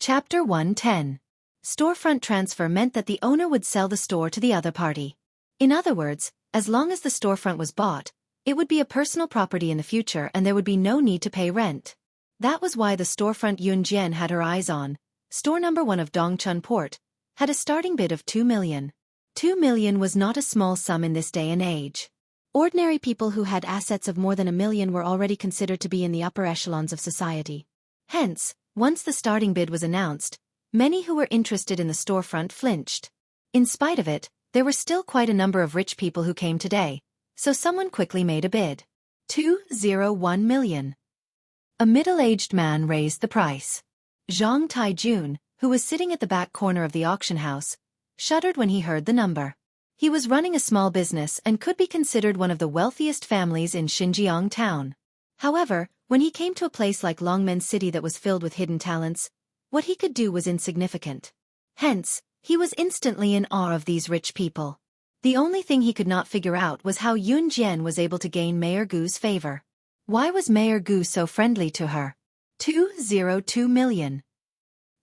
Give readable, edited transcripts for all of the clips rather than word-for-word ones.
Chapter 110. Storefront transfer meant that the owner would sell the store to the other party. In other words, as long as the storefront was bought, it would be a personal property in the future and there would be no need to pay rent. That was why the storefront Yun Jian had her eyes on. Store number 1 of Dongchun Port had a starting bid of 2 million. 2 million was not a small sum in this day and age. Ordinary people who had assets of more than 1 million were already considered to be in the upper echelons of society. Hence, once the starting bid was announced, many who were interested in the storefront flinched. In spite of it, there were still quite a number of rich people who came today, so someone quickly made a bid. 201 million. A middle-aged man raised the price. Zhang Taijun, who was sitting at the back corner of the auction house, shuddered when he heard the number. He was running a small business and could be considered one of the wealthiest families in Xinjiang town. However, when he came to a place like Longmen City that was filled with hidden talents, what he could do was insignificant. Hence, he was instantly in awe of these rich people. The only thing he could not figure out was how Yun Jian was able to gain Mayor Gu's favor. Why was Mayor Gu so friendly to her? 202 million.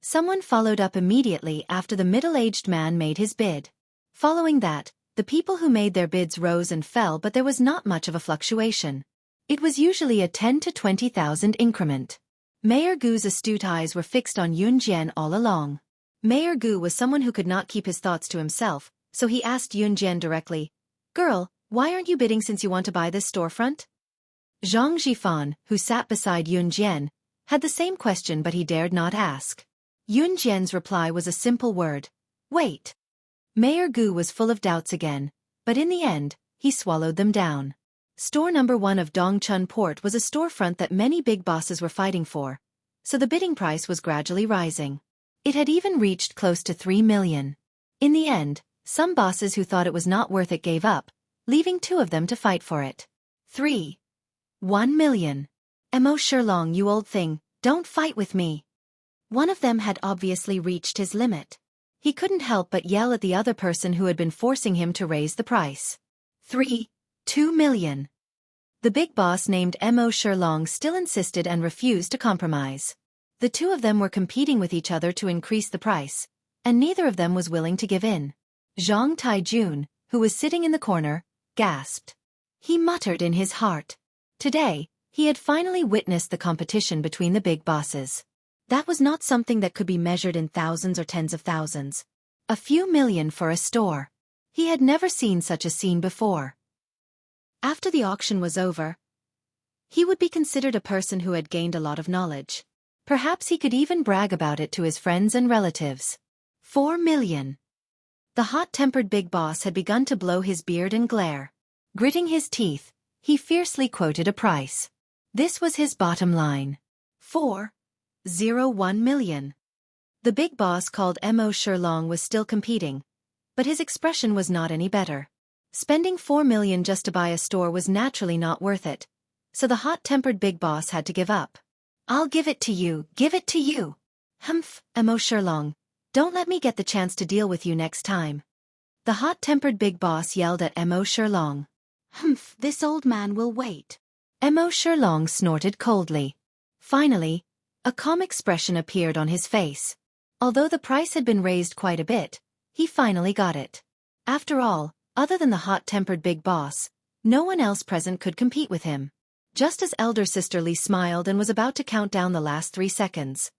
Someone followed up immediately after the middle-aged man made his bid. Following that, the people who made their bids rose and fell, but there was not much of a fluctuation. It was usually a 10 to 20,000 increment. Mayor Gu's astute eyes were fixed on Yun Jian all along. Mayor Gu was someone who could not keep his thoughts to himself, so he asked Yun Jian directly, "Girl, why aren't you bidding since you want to buy this storefront?" Zhang Xiaofan, who sat beside Yun Jian, had the same question but he dared not ask. Yun Jian's reply was a simple word: wait. Mayor Gu was full of doubts again, but in the end, he swallowed them down. Store number 1 of Dongchun Port was a storefront that many big bosses were fighting for, so the bidding price was gradually rising. It had even reached close to 3 million. In the end, some bosses who thought it was not worth it gave up, leaving 2 of them to fight for it. 1 million. Mo Shilong, you old thing, don't fight with me. One of them had obviously reached his limit. He couldn't help but yell at the other person who had been forcing him to raise the price. 2 million. The big boss named Mo Shilong still insisted and refused to compromise. The 2 of them were competing with each other to increase the price, and neither of them was willing to give in. Zhang Taijun, who was sitting in the corner, gasped. He muttered in his heart. Today, he had finally witnessed the competition between the big bosses. That was not something that could be measured in thousands or tens of thousands. A few million for a store. He had never seen such a scene before. After the auction was over, he would be considered a person who had gained a lot of knowledge. Perhaps he could even brag about it to his friends and relatives. 4 million. The hot-tempered big boss had begun to blow his beard and glare. Gritting his teeth, he fiercely quoted a price. This was his bottom line. 401 million. The big boss called Mo Shilong was still competing, but his expression was not any better. Spending 4 million just to buy a store was naturally not worth it, so the hot-tempered big boss had to give up. I'll give it to you, give it to you. Humph, Mo Shilong, don't let me get the chance to deal with you next time. The hot-tempered big boss yelled at Mo Shilong. Humph, this old man will wait. Mo Shilong snorted coldly. Finally, a calm expression appeared on his face. Although the price had been raised quite a bit, he finally got it. After all, other than the hot-tempered big boss, no one else present could compete with him. Just as elder sister Li smiled and was about to count down the last 3 seconds.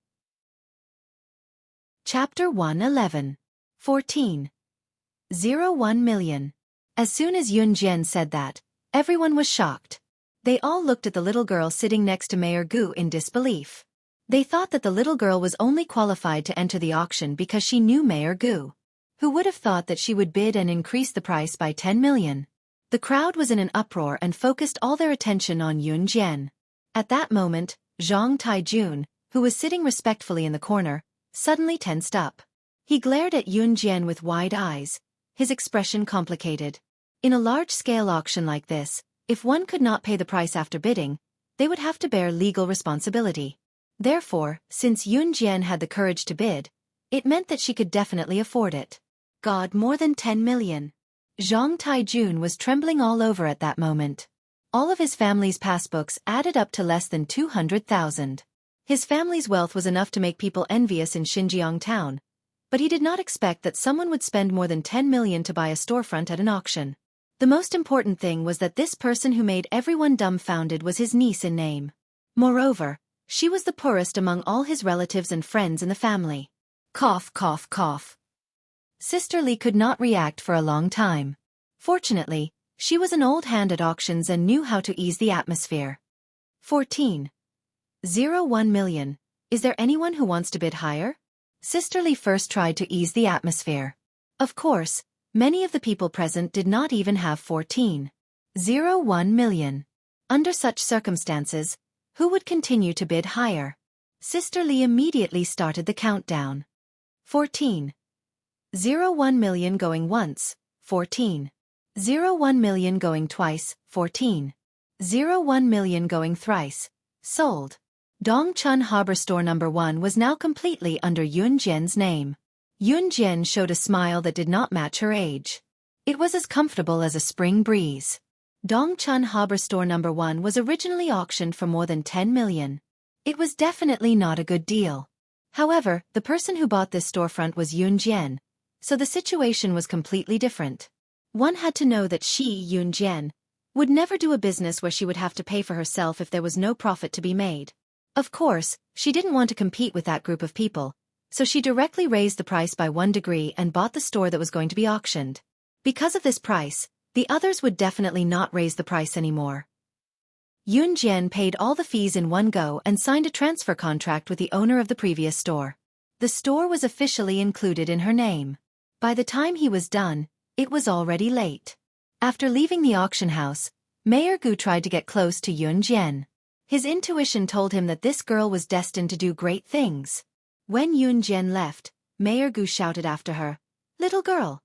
Chapter 111. 14.01 million. As soon as Yun Jian said that, everyone was shocked. They all looked at the little girl sitting next to Mayor Gu in disbelief. They thought that the little girl was only qualified to enter the auction because she knew Mayor Gu. Who would have thought that she would bid and increase the price by 10 million? The crowd was in an uproar and focused all their attention on Yun Jian. At that moment, Zhang Taijun, who was sitting respectfully in the corner, suddenly tensed up. He glared at Yun Jian with wide eyes, his expression complicated. In a large-scale auction like this, if one could not pay the price after bidding, they would have to bear legal responsibility. Therefore, since Yun Jian had the courage to bid, it meant that she could definitely afford it. God, more than 10 million. Zhang Taijun was trembling all over at that moment. All of his family's passbooks added up to less than 200,000. His family's wealth was enough to make people envious in Xinjiang town, but he did not expect that someone would spend more than 10 million to buy a storefront at an auction. The most important thing was that this person who made everyone dumbfounded was his niece in name. Moreover, she was the poorest among all his relatives and friends in the family. Cough, cough, cough. Sister Li could not react for a long time. Fortunately, she was an old hand at auctions and knew how to ease the atmosphere. 14.01 million. Is there anyone who wants to bid higher? Sister Li first tried to ease the atmosphere. Of course, many of the people present did not even have 14.01 million. Under such circumstances, who would continue to bid higher? Sister Li immediately started the countdown. 14.01 million going once, 14.01 million going twice, 14.01 million going thrice. Sold. Dongchun Harbor Store No. 1 was now completely under Yun Jian's name. Yun Jian showed a smile that did not match her age. It was as comfortable as a spring breeze. Dongchun Harbor Store No. 1 was originally auctioned for more than 10 million. It was definitely not a good deal. However, the person who bought this storefront was Yun Jian, so the situation was completely different. One had to know that she, Yun Jian, would never do a business where she would have to pay for herself if there was no profit to be made. Of course, she didn't want to compete with that group of people, so she directly raised the price by 1 degree and bought the store that was going to be auctioned. Because of this price, the others would definitely not raise the price anymore. Yun Jian paid all the fees in one go and signed a transfer contract with the owner of the previous store. The store was officially included in her name. By the time he was done, it was already late. After leaving the auction house, Mayor Gu tried to get close to Yun Jian. His intuition told him that this girl was destined to do great things. When Yun Jian left, Mayor Gu shouted after her, "Little girl,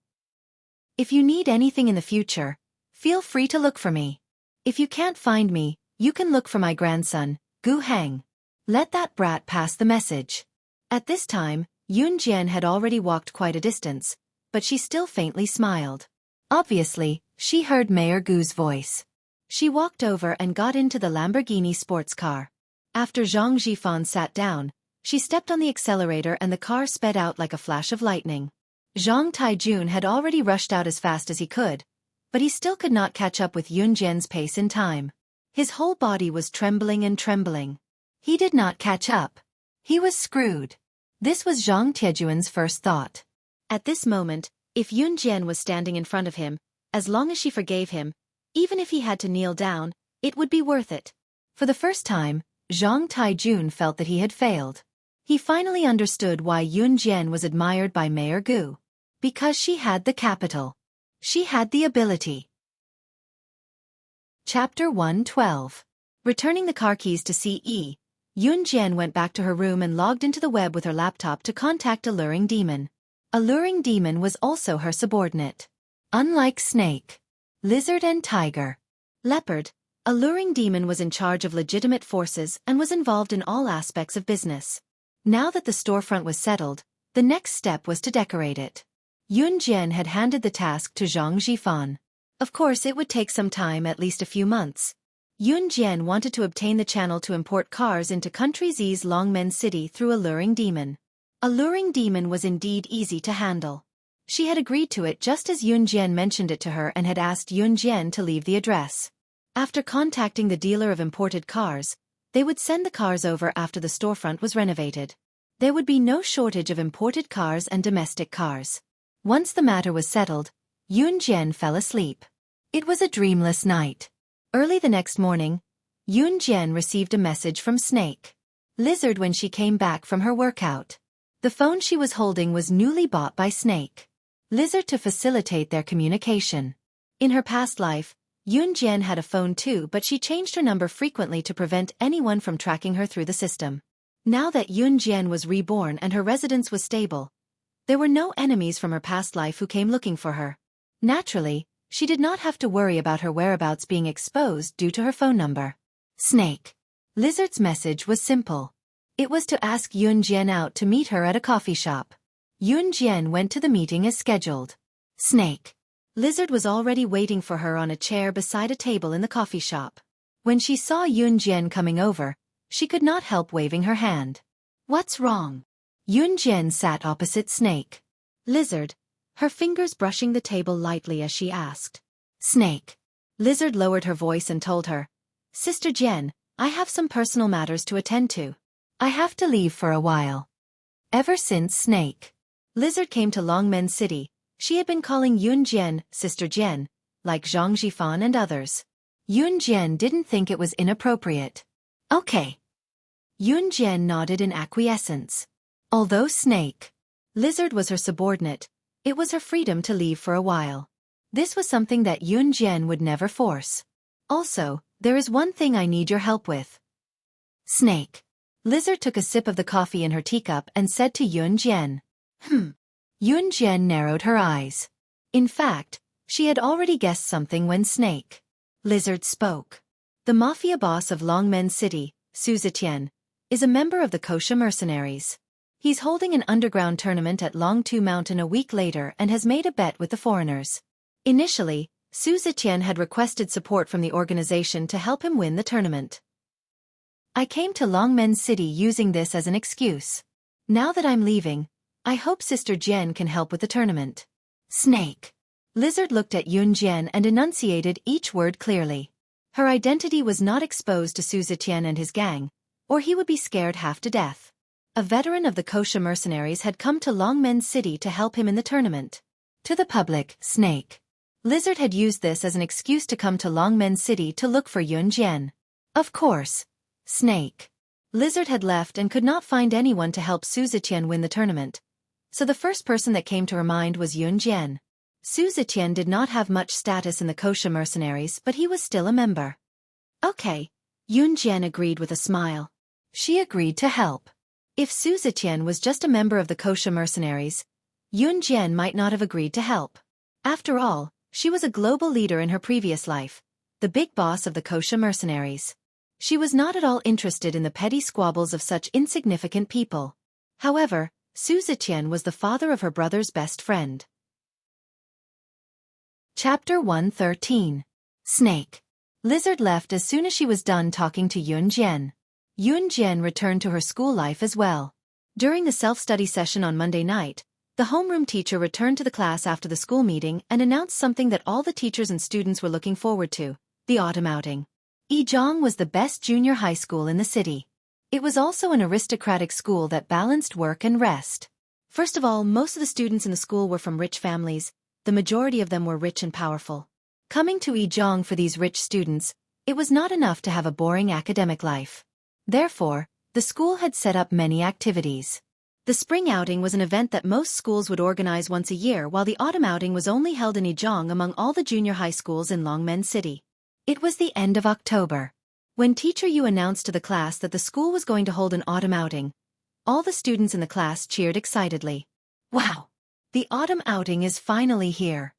if you need anything in the future, feel free to look for me. If you can't find me, you can look for my grandson, Gu Heng. Let that brat pass the message." At this time, Yun Jian had already walked quite a distance, but she still faintly smiled. Obviously, she heard Mayor Gu's voice. She walked over and got into the Lamborghini sports car. After Zhang Zhifan sat down, she stepped on the accelerator and the car sped out like a flash of lightning. Zhang Taijun had already rushed out as fast as he could, but he still could not catch up with Yun Jian's pace in time. His whole body was trembling and trembling. He did not catch up. He was screwed. This was Zhang Taijun's first thought. At this moment, if Yun Jian was standing in front of him, as long as she forgave him, even if he had to kneel down, it would be worth it. For the first time, Zhang Taijun felt that he had failed. He finally understood why Yun Jian was admired by Mayor Gu. Because she had the capital. She had the ability. Chapter 112. Returning the car keys to CE, Yun Jian went back to her room and logged into the web with her laptop to contact Alluring Demon. Alluring Demon was also her subordinate. Unlike Snake, Lizard and Tiger, Leopard, Alluring Demon was in charge of legitimate forces and was involved in all aspects of business. Now that the storefront was settled, the next step was to decorate it. Yun Jian had handed the task to Zhang Zhifan. Of course it would take some time, at least a few months. Yun Jian wanted to obtain the channel to import cars into Country Z's Longmen City through Alluring Demon. Alluring Demon was indeed easy to handle. She had agreed to it just as Yun Jian mentioned it to her and had asked Yun Jian to leave the address. After contacting the dealer of imported cars, they would send the cars over after the storefront was renovated. There would be no shortage of imported cars and domestic cars. Once the matter was settled, Yun Jian fell asleep. It was a dreamless night. Early the next morning, Yun Jian received a message from Snake, Lizard when she came back from her workout. The phone she was holding was newly bought by Snake, Lizard to facilitate their communication. In her past life, Yun Jian had a phone too, but she changed her number frequently to prevent anyone from tracking her through the system. Now that Yun Jian was reborn and her residence was stable, there were no enemies from her past life who came looking for her. Naturally, she did not have to worry about her whereabouts being exposed due to her phone number. Snake, Lizard's message was simple. It was to ask Yun Jian out to meet her at a coffee shop. Yun Jian went to the meeting as scheduled. Snake, Lizard was already waiting for her on a chair beside a table in the coffee shop. When she saw Yun Jian coming over, She could not help waving her hand. What's wrong? Yunjian sat opposite Snake. Lizard, her fingers brushing the table lightly as she asked. Snake. Lizard lowered her voice and told her, Sister Jen, I have some personal matters to attend to. I have to leave for a while. Ever since Snake. Lizard came to Longmen City, she had been calling Yunjian Sister Jen, like Zhang Jifan and others. Yunjian didn't think it was inappropriate. Okay. Yunjian nodded in acquiescence. Although Snake. Lizard was her subordinate, it was her freedom to leave for a while. This was something that Yunjian would never force. Also, there is one thing I need your help with. Snake. Lizard took a sip of the coffee in her teacup and said to Yunjian. Yunjian narrowed her eyes. In fact, she had already guessed something when Snake. Lizard spoke. The mafia boss of Longmen City, Su Zetian, is a member of the Kosha mercenaries. He's holding an underground tournament at Longtu Mountain a week later and has made a bet with the foreigners. Initially, Su Zetian had requested support from the organization to help him win the tournament. I came to Longmen City using this as an excuse. Now that I'm leaving, I hope Sister Jen can help with the tournament. Snake. Lizard looked at Yunjian and enunciated each word clearly. Her identity was not exposed to Su Zetian and his gang, or he would be scared half to death. A veteran of the Kosha mercenaries had come to Longmen City to help him in the tournament. To the public, Snake. Lizard had used this as an excuse to come to Longmen City to look for Yunjian. Of course. Snake. Lizard had left and could not find anyone to help Su Zetian win the tournament. So the first person that came to her mind was Yunjian. Su Zetian did not have much status in the Kosha mercenaries, but he was still a member. Okay. Yunjian agreed with a smile. She agreed to help. If Su Zetian was just a member of the Kosha mercenaries, Yunjian might not have agreed to help. After all, she was a global leader in her previous life, the big boss of the Kosha mercenaries. She was not at all interested in the petty squabbles of such insignificant people. However, Su Zetian was the father of her brother's best friend. Chapter 113. Snake. Lizard left as soon as she was done talking to Yunjian. Yunjian returned to her school life as well. During the self-study session on Monday night, the homeroom teacher returned to the class after the school meeting and announced something that all the teachers and students were looking forward to, the autumn outing. Yizhong was the best junior high school in the city. It was also an aristocratic school that balanced work and rest. First of all, most of the students in the school were from rich families, the majority of them were rich and powerful. Coming to Yizhong for these rich students, it was not enough to have a boring academic life. Therefore, the school had set up many activities. The spring outing was an event that most schools would organize once a year, while the autumn outing was only held in Yizhong among all the junior high schools in Longmen City. It was the end of October. When Teacher Yu announced to the class that the school was going to hold an autumn outing, all the students in the class cheered excitedly. Wow! The autumn outing is finally here.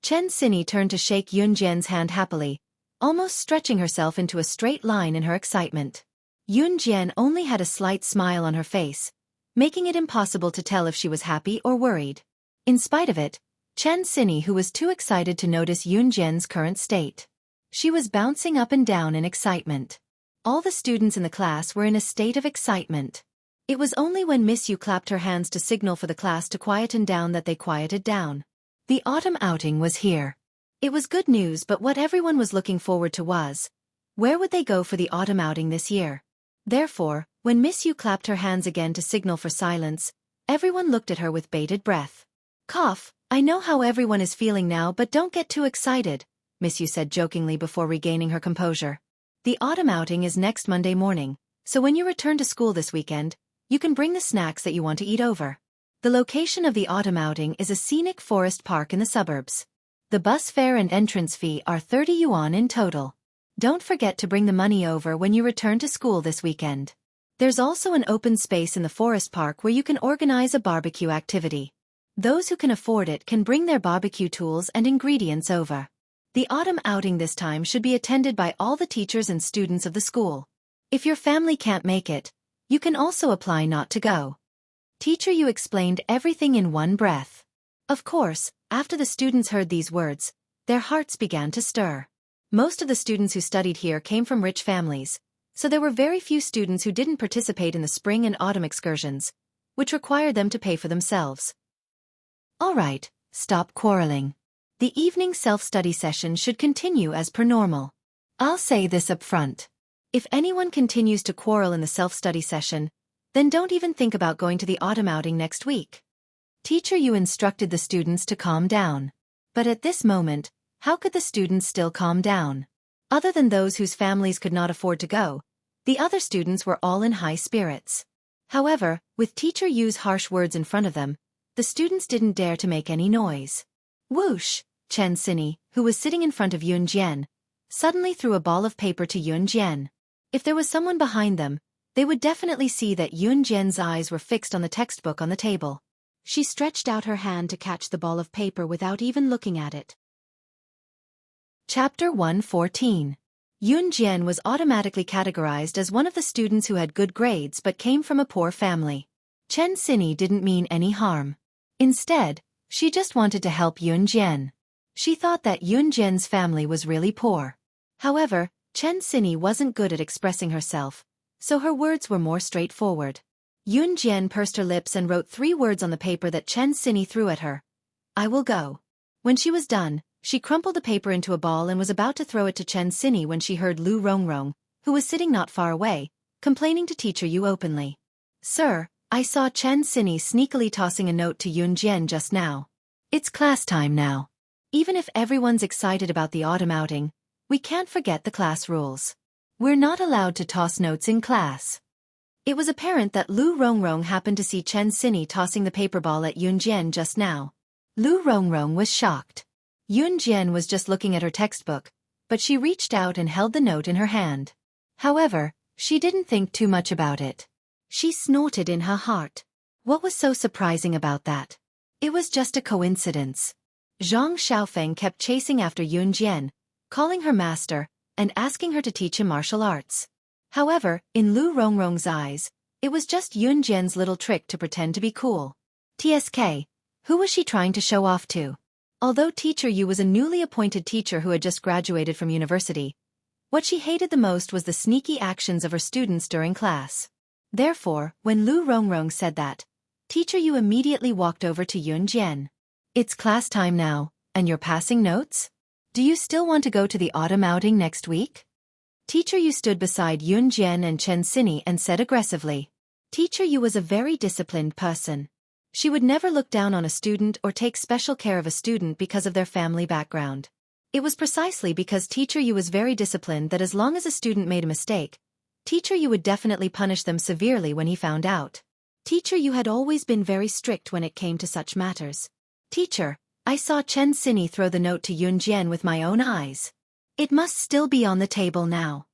Chen Xinyi turned to shake Yunjian's hand happily, almost stretching herself into a straight line in her excitement. Yunjian only had a slight smile on her face, making it impossible to tell if she was happy or worried. In spite of it, Chen Xinyi, who was too excited to notice Yunjian's current state. She was bouncing up and down in excitement. All the students in the class were in a state of excitement. It was only when Miss Yu clapped her hands to signal for the class to quieten down that they quieted down. The autumn outing was here. It was good news, but what everyone was looking forward to was, where would they go for the autumn outing this year? Therefore, when Miss Yu clapped her hands again to signal for silence, everyone looked at her with bated breath. Cough, I know how everyone is feeling now, but don't get too excited, Miss Yu said jokingly before regaining her composure. The autumn outing is next Monday morning, so when you return to school this weekend, you can bring the snacks that you want to eat over. The location of the autumn outing is a scenic forest park in the suburbs. The bus fare and entrance fee are 30 yuan in total. Don't forget to bring the money over when you return to school this weekend. There's also an open space in the forest park where you can organize a barbecue activity. Those who can afford it can bring their barbecue tools and ingredients over. The autumn outing this time should be attended by all the teachers and students of the school. If your family can't make it, you can also apply not to go. Teacher Yu explained everything in one breath. Of course, after the students heard these words, their hearts began to stir. Most of the students who studied here came from rich families, So there were very few students who didn't participate in the spring and autumn excursions, which required them to pay for themselves. All right, stop quarreling. The evening self-study session should continue as per normal. I'll say this up front. If anyone continues to quarrel in the self-study session, then don't even think about going to the autumn outing next week. Teacher Yu instructed the students to calm down. But at this moment, how could the students still calm down? Other than those whose families could not afford to go, the other students were all in high spirits. However, with Teacher Yu's harsh words in front of them, the students didn't dare to make any noise. Whoosh! Chen Xini, who was sitting in front of Yun Jian, suddenly threw a ball of paper to Yun Jian. If there was someone behind them, they would definitely see that Yun Jian's eyes were fixed on the textbook on the table. She stretched out her hand to catch the ball of paper without even looking at it. Chapter 114. Yun Jian was automatically categorized as one of the students who had good grades but came from a poor family. Chen Xini didn't mean any harm. Instead, she just wanted to help Yun Jian. She thought that Yun Jian's family was really poor. However, Chen Xini wasn't good at expressing herself, so her words were more straightforward. Yun Jian pursed her lips and wrote 3 words on the paper that Chen Xini threw at her. I will go. When she was done, she crumpled the paper into a ball and was about to throw it to Chen Xini when she heard Lu Rongrong, who was sitting not far away, complaining to Teacher Yu openly. Sir, I saw Chen Xini sneakily tossing a note to Yun Jian just now. It's class time now. Even if everyone's excited about the autumn outing, we can't forget the class rules. We're not allowed to toss notes in class. It was apparent that Lu Rongrong happened to see Chen Xini tossing the paper ball at Yun Jian just now. Lu Rongrong was shocked. Yun Jian was just looking at her textbook, but she reached out and held the note in her hand. However, she didn't think too much about it. She snorted in her heart. What was so surprising about that? It was just a coincidence. Xiaofan kept chasing after Yun Jian, calling her master, and asking her to teach him martial arts. However, in Lu Rongrong's eyes, it was just Yun Jian's little trick to pretend to be cool. TSK, who was she trying to show off to? Although Teacher Yu was a newly appointed teacher who had just graduated from university, what she hated the most was the sneaky actions of her students during class. Therefore, when Lu Rongrong said that, Teacher Yu immediately walked over to Yun Jian. It's class time now, and you're passing notes? Do you still want to go to the autumn outing next week? Teacher Yu stood beside Yun Jian and Chen Xini and said aggressively. Teacher Yu was a very disciplined person. She would never look down on a student or take special care of a student because of their family background. It was precisely because Teacher Yu was very disciplined that as long as a student made a mistake, Teacher Yu would definitely punish them severely when he found out. Teacher Yu had always been very strict when it came to such matters. Teacher, I saw Chen Xini throw the note to Yun Jian with my own eyes. It must still be on the table now.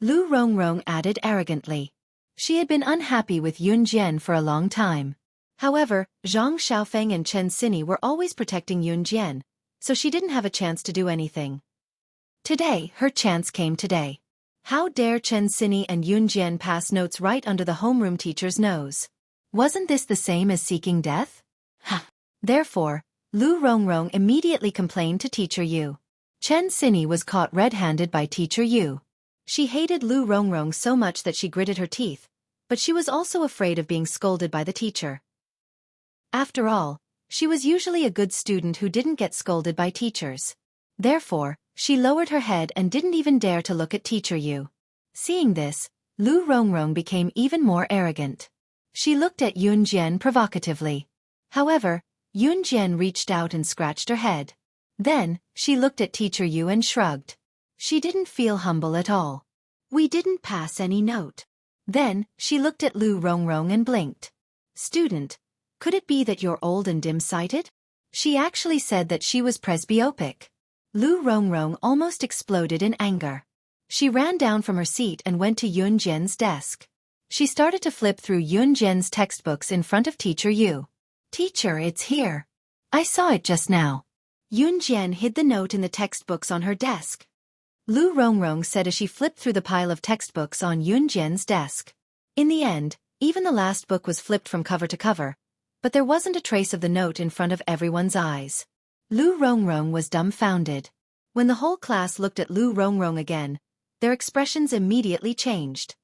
Lu Rongrong added arrogantly. She had been unhappy with Yun Jian for a long time. However, Zhang Xiaofan and Chen Xini were always protecting Yun Jian, so she didn't have a chance to do anything. Today, her chance came today. How dare Chen Xini and Yun Jian pass notes right under the homeroom teacher's nose? Wasn't this the same as seeking death? Therefore, Lu Rongrong immediately complained to Teacher Yu. Chen Xini was caught red-handed by Teacher Yu. She hated Lu Rongrong so much that she gritted her teeth, but she was also afraid of being scolded by the teacher. After all, she was usually a good student who didn't get scolded by teachers. Therefore, she lowered her head and didn't even dare to look at Teacher Yu. Seeing this, Lu Rongrong became even more arrogant. She looked at Yun Jian provocatively. However, Yun Jian reached out and scratched her head. Then, she looked at Teacher Yu and shrugged. She didn't feel humble at all. We didn't pass any note. Then, she looked at Lu Rongrong and blinked. Student, could it be that you're old and dim-sighted? She actually said that she was presbyopic. Lu Rongrong almost exploded in anger. She ran down from her seat and went to Yun Jian's desk. She started to flip through Yun Jian's textbooks in front of Teacher Yu. Teacher, it's here. I saw it just now. Yun Jian hid the note in the textbooks on her desk. Lu Rongrong said as she flipped through the pile of textbooks on Yun Jian's desk. In the end, even the last book was flipped from cover to cover, but there wasn't a trace of the note in front of everyone's eyes. Lu Rongrong was dumbfounded. When the whole class looked at Lu Rongrong again, their expressions immediately changed.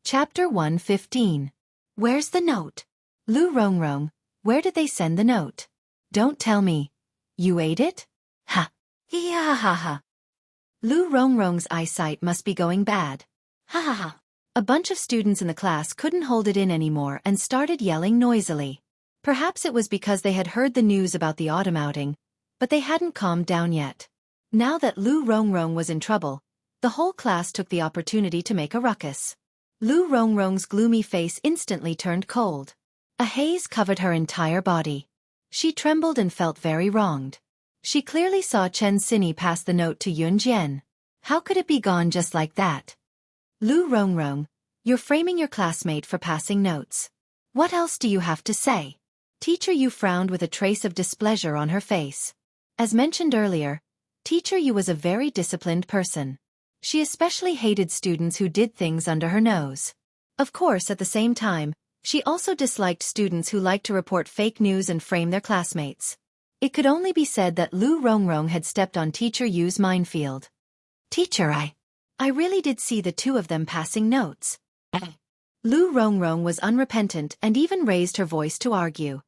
Chapter 115. Where's the note? Lu Rongrong, where did they send the note? Don't tell me. You ate it? Ha! Ha ha ha. Lu Rongrong's eyesight must be going bad. Ha ha ha. A bunch of students in the class couldn't hold it in anymore and started yelling noisily. Perhaps it was because they had heard the news about the autumn outing, but they hadn't calmed down yet. Now that Lu Rongrong was in trouble, the whole class took the opportunity to make a ruckus. Lu Rongrong's gloomy face instantly turned cold. A haze covered her entire body. She trembled and felt very wronged. She clearly saw Chen Sini pass the note to Yun Jian. How could it be gone just like that? Lu Rongrong, you're framing your classmate for passing notes. What else do you have to say? Teacher Yu frowned with a trace of displeasure on her face. As mentioned earlier, Teacher Yu was a very disciplined person. She especially hated students who did things under her nose. Of course, at the same time, she also disliked students who liked to report fake news and frame their classmates. It could only be said that Lu Rongrong had stepped on Teacher Yu's minefield. Teacher, I really did see the two of them passing notes. Lu Rongrong was unrepentant and even raised her voice to argue.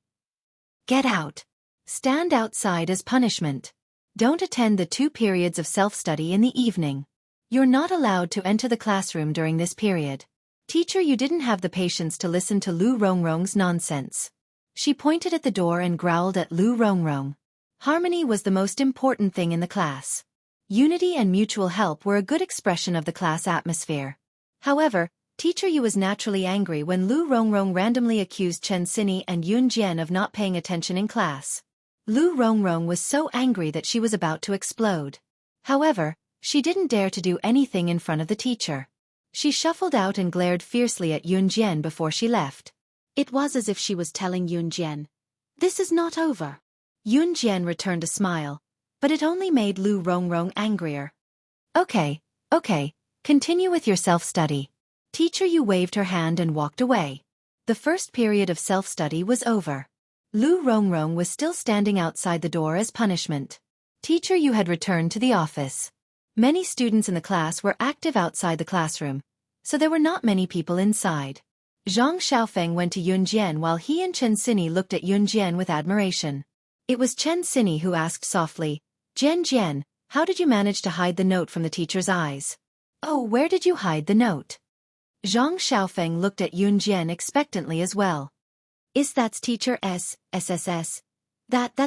Get out. Stand outside as punishment. Don't attend the 2 periods of self-study in the evening. You're not allowed to enter the classroom during this period. Teacher, you didn't have the patience to listen to Lu Rongrong's nonsense. She pointed at the door and growled at Lu Rongrong. Harmony was the most important thing in the class. Unity and mutual help were a good expression of the class atmosphere. However, Teacher Yu was naturally angry when Lu Rongrong randomly accused Chen Sini and Yun Jian of not paying attention in class. Lu Rongrong was so angry that she was about to explode. However, she didn't dare to do anything in front of the teacher. She shuffled out and glared fiercely at Yun Jian before she left. It was as if she was telling Yun Jian, "This is not over." Yun Jian returned a smile, but it only made Lu Rongrong angrier. Okay, continue with your self-study. Teacher Yu waved her hand and walked away. The first period of self-study was over. Lu Rongrong was still standing outside the door as punishment. Teacher Yu had returned to the office. Many students in the class were active outside the classroom, so there were not many people inside. Zhang Xiaofan went to Yun Jian while he and Chen Sini looked at Yun Jian with admiration. It was Chen Sini who asked softly, Jian, how did you manage to hide the note from the teacher's eyes? Oh, where did you hide the note? Zhang Xiaofan looked at Yun Jian expectantly as well. That's teacher S, SSS. That's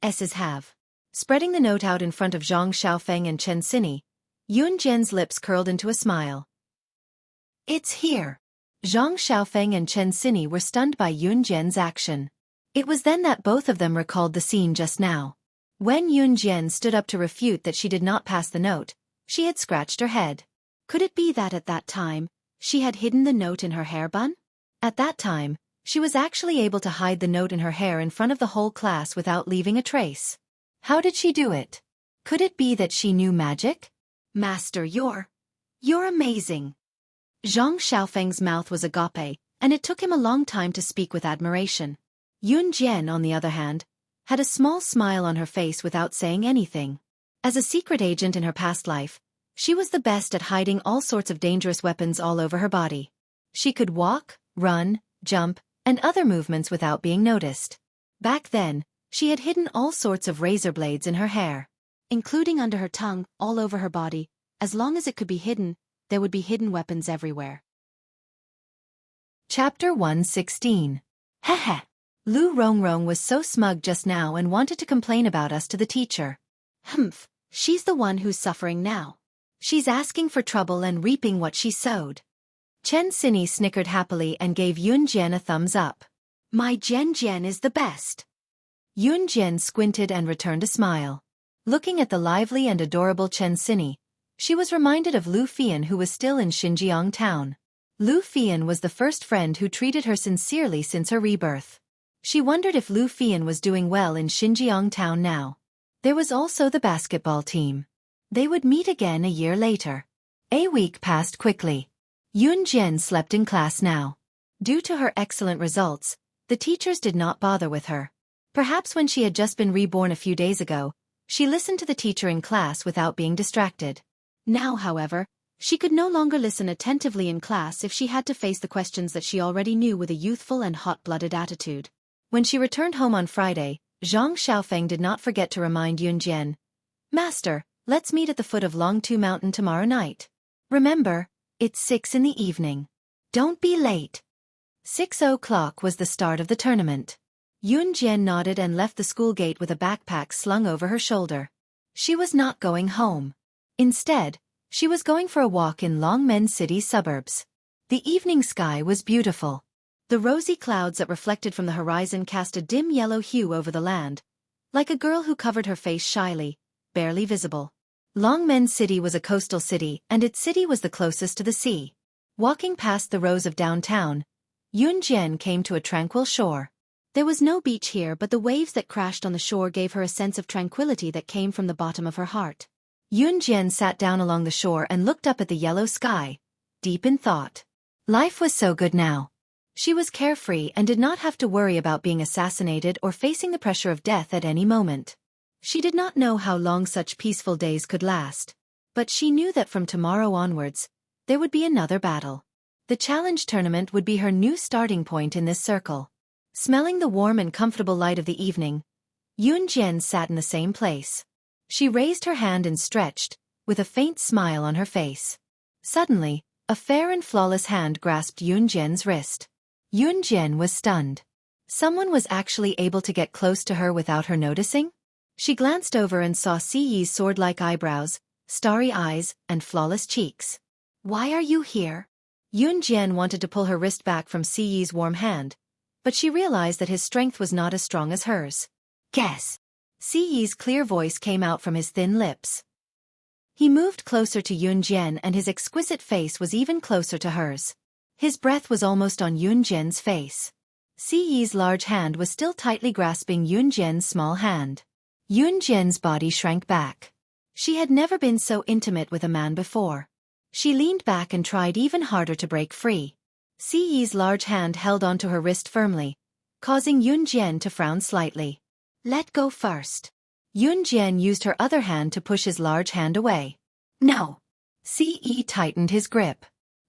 S's have. Spreading the note out in front of Zhang Xiaofan and Chen Sini, Yun Jian's lips curled into a smile. It's here. Zhang Xiaofan and Chen Sini were stunned by Yun Jian's action. It was then that both of them recalled the scene just now. When Yun Jian stood up to refute that she did not pass the note, she had scratched her head. Could it be that at that time, she had hidden the note in her hair bun? At that time, she was actually able to hide the note in her hair in front of the whole class without leaving a trace. How did she do it? Could it be that she knew magic? Master, you're amazing. Zhang Xiaofeng's mouth was agape, and it took him a long time to speak with admiration. Yun Jian, on the other hand, had a small smile on her face without saying anything. As a secret agent in her past life, she was the best at hiding all sorts of dangerous weapons all over her body. She could walk, run, jump, and other movements without being noticed. Back then, she had hidden all sorts of razor blades in her hair, including under her tongue, all over her body. As long as it could be hidden, there would be hidden weapons everywhere. Chapter 116. Heh. Lu Rongrong was so smug just now and wanted to complain about us to the teacher. Humph, she's the one who's suffering now. She's asking for trouble and reaping what she sowed. Chen Sini snickered happily and gave Yun Jian a thumbs up. My Jian is the best. Yun Jian squinted and returned a smile. Looking at the lively and adorable Chen Sini, she was reminded of Lu Fian, who was still in Xinjiang town. Lu Fian was the first friend who treated her sincerely since her rebirth. She wondered if Lu Fian was doing well in Xinjiang town now. There was also the basketball team. They would meet again a year later. A week passed quickly. Yun Jian slept in class now. Due to her excellent results, the teachers did not bother with her. Perhaps when she had just been reborn a few days ago, She listened to the teacher in class without being distracted. Now, however, she could no longer listen attentively in class if she had to face the questions that she already knew with a youthful and hot-blooded attitude. When she returned home on Friday, Zhang Xiaofan did not forget to remind Yunjian, "Master, let's meet at the foot of Longtu Mountain tomorrow night. Remember, it's 6 in the evening. Don't be late." 6 o'clock was the start of the tournament. Yunjian nodded and left the school gate with a backpack slung over her shoulder. She was not going home. Instead, she was going for a walk in Longmen City suburbs. The evening sky was beautiful. The rosy clouds that reflected from the horizon cast a dim yellow hue over the land, like a girl who covered her face shyly, barely visible. Longmen City was a coastal city, and its city was the closest to the sea. Walking past the rows of downtown, Yunjian came to a tranquil shore. There was no beach here, but the waves that crashed on the shore gave her a sense of tranquility that came from the bottom of her heart. Yunjian sat down along the shore and looked up at the yellow sky, deep in thought. Life was so good now. She was carefree and did not have to worry about being assassinated or facing the pressure of death at any moment. She did not know how long such peaceful days could last, but she knew that from tomorrow onwards, there would be another battle. The challenge tournament would be her new starting point in this circle. Smelling the warm and comfortable light of the evening, Yunjian sat in the same place. She raised her hand and stretched, with a faint smile on her face. Suddenly, a fair and flawless hand grasped Yunjian's wrist. Yunjian was stunned. Someone was actually able to get close to her without her noticing? She glanced over and saw Siyi's sword-like eyebrows, starry eyes, and flawless cheeks. "Why are you here?" Yunjian wanted to pull her wrist back from Siyi's warm hand, but she realized that his strength was not as strong as hers. "Guess." Siyi's clear voice came out from his thin lips. He moved closer to Yunjian and his exquisite face was even closer to hers. His breath was almost on Yunjian's face. Siyi's large hand was still tightly grasping Yunjian's small hand. Yunjian's body shrank back. She had never been so intimate with a man before. She leaned back and tried even harder to break free. Siyi's large hand held onto her wrist firmly, causing Yunjian to frown slightly. "Let go first." Yunjian used her other hand to push his large hand away. "No." Siyi tightened his grip.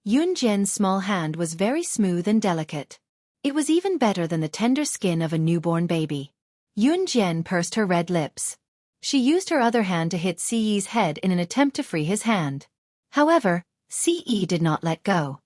Yunjian's small hand was very smooth and delicate. It was even better than the tender skin of a newborn baby. Yunjian pursed her red lips. She used her other hand to hit Siyi's head in an attempt to free his hand. However, Siyi did not let go.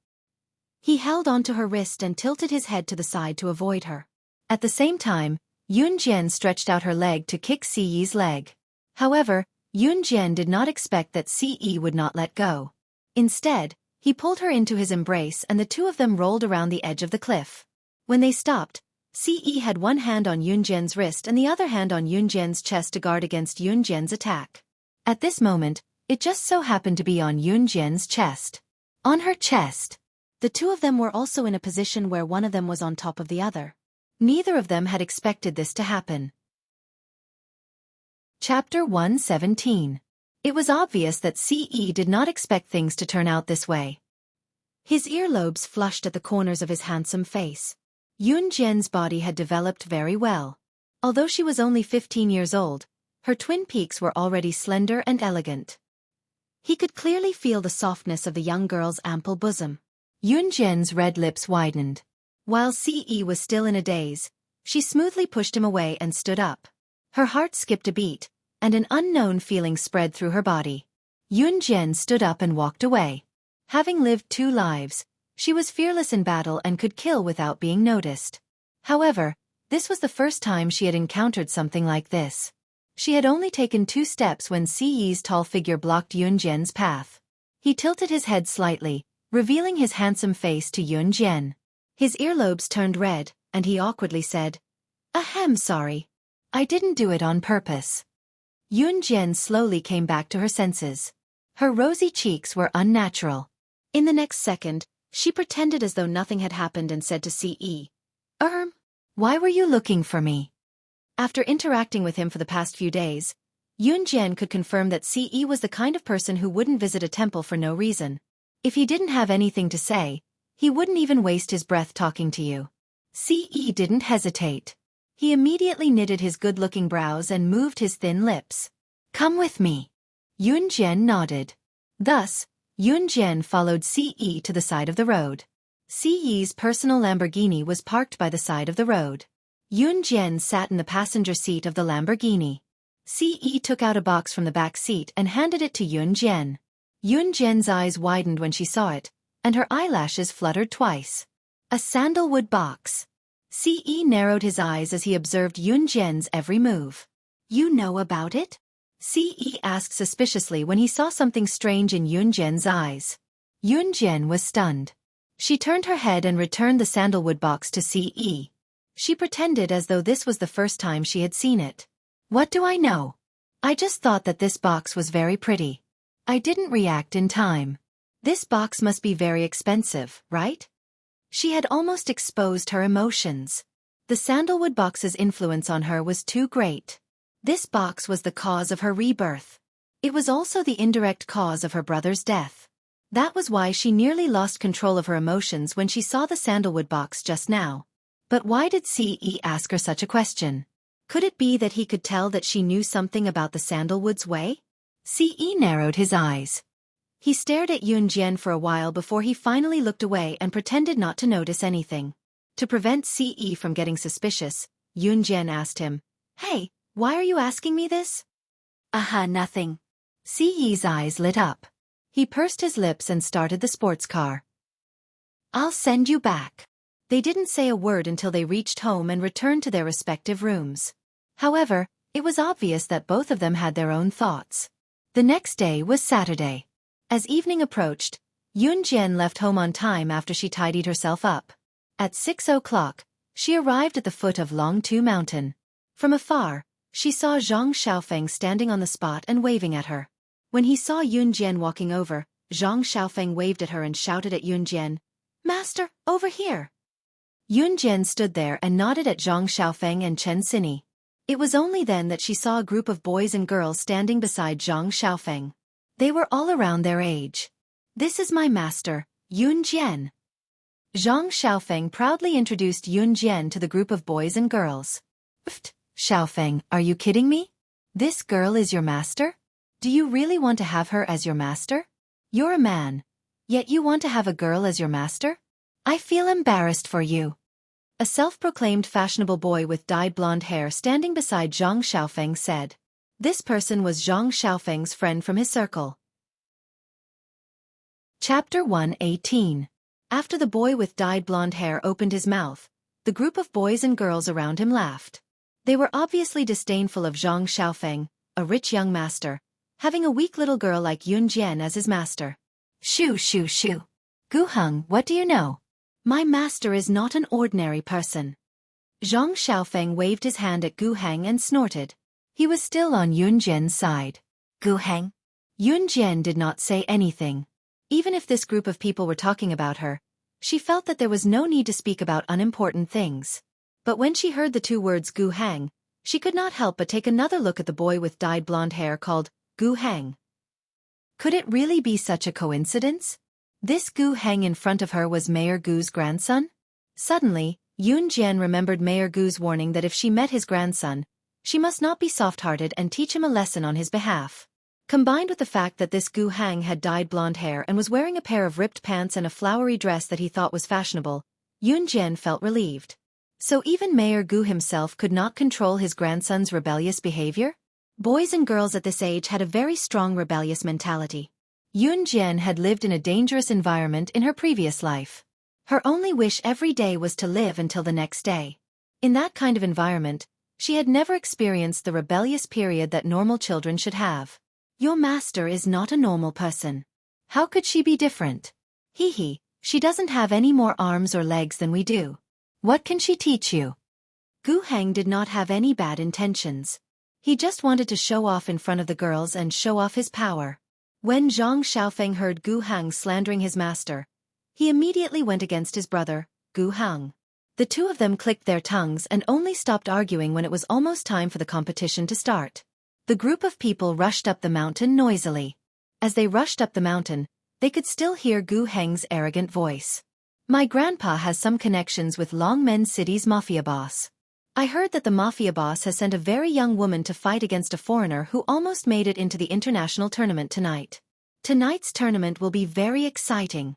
He held onto her wrist and tilted his head to the side to avoid her. At the same time, Yunjian stretched out her leg to kick Siyi's leg. However, Yunjian did not expect that Siyi would not let go. Instead, he pulled her into his embrace and the two of them rolled around the edge of the cliff. When they stopped, Siyi had one hand on Yunjian's wrist and the other hand on Yunjian's chest to guard against Yunjian's attack. At this moment, it just so happened to be on Yunjian's chest. On her chest. The two of them were also in a position where one of them was on top of the other. Neither of them had expected this to happen. Chapter 117. It was obvious that Siyi did not expect things to turn out this way. His earlobes flushed at the corners of his handsome face. Yunjian's body had developed very well. Although she was only 15 years old, her twin peaks were already slender and elegant. He could clearly feel the softness of the young girl's ample bosom. Yunjian's red lips widened. While Siyi was still in a daze, she smoothly pushed him away and stood up. Her heart skipped a beat, and an unknown feeling spread through her body. Yunjian stood up and walked away. Having lived 2 lives, she was fearless in battle and could kill without being noticed. However, this was the first time she had encountered something like this. She had only taken 2 steps when Siyi's tall figure blocked Yunjian's path. He tilted his head slightly, revealing his handsome face to Yunjian. His earlobes turned red, and he awkwardly said, "Ahem, sorry. I didn't do it on purpose." Yunjian slowly came back to her senses. Her rosy cheeks were unnatural. In the next second, she pretended as though nothing had happened and said to Siyi, Why were you looking for me?" After interacting with him for the past few days, Yunjian could confirm that Siyi was the kind of person who wouldn't visit a temple for no reason. If he didn't have anything to say, he wouldn't even waste his breath talking to you. Siyi didn't hesitate. He immediately knitted his good-looking brows and moved his thin lips. Come with me. Yun Jian nodded. Thus, Yun Jian followed Ce to the side of the road. Ce's personal Lamborghini was parked by the side of the road. Yun Jian sat in the passenger seat of the Lamborghini. Ce took out a box from the back seat and handed it to Yun Jian. Yun Jian's eyes widened when she saw it, and her eyelashes fluttered twice. A sandalwood box. Ce narrowed his eyes as he observed Yun Jian's every move. You know about it? Ce asked suspiciously when he saw something strange in Yun Jian's eyes. Yun Jian was stunned. She turned her head and returned the sandalwood box to Ce. She pretended as though this was the first time she had seen it. What do I know? I just thought that this box was very pretty. I didn't react in time. This box must be very expensive, right? She had almost exposed her emotions. The sandalwood box's influence on her was too great. This box was the cause of her rebirth. It was also the indirect cause of her brother's death. That was why she nearly lost control of her emotions when she saw the sandalwood box just now. But why did Ce ask her such a question? Could it be that he could tell that she knew something about the sandalwood's way? Ce narrowed his eyes. He stared at Yun Jian for a while before he finally looked away and pretended not to notice anything. To prevent Ce from getting suspicious, Yun Jian asked him, Hey, why are you asking me this? Nothing. Ce's eyes lit up. He pursed his lips and started the sports car. I'll send you back. They didn't say a word until they reached home and returned to their respective rooms. However, it was obvious that both of them had their own thoughts. The next day was Saturday. As evening approached, Yun Jian left home on time after she tidied herself up. At 6 o'clock, she arrived at the foot of Longtu Mountain. From afar, she saw Zhang Xiaofan standing on the spot and waving at her. When he saw Yun Jian walking over, Zhang Xiaofan waved at her and shouted at Yun Jian, Master, over here! Yun Jian stood there and nodded at Zhang Xiaofan and Chen Sini. It was only then that she saw a group of boys and girls standing beside Zhang Xiaofan. They were all around their age. This is my master, Yun Jian. Zhang Xiaofan proudly introduced Yun Jian to the group of boys and girls. Pfft, Xiaofan, are you kidding me? This girl is your master? Do you really want to have her as your master? You're a man, yet you want to have a girl as your master? I feel embarrassed for you. A self-proclaimed fashionable boy with dyed blonde hair standing beside Zhang Xiaofan said. This person was Zhang Xiaofang's friend from his circle. Chapter 118. After the boy with dyed blonde hair opened his mouth, the group of boys and girls around him laughed. They were obviously disdainful of Zhang Xiaofan, a rich young master, having a weak little girl like Yun Jian as his master. Shoo shoo shoo. Gu Heng, what do you know? My master is not an ordinary person. Zhang Xiaofan waved his hand at Gu Heng and snorted. He was still on Yun Jian's side. Gu Heng? Yun Jian did not say anything. Even if this group of people were talking about her, she felt that there was no need to speak about unimportant things. But when she heard the two words Gu Heng, she could not help but take another look at the boy with dyed blonde hair called Gu Heng. Could it really be such a coincidence? This Gu Heng in front of her was Mayor Gu's grandson? Suddenly, Yun Jian remembered Mayor Gu's warning that if she met his grandson, she must not be soft-hearted and teach him a lesson on his behalf. Combined with the fact that this Gu Heng had dyed blonde hair and was wearing a pair of ripped pants and a flowery dress that he thought was fashionable, Yun Jian felt relieved. So even Mayor Gu himself could not control his grandson's rebellious behavior? Boys and girls at this age had a very strong rebellious mentality. Yun Jian had lived in a dangerous environment in her previous life. Her only wish every day was to live until the next day. In that kind of environment, she had never experienced the rebellious period that normal children should have. Your master is not a normal person. How could she be different? Hee hee, she doesn't have any more arms or legs than we do. What can she teach you? Gu Heng did not have any bad intentions. He just wanted to show off in front of the girls and show off his power. When Zhang Xiaofan heard Gu Heng slandering his master, he immediately went against his brother, Gu Heng. The two of them clicked their tongues and only stopped arguing when it was almost time for the competition to start. The group of people rushed up the mountain noisily. As they rushed up the mountain, they could still hear Gu Heng's arrogant voice. My grandpa has some connections with Longmen City's mafia boss. I heard that the mafia boss has sent a very young woman to fight against a foreigner who almost made it into the international tournament tonight. Tonight's tournament will be very exciting.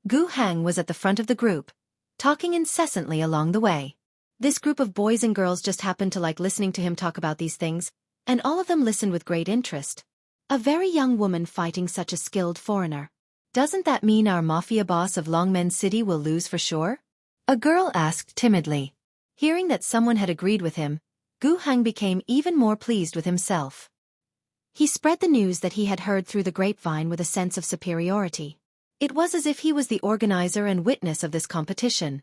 Gu Hang was at the front of the group, talking incessantly along the way. This group of boys and girls just happened to like listening to him talk about these things, and all of them listened with great interest. A very young woman fighting such a skilled foreigner. Doesn't that mean our mafia boss of Longmen City will lose for sure? A girl asked timidly. Hearing that someone had agreed with him, Gu Hang became even more pleased with himself. He spread the news that he had heard through the grapevine with a sense of superiority. It was as if he was the organizer and witness of this competition.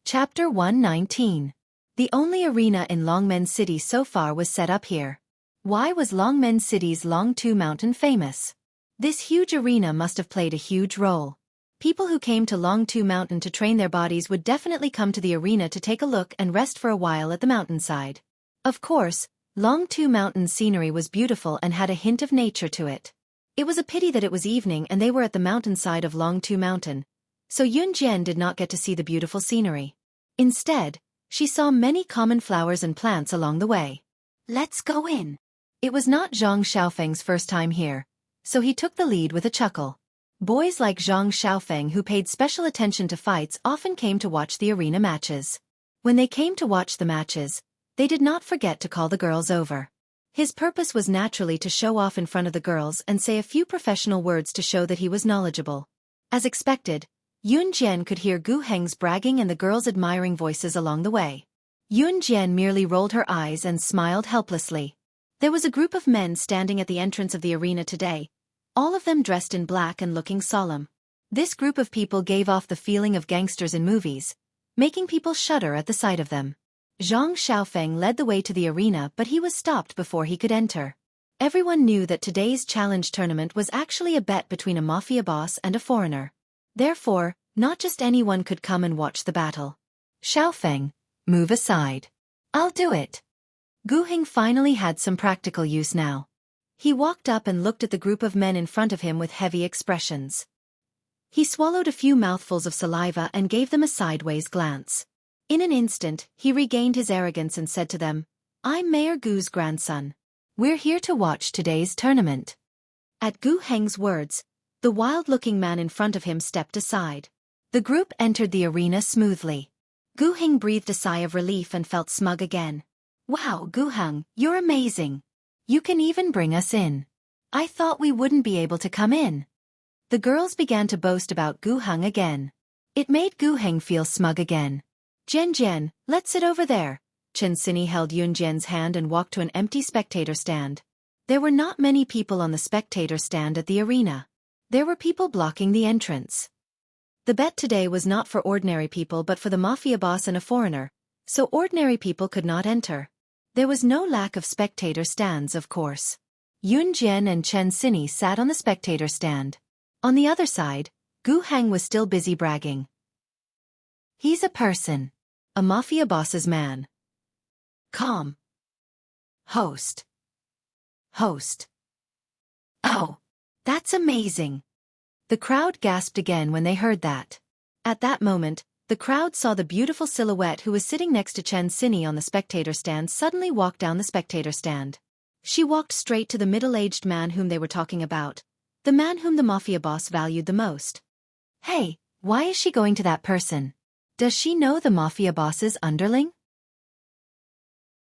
Chapter 119. The only arena in Longmen City so far was set up here. Why was Longmen City's Longtu Mountain famous? This huge arena must have played a huge role. People who came to Longtu Mountain to train their bodies would definitely come to the arena to take a look and rest for a while at the mountainside. Of course, Longtu Mountain's scenery was beautiful and had a hint of nature to it. It was a pity that it was evening and they were at the mountainside of Longtu Mountain, so Yun Jian did not get to see the beautiful scenery. Instead, she saw many common flowers and plants along the way. Let's go in. It was not Zhang Xiaofeng's first time here, so he took the lead with a chuckle. Boys like Zhang Xiaofeng who paid special attention to fights often came to watch the arena matches. When they came to watch the matches, they did not forget to call the girls over. His purpose was naturally to show off in front of the girls and say a few professional words to show that he was knowledgeable. As expected, Yun Jian could hear Gu Heng's bragging and the girls' admiring voices along the way. Yun Jian merely rolled her eyes and smiled helplessly. There was a group of men standing at the entrance of the arena today, all of them dressed in black and looking solemn. This group of people gave off the feeling of gangsters in movies, making people shudder at the sight of them. Zhang Xiaofeng led the way to the arena, but he was stopped before he could enter. Everyone knew that today's challenge tournament was actually a bet between a mafia boss and a foreigner. Therefore, not just anyone could come and watch the battle. Xiaofeng, move aside. I'll do it. Gu Heng finally had some practical use now. He walked up and looked at the group of men in front of him with heavy expressions. He swallowed a few mouthfuls of saliva and gave them a sideways glance. In an instant, he regained his arrogance and said to them, I'm Mayor Gu's grandson. We're here to watch today's tournament. At Gu Heng's words, the wild-looking man in front of him stepped aside. The group entered the arena smoothly. Gu Heng breathed a sigh of relief and felt smug again. Wow, Gu Heng, you're amazing. You can even bring us in. I thought we wouldn't be able to come in. The girls began to boast about Gu Heng again. It made Gu Heng feel smug again. Jian, let's sit over there. Chen Sini held Yun Jian's hand and walked to an empty spectator stand. There were not many people on the spectator stand at the arena. There were people blocking the entrance. The bet today was not for ordinary people but for the mafia boss and a foreigner, so ordinary people could not enter. There was no lack of spectator stands, of course. Yun Jian and Chen Sini sat on the spectator stand. On the other side, Gu Heng was still busy bragging. He's a person. A mafia boss's man. Calm. Host. Oh, that's amazing. The crowd gasped again when they heard that. At that moment, the crowd saw the beautiful silhouette who was sitting next to Chen Sini on the spectator stand suddenly walk down the spectator stand. She walked straight to the middle-aged man whom they were talking about, the man whom the mafia boss valued the most. Hey, why is she going to that person? Does she know the mafia boss's underling?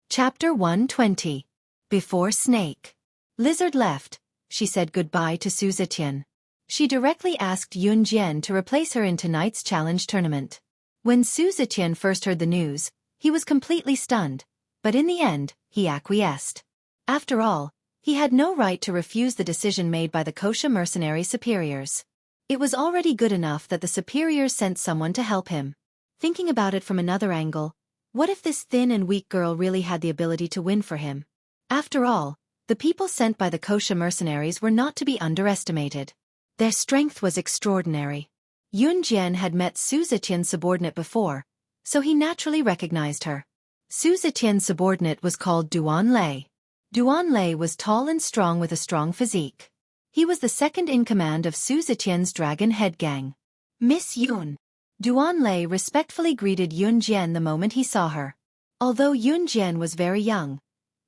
Chapter 120. Before Snake. Lizard left. She said goodbye to Su Zetian. She directly asked Yun Jian to replace her in tonight's challenge tournament. When Su Zetian first heard the news, he was completely stunned, but in the end, he acquiesced. After all, he had no right to refuse the decision made by the Kosha mercenary superiors. It was already good enough that the superiors sent someone to help him. Thinking about it from another angle, what if this thin and weak girl really had the ability to win for him? After all, the people sent by the Kosha mercenaries were not to be underestimated. Their strength was extraordinary. Yun Jian had met Su Zetian's subordinate before, so he naturally recognized her. Su Zetian's subordinate was called Duan Lei. Duan Lei was tall and strong with a strong physique. He was the second in command of Su Zetian's Dragon Head Gang. Miss Yun. Duanlei respectfully greeted Yun Jian the moment he saw her. Although Yun Jian was very young,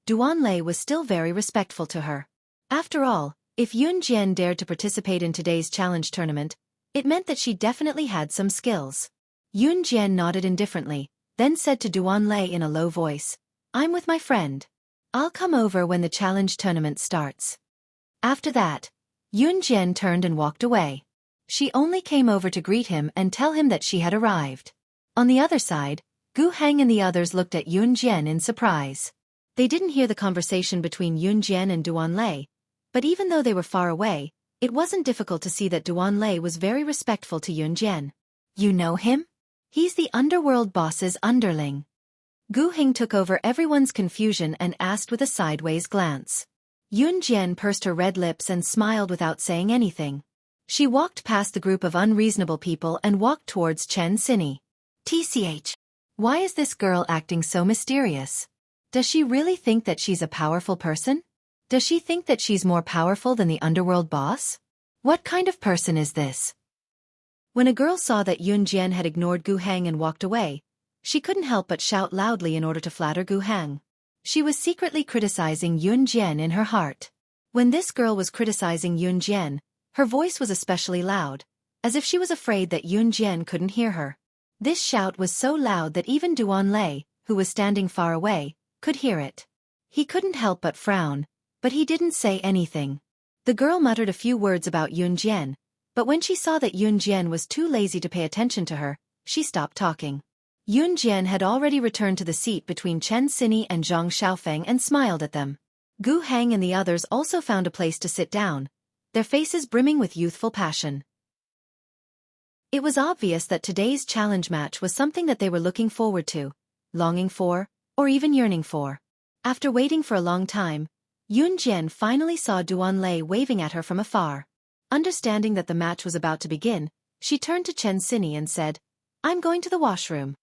Duanlei was still very respectful to her. After all, if Yun Jian dared to participate in today's challenge tournament, it meant that she definitely had some skills. Yun Jian nodded indifferently, then said to Duanlei in a low voice, "I'm with my friend. I'll come over when the challenge tournament starts." After that, Yun Jian turned and walked away. She only came over to greet him and tell him that she had arrived. On the other side, Gu Heng and the others looked at Yun Jian in surprise. They didn't hear the conversation between Yun Jian and Duanlei, but even though they were far away, it wasn't difficult to see that Duanlei was very respectful to Yun Jian. "You know him? He's the underworld boss's underling." Gu Heng took over everyone's confusion and asked with a sideways glance. Yun Jian pursed her red lips and smiled without saying anything. She walked past the group of unreasonable people and walked towards Chen Xinyi. "TCH. Why is this girl acting so mysterious? Does she really think that she's a powerful person? Does she think that she's more powerful than the underworld boss? What kind of person is this?" When a girl saw that Yun Jian had ignored Gu Heng and walked away, she couldn't help but shout loudly in order to flatter Gu Heng. She was secretly criticizing Yun Jian in her heart. When this girl was criticizing Yun Jian, her voice was especially loud, as if she was afraid that Yun Jian couldn't hear her. This shout was so loud that even Duanlei, who was standing far away, could hear it. He couldn't help but frown, but he didn't say anything. The girl muttered a few words about Yun Jian, but when she saw that Yun Jian was too lazy to pay attention to her, she stopped talking. Yun Jian had already returned to the seat between Chen Xinyi and Zhang Xiaofan and smiled at them. Gu Heng and the others also found a place to sit down, their faces brimming with youthful passion. It was obvious that today's challenge match was something that they were looking forward to, longing for, or even yearning for. After waiting for a long time, Yun Jian finally saw Duanlei waving at her from afar. Understanding that the match was about to begin, she turned to Chen Xinyi and said, "I'm going to the washroom."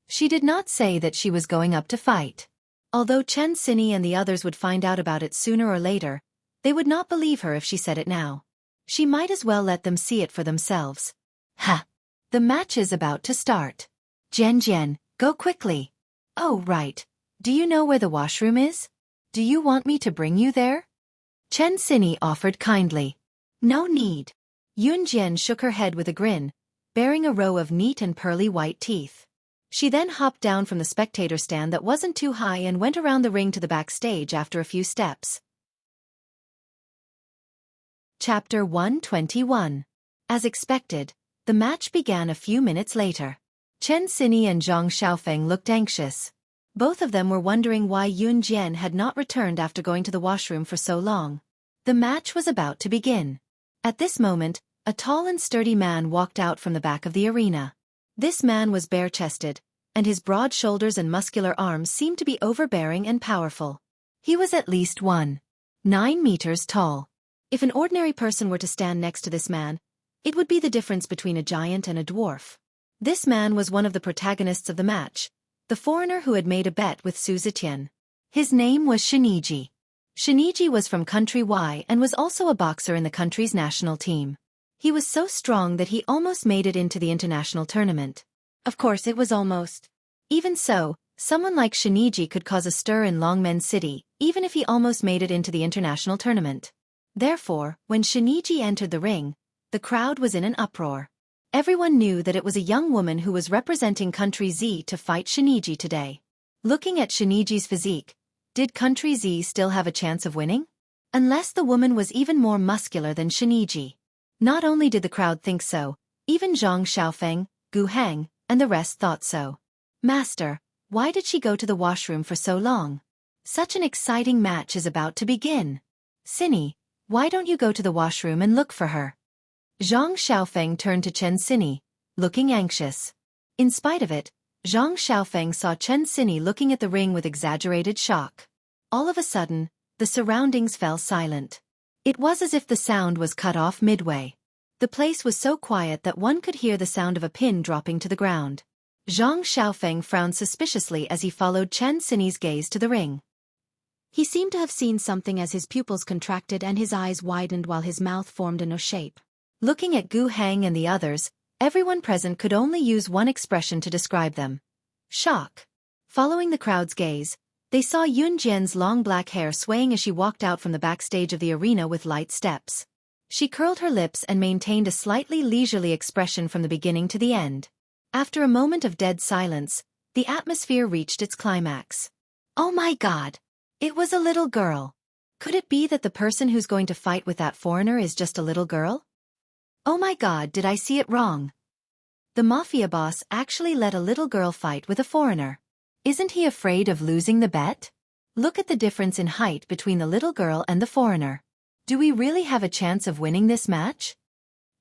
She did not say that she was going up to fight. Although Chen Xinyi and the others would find out about it sooner or later, they would not believe her if she said it now. She might as well let them see it for themselves. "Ha! The match is about to start. Jian, go quickly." "Oh, right. Do you know where the washroom is? Do you want me to bring you there?" Chen Xinyi offered kindly. "No need." Yun Jian shook her head with a grin, bearing a row of neat and pearly white teeth. She then hopped down from the spectator stand that wasn't too high and went around the ring to the backstage after a few steps. Chapter 121. As expected, the match began a few minutes later. Chen Xinyi and Zhang Xiaofan looked anxious. Both of them were wondering why Yun Jian had not returned after going to the washroom for so long. The match was about to begin. At this moment, a tall and sturdy man walked out from the back of the arena. This man was bare-chested, and his broad shoulders and muscular arms seemed to be overbearing and powerful. He was at least 1.9 meters tall. If an ordinary person were to stand next to this man, it would be the difference between a giant and a dwarf. This man was one of the protagonists of the match, the foreigner who had made a bet with Su Zetian. His name was Shiniji. Shiniji was from country Y and was also a boxer in the country's national team. He was so strong that he almost made it into the international tournament. Of course it was almost. Even so, someone like Shiniji could cause a stir in Longmen City, even if he almost made it into the international tournament. Therefore, when Shiniji entered the ring, the crowd was in an uproar. Everyone knew that it was a young woman who was representing Country Z to fight Shiniji today. Looking at Shiniji's physique, did Country Z still have a chance of winning? Unless the woman was even more muscular than Shiniji. Not only did the crowd think so, even Zhang Xiaofan, Gu Heng, and the rest thought so. "Master, why did she go to the washroom for so long? Such an exciting match is about to begin. Xinyi, why don't you go to the washroom and look for her?" Zhang Xiaofan turned to Chen Xinyi, looking anxious. In spite of it, Zhang Xiaofan saw Chen Xinyi looking at the ring with exaggerated shock. All of a sudden, the surroundings fell silent. It was as if the sound was cut off midway. The place was so quiet that one could hear the sound of a pin dropping to the ground. Zhang Xiaofan frowned suspiciously as he followed Chen Xinyi's gaze to the ring. He seemed to have seen something as his pupils contracted and his eyes widened while his mouth formed an O shape. Looking at Gu Heng and the others, Everyone present could only use one expression to describe them. Shock. Following the crowd's gaze, they saw Yun Jian's long black hair swaying as she walked out from the backstage of the arena with light steps. She curled her lips and maintained a slightly leisurely expression from the beginning to the end. After a moment of dead silence, the atmosphere reached its climax. Oh my God! It was a little girl. Could it be that the person who's going to fight with that foreigner is just a little girl? Oh my God, did I see it wrong? The mafia boss actually let a little girl fight with a foreigner. Isn't he afraid of losing the bet? Look at the difference in height between the little girl and the foreigner. Do we really have a chance of winning this match?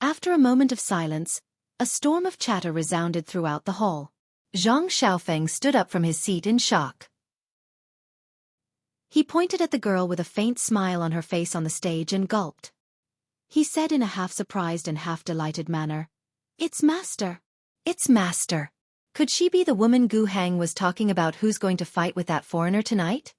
After a moment of silence, a storm of chatter resounded throughout the hall. Zhang Xiaofan stood up from his seat in shock. He pointed at the girl with a faint smile on her face on the stage and gulped. He said in a half-surprised and half-delighted manner, "It's Master. It's Master. Could she be the woman Gu Hang was talking about who's going to fight with that foreigner tonight?"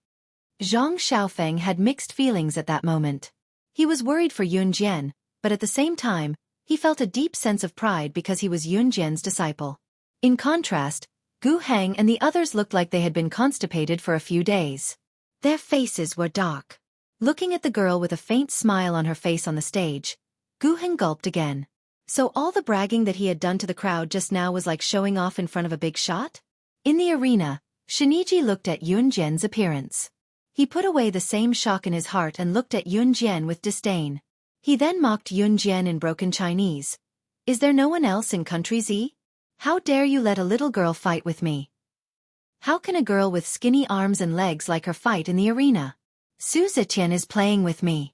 Zhang Xiaofan had mixed feelings at that moment. He was worried for Yun Jian, but at the same time, he felt a deep sense of pride because he was Yun Jian's disciple. In contrast, Gu Hang and the others looked like they had been constipated for a few days. Their faces were dark. Looking at the girl with a faint smile on her face on the stage, Gu Hang gulped again. So all the bragging that he had done to the crowd just now was like showing off in front of a big shot? In the arena, Shiniji looked at Yun Jian's appearance. He put away the same shock in his heart and looked at Yun Jian with disdain. He then mocked Yun Jian in broken Chinese. "Is there no one else in Country Z? How dare you let a little girl fight with me? How can a girl with skinny arms and legs like her fight in the arena? Su Zetian is playing with me."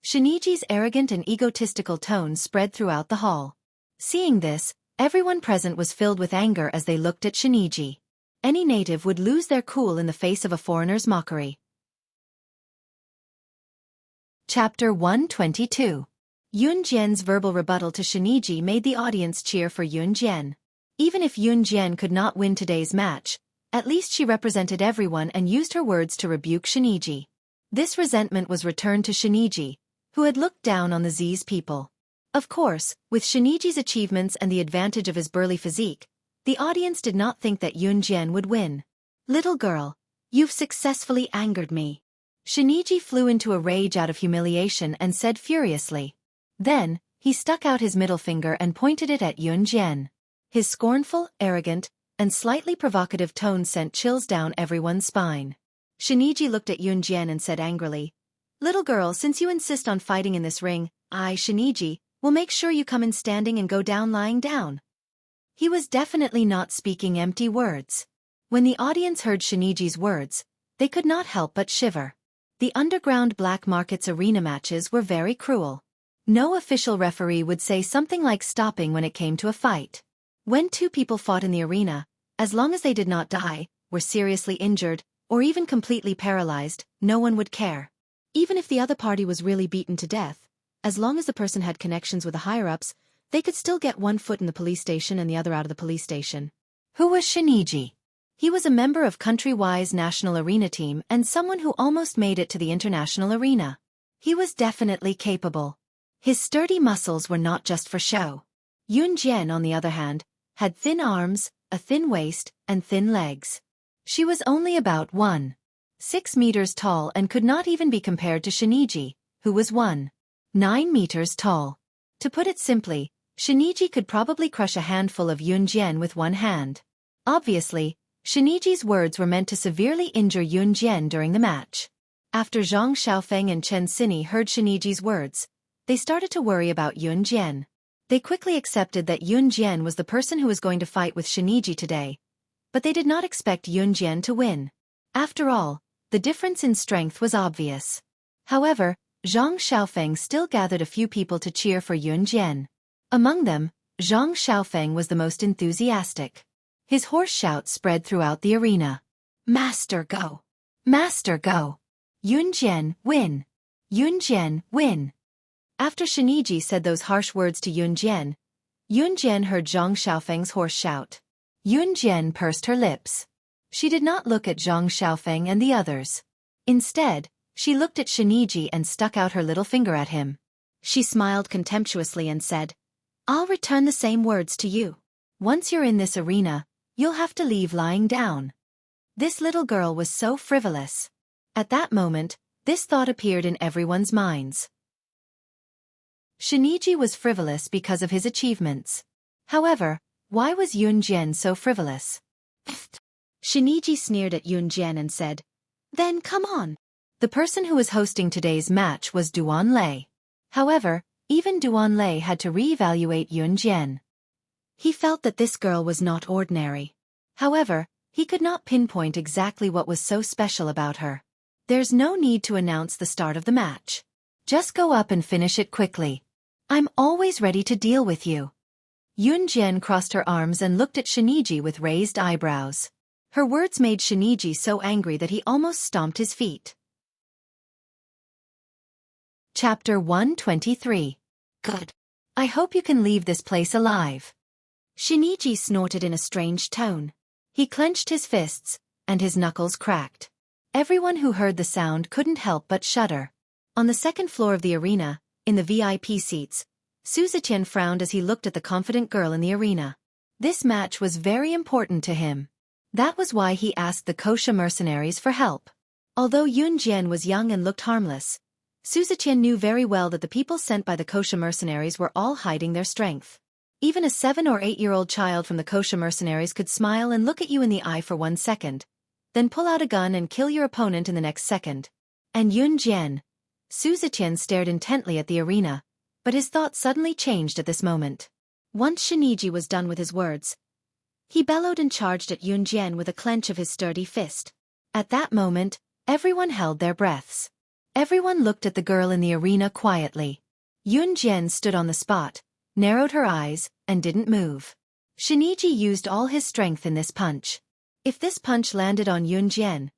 Shiniji's arrogant and egotistical tone spread throughout the hall. Seeing this, everyone present was filled with anger as they looked at Shiniji. Any native would lose their cool in the face of a foreigner's mockery. Chapter 122. Yun Jian's verbal rebuttal to Shiniji made the audience cheer for Yun Jian. Even if Yun Jian could not win today's match, at least she represented everyone and used her words to rebuke Shiniji. This resentment was returned to Shiniji, who had looked down on the Z's people. Of course, with Shiniji's achievements and the advantage of his burly physique, the audience did not think that Yun Jian would win. "Little girl, you've successfully angered me." Shiniji flew into a rage out of humiliation and said furiously. Then, he stuck out his middle finger and pointed it at Yun Jian. His scornful, arrogant, and slightly provocative tone sent chills down everyone's spine. Shiniji looked at Yun Jian and said angrily, "Little girl, since you insist on fighting in this ring, I, Shiniji, will make sure you come in standing and go down lying down." He was definitely not speaking empty words. When the audience heard Shiniji's words, they could not help but shiver. The underground black market's arena matches were very cruel. No official referee would say something like stopping when it came to a fight. When two people fought in the arena, as long as they did not die, were seriously injured, or even completely paralyzed, no one would care. Even if the other party was really beaten to death, as long as the person had connections with the higher-ups, they could still get one foot in the police station and the other out of the police station. Who was Shiniji? He was a member of Country-Wise national arena team and someone who almost made it to the international arena. He was definitely capable. His sturdy muscles were not just for show. Yun Jian, on the other hand, had thin arms, a thin waist, and thin legs. She was only about 1.6 meters tall and could not even be compared to Shiniji, who was 1.9 meters tall. To put it simply, Shiniji could probably crush a handful of Yun Jian with one hand. Obviously, Shiniji's words were meant to severely injure Yun Jian during the match. After Zhang Xiaofan and Chen Xini heard Shiniji's words, they started to worry about Yun Jian. They quickly accepted that Yun Jian was the person who was going to fight with Shiniji today, but they did not expect Yun Jian to win. After all, the difference in strength was obvious. However, Zhang Xiaofan still gathered a few people to cheer for Yun Jian. Among them, Zhang Xiaofan was the most enthusiastic. His hoarse shout spread throughout the arena. "Master go! Master go! Yun Jian win! Yun Jian win!" After Shiniji said those harsh words to Yun Jian heard Zhang Xiaofang's hoarse shout. Yun Jian pursed her lips. She did not look at Zhang Xiaofan and the others. Instead, she looked at Shiniji and stuck out her little finger at him. She smiled contemptuously and said, I'll return the same words to you. Once you're in this arena, you'll have to leave lying down. This little girl was so frivolous. At that moment, this thought appeared in everyone's minds. Shiniji was frivolous because of his achievements. However, why was Yun Jian so frivolous? Shiniji sneered at Yun Jian and said, "Then come on." The person who was hosting today's match was Duan Lei. However, even Duan Lei had to re-evaluate Yun Jian. He felt that this girl was not ordinary. However, he could not pinpoint exactly what was so special about her. There's no need to announce the start of the match. Just go up and finish it quickly. I'm always ready to deal with you. Yun Jian crossed her arms and looked at Shiniji with raised eyebrows. Her words made Shiniji so angry that he almost stomped his feet. Chapter 123. Good. I hope you can leave this place alive. Shiniji snorted in a strange tone. He clenched his fists, and his knuckles cracked. Everyone who heard the sound couldn't help but shudder. On the second floor of the arena, in the VIP seats, Su Zetian frowned as he looked at the confident girl in the arena. This match was very important to him. That was why he asked the Kosha mercenaries for help. Although Yun Jian was young and looked harmless, Su Zetian knew very well that the people sent by the Kosha mercenaries were all hiding their strength. Even a 7- or 8-year-old child from the Kosha mercenaries could smile and look at you in the eye for 1 second, then pull out a gun and kill your opponent in the next second. And Yun Jian. Su Zetian stared intently at the arena, but his thoughts suddenly changed at this moment. Once Shiniji was done with his words, he bellowed and charged at Yun Jian with a clench of his sturdy fist. At that moment, everyone held their breaths. Everyone looked at the girl in the arena quietly. Yun Jian stood on the spot, narrowed her eyes, and didn't move. Shiniji used all his strength in this punch. If this punch landed on Yun Jian,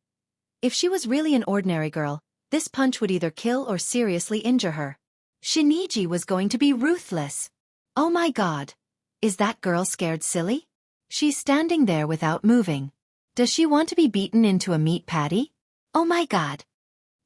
if she was really an ordinary girl, this punch would either kill or seriously injure her. Shiniji was going to be ruthless. Oh my god. Is that girl scared silly? She's standing there without moving. Does she want to be beaten into a meat patty? Oh my god.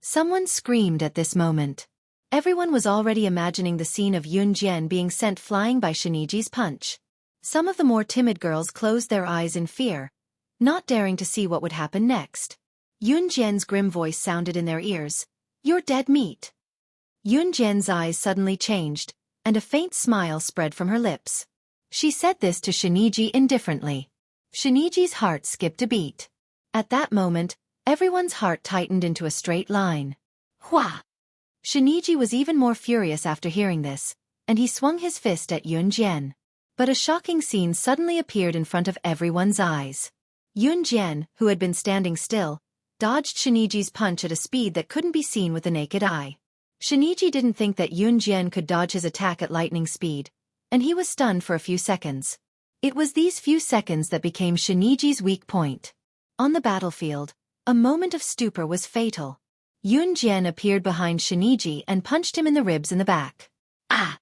Someone screamed at this moment. Everyone was already imagining the scene of Yun Jian being sent flying by Shiniji's punch. Some of the more timid girls closed their eyes in fear, not daring to see what would happen next. Yun Jian's grim voice sounded in their ears. "You're dead meat." Yun Jian's eyes suddenly changed, and a faint smile spread from her lips. She said this to Shiniji indifferently. Shiniji's heart skipped a beat. At that moment, everyone's heart tightened into a straight line. Hua! Shiniji was even more furious after hearing this, and he swung his fist at Yun Jian. But a shocking scene suddenly appeared in front of everyone's eyes. Yun Jian, who had been standing still, dodged Shiniji's punch at a speed that couldn't be seen with the naked eye. Shiniji didn't think that Yun Jian could dodge his attack at lightning speed, and he was stunned for a few seconds. It was these few seconds that became Shiniji's weak point. On the battlefield, a moment of stupor was fatal. Yun Jian appeared behind Shiniji and punched him in the ribs in the back. Ah!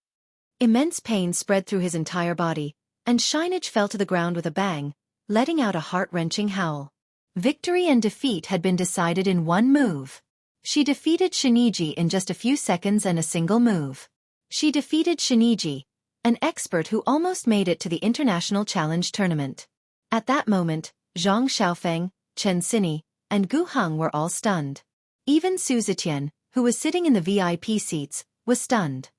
Immense pain spread through his entire body, and Shiniji fell to the ground with a bang, letting out a heart-wrenching howl. Victory and defeat had been decided in one move. She defeated Shiniji in just a few seconds and a single move. She defeated Shiniji, an expert who almost made it to the International Challenge Tournament. At that moment, Zhang Xiaofan, Chen Xini, and Gu Heng were all stunned. Even Su Zetian, who was sitting in the VIP seats, was stunned.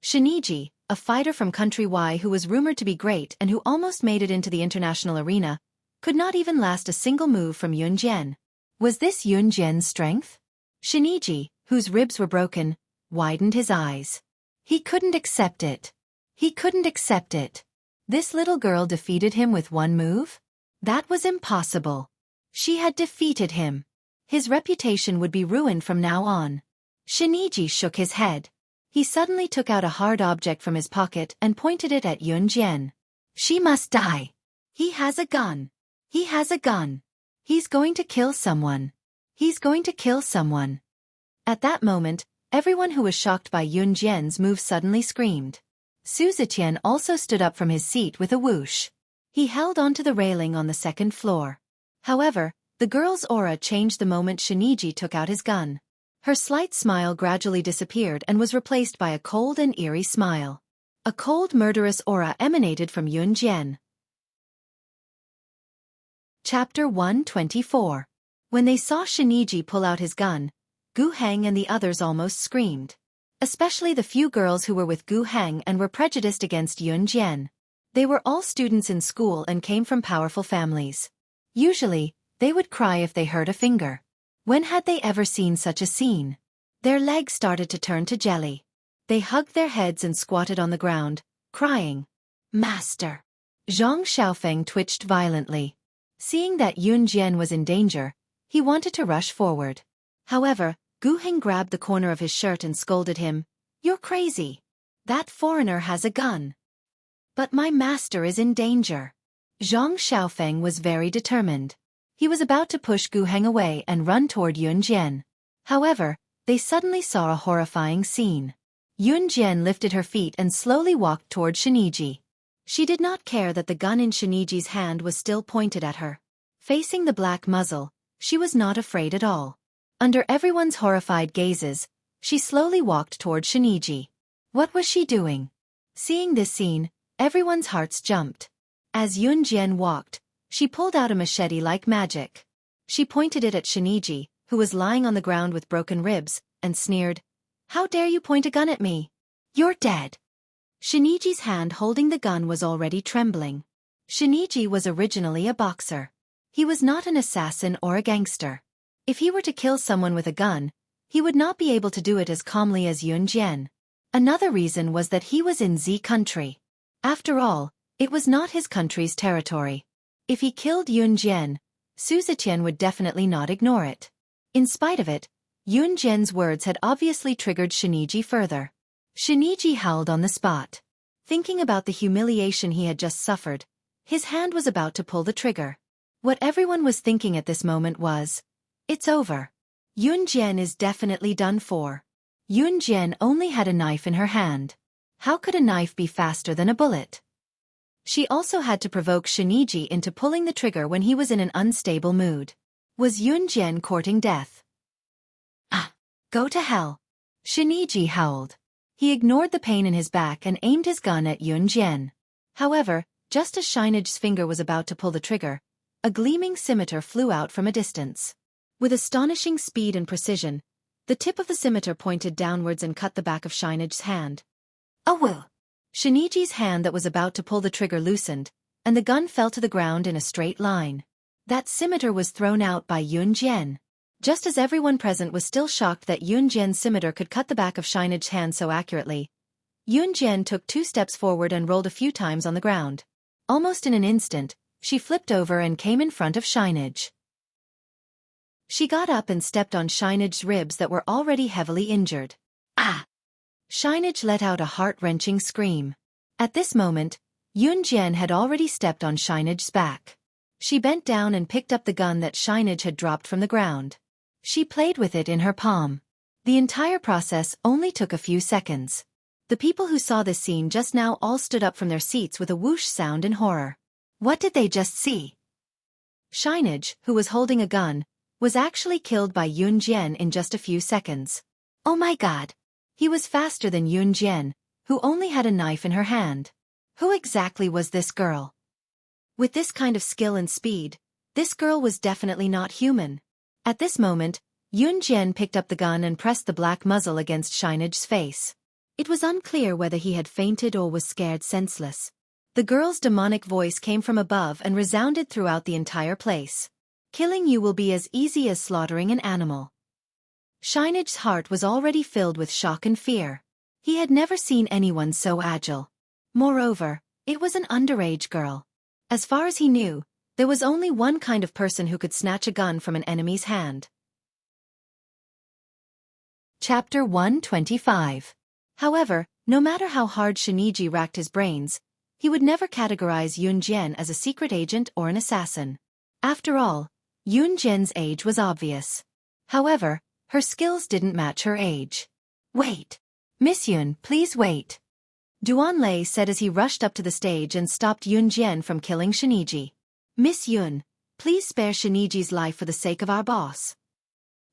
Shiniji, a fighter from Country Y who was rumored to be great and who almost made it into the international arena, could not even last a single move from Yun Jian. Was this Yun Jian's strength? Shiniji, whose ribs were broken, widened his eyes. He couldn't accept it. He couldn't accept it. This little girl defeated him with one move? That was impossible. She had defeated him. His reputation would be ruined from now on. Shiniji shook his head. He suddenly took out a hard object from his pocket and pointed it at Yun Jian. She must die. He has a gun. He has a gun. He's going to kill someone. He's going to kill someone. At that moment, everyone who was shocked by Yun Jian's move suddenly screamed. Su Zetian also stood up from his seat with a whoosh. He held onto the railing on the second floor. However, the girl's aura changed the moment Shiniji took out his gun. Her slight smile gradually disappeared and was replaced by a cold and eerie smile. A cold murderous aura emanated from Yun Jian. Chapter 124. When they saw Shiniji pull out his gun, Gu Heng and the others almost screamed. Especially the few girls who were with Gu Heng and were prejudiced against Yun Jian. They were all students in school and came from powerful families. Usually, they would cry if they hurt a finger. When had they ever seen such a scene? Their legs started to turn to jelly. They hugged their heads and squatted on the ground, crying. Master! Zhang Xiaofan twitched violently. Seeing that Yun Jian was in danger, he wanted to rush forward. However, Gu Heng grabbed the corner of his shirt and scolded him. You're crazy. That foreigner has a gun. But my master is in danger. Zhang Xiaofan was very determined. He was about to push Gu Heng away and run toward Yun Jian. However, they suddenly saw a horrifying scene. Yun Jian lifted her feet and slowly walked toward Shiniji. She did not care that the gun in Shiniji's hand was still pointed at her. Facing the black muzzle, she was not afraid at all. Under everyone's horrified gazes, she slowly walked toward Shiniji. What was she doing? Seeing this scene, everyone's hearts jumped. As Yun Jian walked, she pulled out a machete like magic. She pointed it at Shiniji, who was lying on the ground with broken ribs, and sneered, How dare you point a gun at me? You're dead. Shiniji's hand holding the gun was already trembling. Shiniji was originally a boxer. He was not an assassin or a gangster. If he were to kill someone with a gun, he would not be able to do it as calmly as Yun Jian. Another reason was that he was in Z country. After all, it was not his country's territory. If he killed Yun Jian, Su Zetian would definitely not ignore it. In spite of it, Yun Jian's words had obviously triggered Shiniji further. Shiniji howled on the spot. Thinking about the humiliation he had just suffered, his hand was about to pull the trigger. What everyone was thinking at this moment was, it's over. Yun Jian is definitely done for. Yun Jian only had a knife in her hand. How could a knife be faster than a bullet? She also had to provoke Shiniji into pulling the trigger when he was in an unstable mood. Was Yun Jian courting death? Ah! Go to hell! Shiniji howled. He ignored the pain in his back and aimed his gun at Yun Jian. However, just as Shiniji's finger was about to pull the trigger, a gleaming scimitar flew out from a distance. With astonishing speed and precision, the tip of the scimitar pointed downwards and cut the back of Shiniji's hand. Oh well! Shiniji's hand that was about to pull the trigger loosened, and the gun fell to the ground in a straight line. That scimitar was thrown out by Yun Jian. Just as everyone present was still shocked that Yun Jian's scimitar could cut the back of Shiniji's hand so accurately, Yun Jian took 2 steps forward and rolled a few times on the ground. Almost in an instant, she flipped over and came in front of Shiniji. She got up and stepped on Shiniji's ribs that were already heavily injured. Ah! Shiniji let out a heart-wrenching scream. At this moment, Yun Jian had already stepped on Shiniji's back. She bent down and picked up the gun that Shiniji had dropped from the ground. She played with it in her palm. The entire process only took a few seconds. The people who saw this scene just now all stood up from their seats with a whoosh sound in horror. What did they just see? Shiniji, who was holding a gun, was actually killed by Yun Jian in just a few seconds. Oh my god! He was faster than Yun Jian, who only had a knife in her hand. Who exactly was this girl? With this kind of skill and speed, this girl was definitely not human. At this moment, Yun Jian picked up the gun and pressed the black muzzle against Shiniji's face. It was unclear whether he had fainted or was scared senseless. The girl's demonic voice came from above and resounded throughout the entire place. Killing you will be as easy as slaughtering an animal. Shiniji's heart was already filled with shock and fear. He had never seen anyone so agile. Moreover, it was an underage girl. As far as he knew, there was only one kind of person who could snatch a gun from an enemy's hand. Chapter 125. However, no matter how hard Shiniji racked his brains, he would never categorize Yun Jian as a secret agent or an assassin. After all, Yun Jian's age was obvious. However, her skills didn't match her age. Wait! Miss Yun, please wait! Duan Lei said as he rushed up to the stage and stopped Yun Jian from killing Shiniji. Miss Yun, please spare Shiniji's life for the sake of our boss.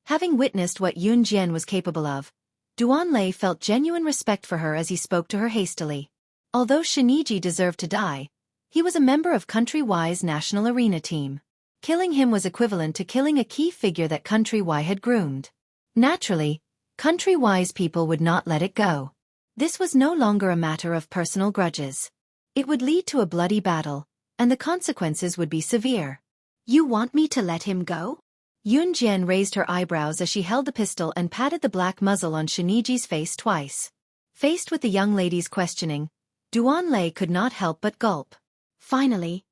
Having witnessed what Yun Jian was capable of, Duan Lei felt genuine respect for her as he spoke to her hastily. Although Shiniji deserved to die, he was a member of Country Y's national arena team. Killing him was equivalent to killing a key figure that Country Y had groomed. Naturally, Country Y's people would not let it go. This was no longer a matter of personal grudges. It would lead to a bloody battle, and the consequences would be severe. You want me to let him go? Yun Jian raised her eyebrows as she held the pistol and patted the black muzzle on Shiniji's face twice. Faced with the young lady's questioning, Duan Lei could not help but gulp. Finally,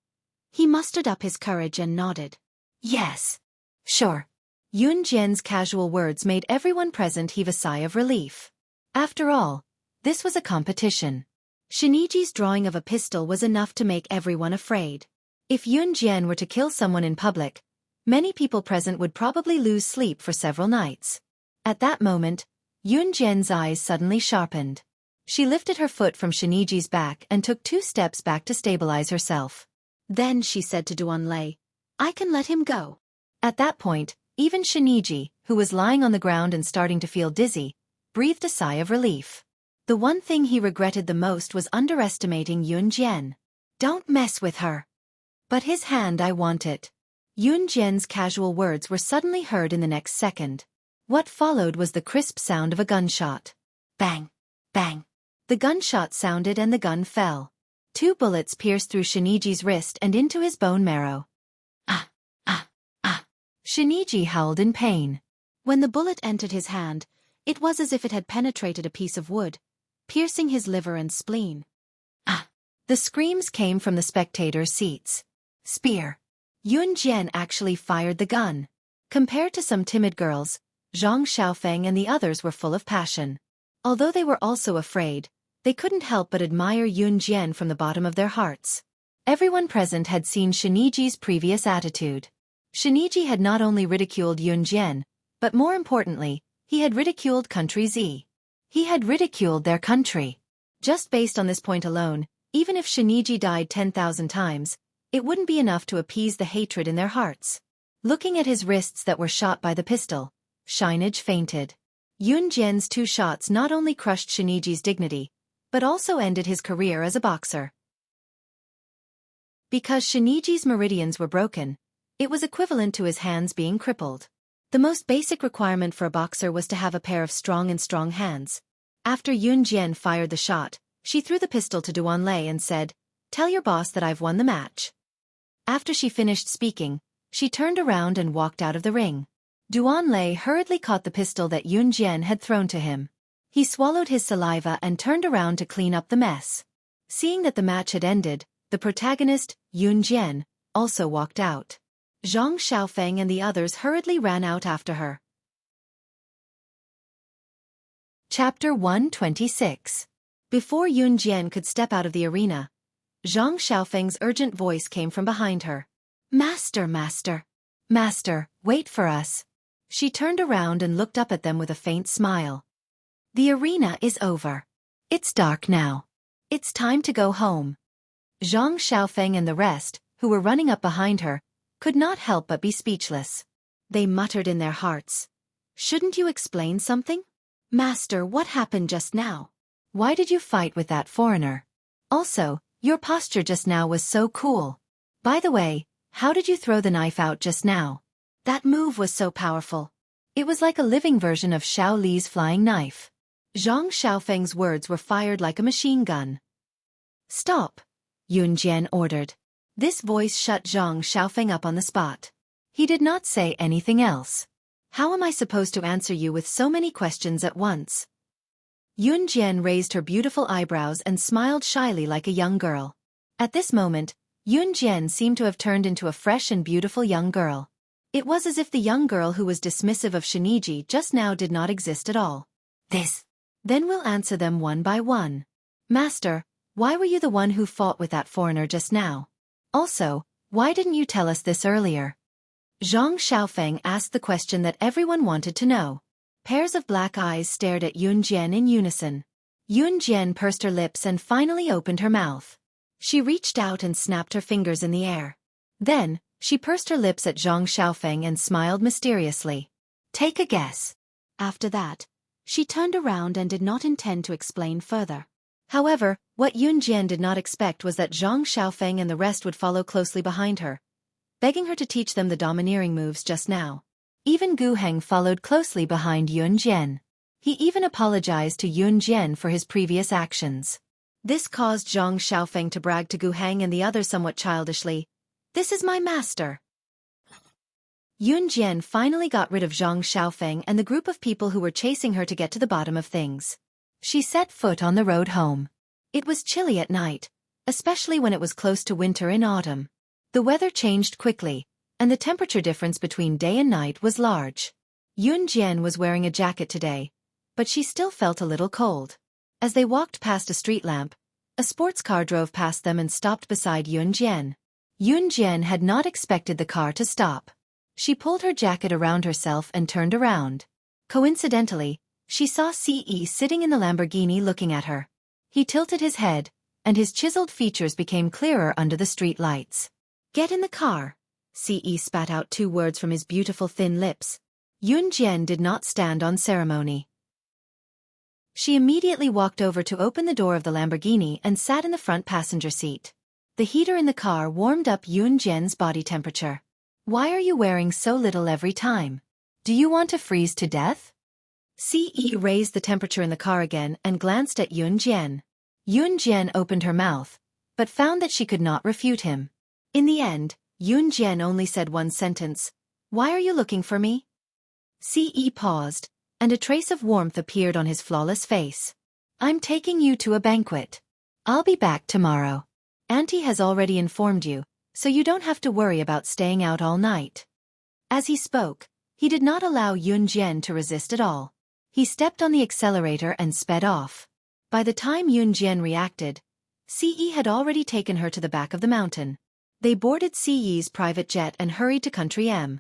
he mustered up his courage and nodded. Yes. Sure. Yun Jian's casual words made everyone present heave a sigh of relief. After all, this was a competition. Shiniji's drawing of a pistol was enough to make everyone afraid. If Yun Jian were to kill someone in public, many people present would probably lose sleep for several nights. At that moment, Yun Jian's eyes suddenly sharpened. She lifted her foot from Shiniji's back and took 2 steps back to stabilize herself. Then she said to Duan Lei, I can let him go. At that point, even Shiniji, who was lying on the ground and starting to feel dizzy, breathed a sigh of relief. The one thing he regretted the most was underestimating Yun Jian. Don't mess with her. But his hand, I want it. Yun Jian's casual words were suddenly heard in the next second. What followed was the crisp sound of a gunshot. Bang! Bang! The gunshot sounded and the gun fell. 2 bullets pierced through Shiniji's wrist and into his bone marrow. Ah! Ah! Ah! Shiniji howled in pain. When the bullet entered his hand, it was as if it had penetrated a piece of wood, piercing his liver and spleen. Ah! The screams came from the spectators' seats. Spear! Yun Jian actually fired the gun. Compared to some timid girls, Zhang Xiaofan and the others were full of passion. Although they were also afraid, they couldn't help but admire Yun Jian from the bottom of their hearts. Everyone present had seen Shiniji's previous attitude. Shiniji had not only ridiculed Yun Jian, but more importantly, he had ridiculed Country Z. He had ridiculed their country. Just based on this point alone, even if Shiniji died 10,000 times, it wouldn't be enough to appease the hatred in their hearts. Looking at his wrists that were shot by the pistol, Shiniji fainted. Yun Jian's 2 shots not only crushed Shiniji's dignity, but also ended his career as a boxer. Because Shiniji's meridians were broken, it was equivalent to his hands being crippled. The most basic requirement for a boxer was to have a pair of strong hands. After Yun Jian fired the shot, she threw the pistol to Duan Lei and said, Tell your boss that I've won the match. After she finished speaking, she turned around and walked out of the ring. Duan Lei hurriedly caught the pistol that Yun Jian had thrown to him. He swallowed his saliva and turned around to clean up the mess. Seeing that the match had ended, the protagonist, Yun Jian, also walked out. Zhang Xiaofan and the others hurriedly ran out after her. Chapter 126. Before Yun Jian could step out of the arena, Zhang Xiaofeng's urgent voice came from behind her. Master, master. Master, wait for us. She turned around and looked up at them with a faint smile. The arena is over. It's dark now. It's time to go home. Zhang Xiaofan and the rest, who were running up behind her, could not help but be speechless. They muttered in their hearts. Shouldn't you explain something? Master, what happened just now? Why did you fight with that foreigner? Also, your posture just now was so cool. By the way, how did you throw the knife out just now? That move was so powerful. It was like a living version of Xiao Li's flying knife. Zhang Xiaofeng's words were fired like a machine gun. Stop, Yun Jian ordered. This voice shut Zhang Xiaofeng up on the spot. He did not say anything else. How am I supposed to answer you with so many questions at once? Yun Jian raised her beautiful eyebrows and smiled shyly like a young girl. At this moment, Yun Jian seemed to have turned into a fresh and beautiful young girl. It was as if the young girl who was dismissive of Shiniji just now did not exist at all. Then we'll answer them one by one. Master, why were you the one who fought with that foreigner just now? Also, why didn't you tell us this earlier? Zhang Xiaofeng asked the question that everyone wanted to know. Pairs of black eyes stared at Yun Jian in unison. Yun Jian pursed her lips and finally opened her mouth. She reached out and snapped her fingers in the air. Then, she pursed her lips at Zhang Xiaofeng and smiled mysteriously. Take a guess. After that, she turned around and did not intend to explain further. However, what Yun Jian did not expect was that Zhang Xiaofan and the rest would follow closely behind her, begging her to teach them the domineering moves just now. Even Gu Heng followed closely behind Yun Jian. He even apologized to Yun Jian for his previous actions. This caused Zhang Xiaofan to brag to Gu Heng and the others somewhat childishly, "This is my master." Yun Jian finally got rid of Zhang Xiaofan and the group of people who were chasing her to get to the bottom of things. She set foot on the road home. It was chilly at night, especially when it was close to winter in autumn. The weather changed quickly, and the temperature difference between day and night was large. Yun Jian was wearing a jacket today, but she still felt a little cold. As they walked past a street lamp, a sports car drove past them and stopped beside Yun Jian. Yun Jian had not expected the car to stop. She pulled her jacket around herself and turned around. Coincidentally, she saw Ce sitting in the Lamborghini looking at her. He tilted his head, and his chiseled features became clearer under the street lights. "Get in the car." Ce spat out 2 words from his beautiful thin lips. Yun Jian did not stand on ceremony. She immediately walked over to open the door of the Lamborghini and sat in the front passenger seat. The heater in the car warmed up Yun Jian's body temperature. "Why are you wearing so little every time? Do you want to freeze to death?" Ce raised the temperature in the car again and glanced at Yun Jian. Yun Jian opened her mouth, but found that she could not refute him. In the end, Yun Jian only said one sentence, "Why are you looking for me?" Ce paused, and a trace of warmth appeared on his flawless face. "I'm taking you to a banquet. I'll be back tomorrow. Auntie has already informed you, so you don't have to worry about staying out all night." As he spoke, he did not allow Yun Jian to resist at all. He stepped on the accelerator and sped off. By the time Yun Jian reacted, Ce had already taken her to the back of the mountain. They boarded Ce's private jet and hurried to Country M.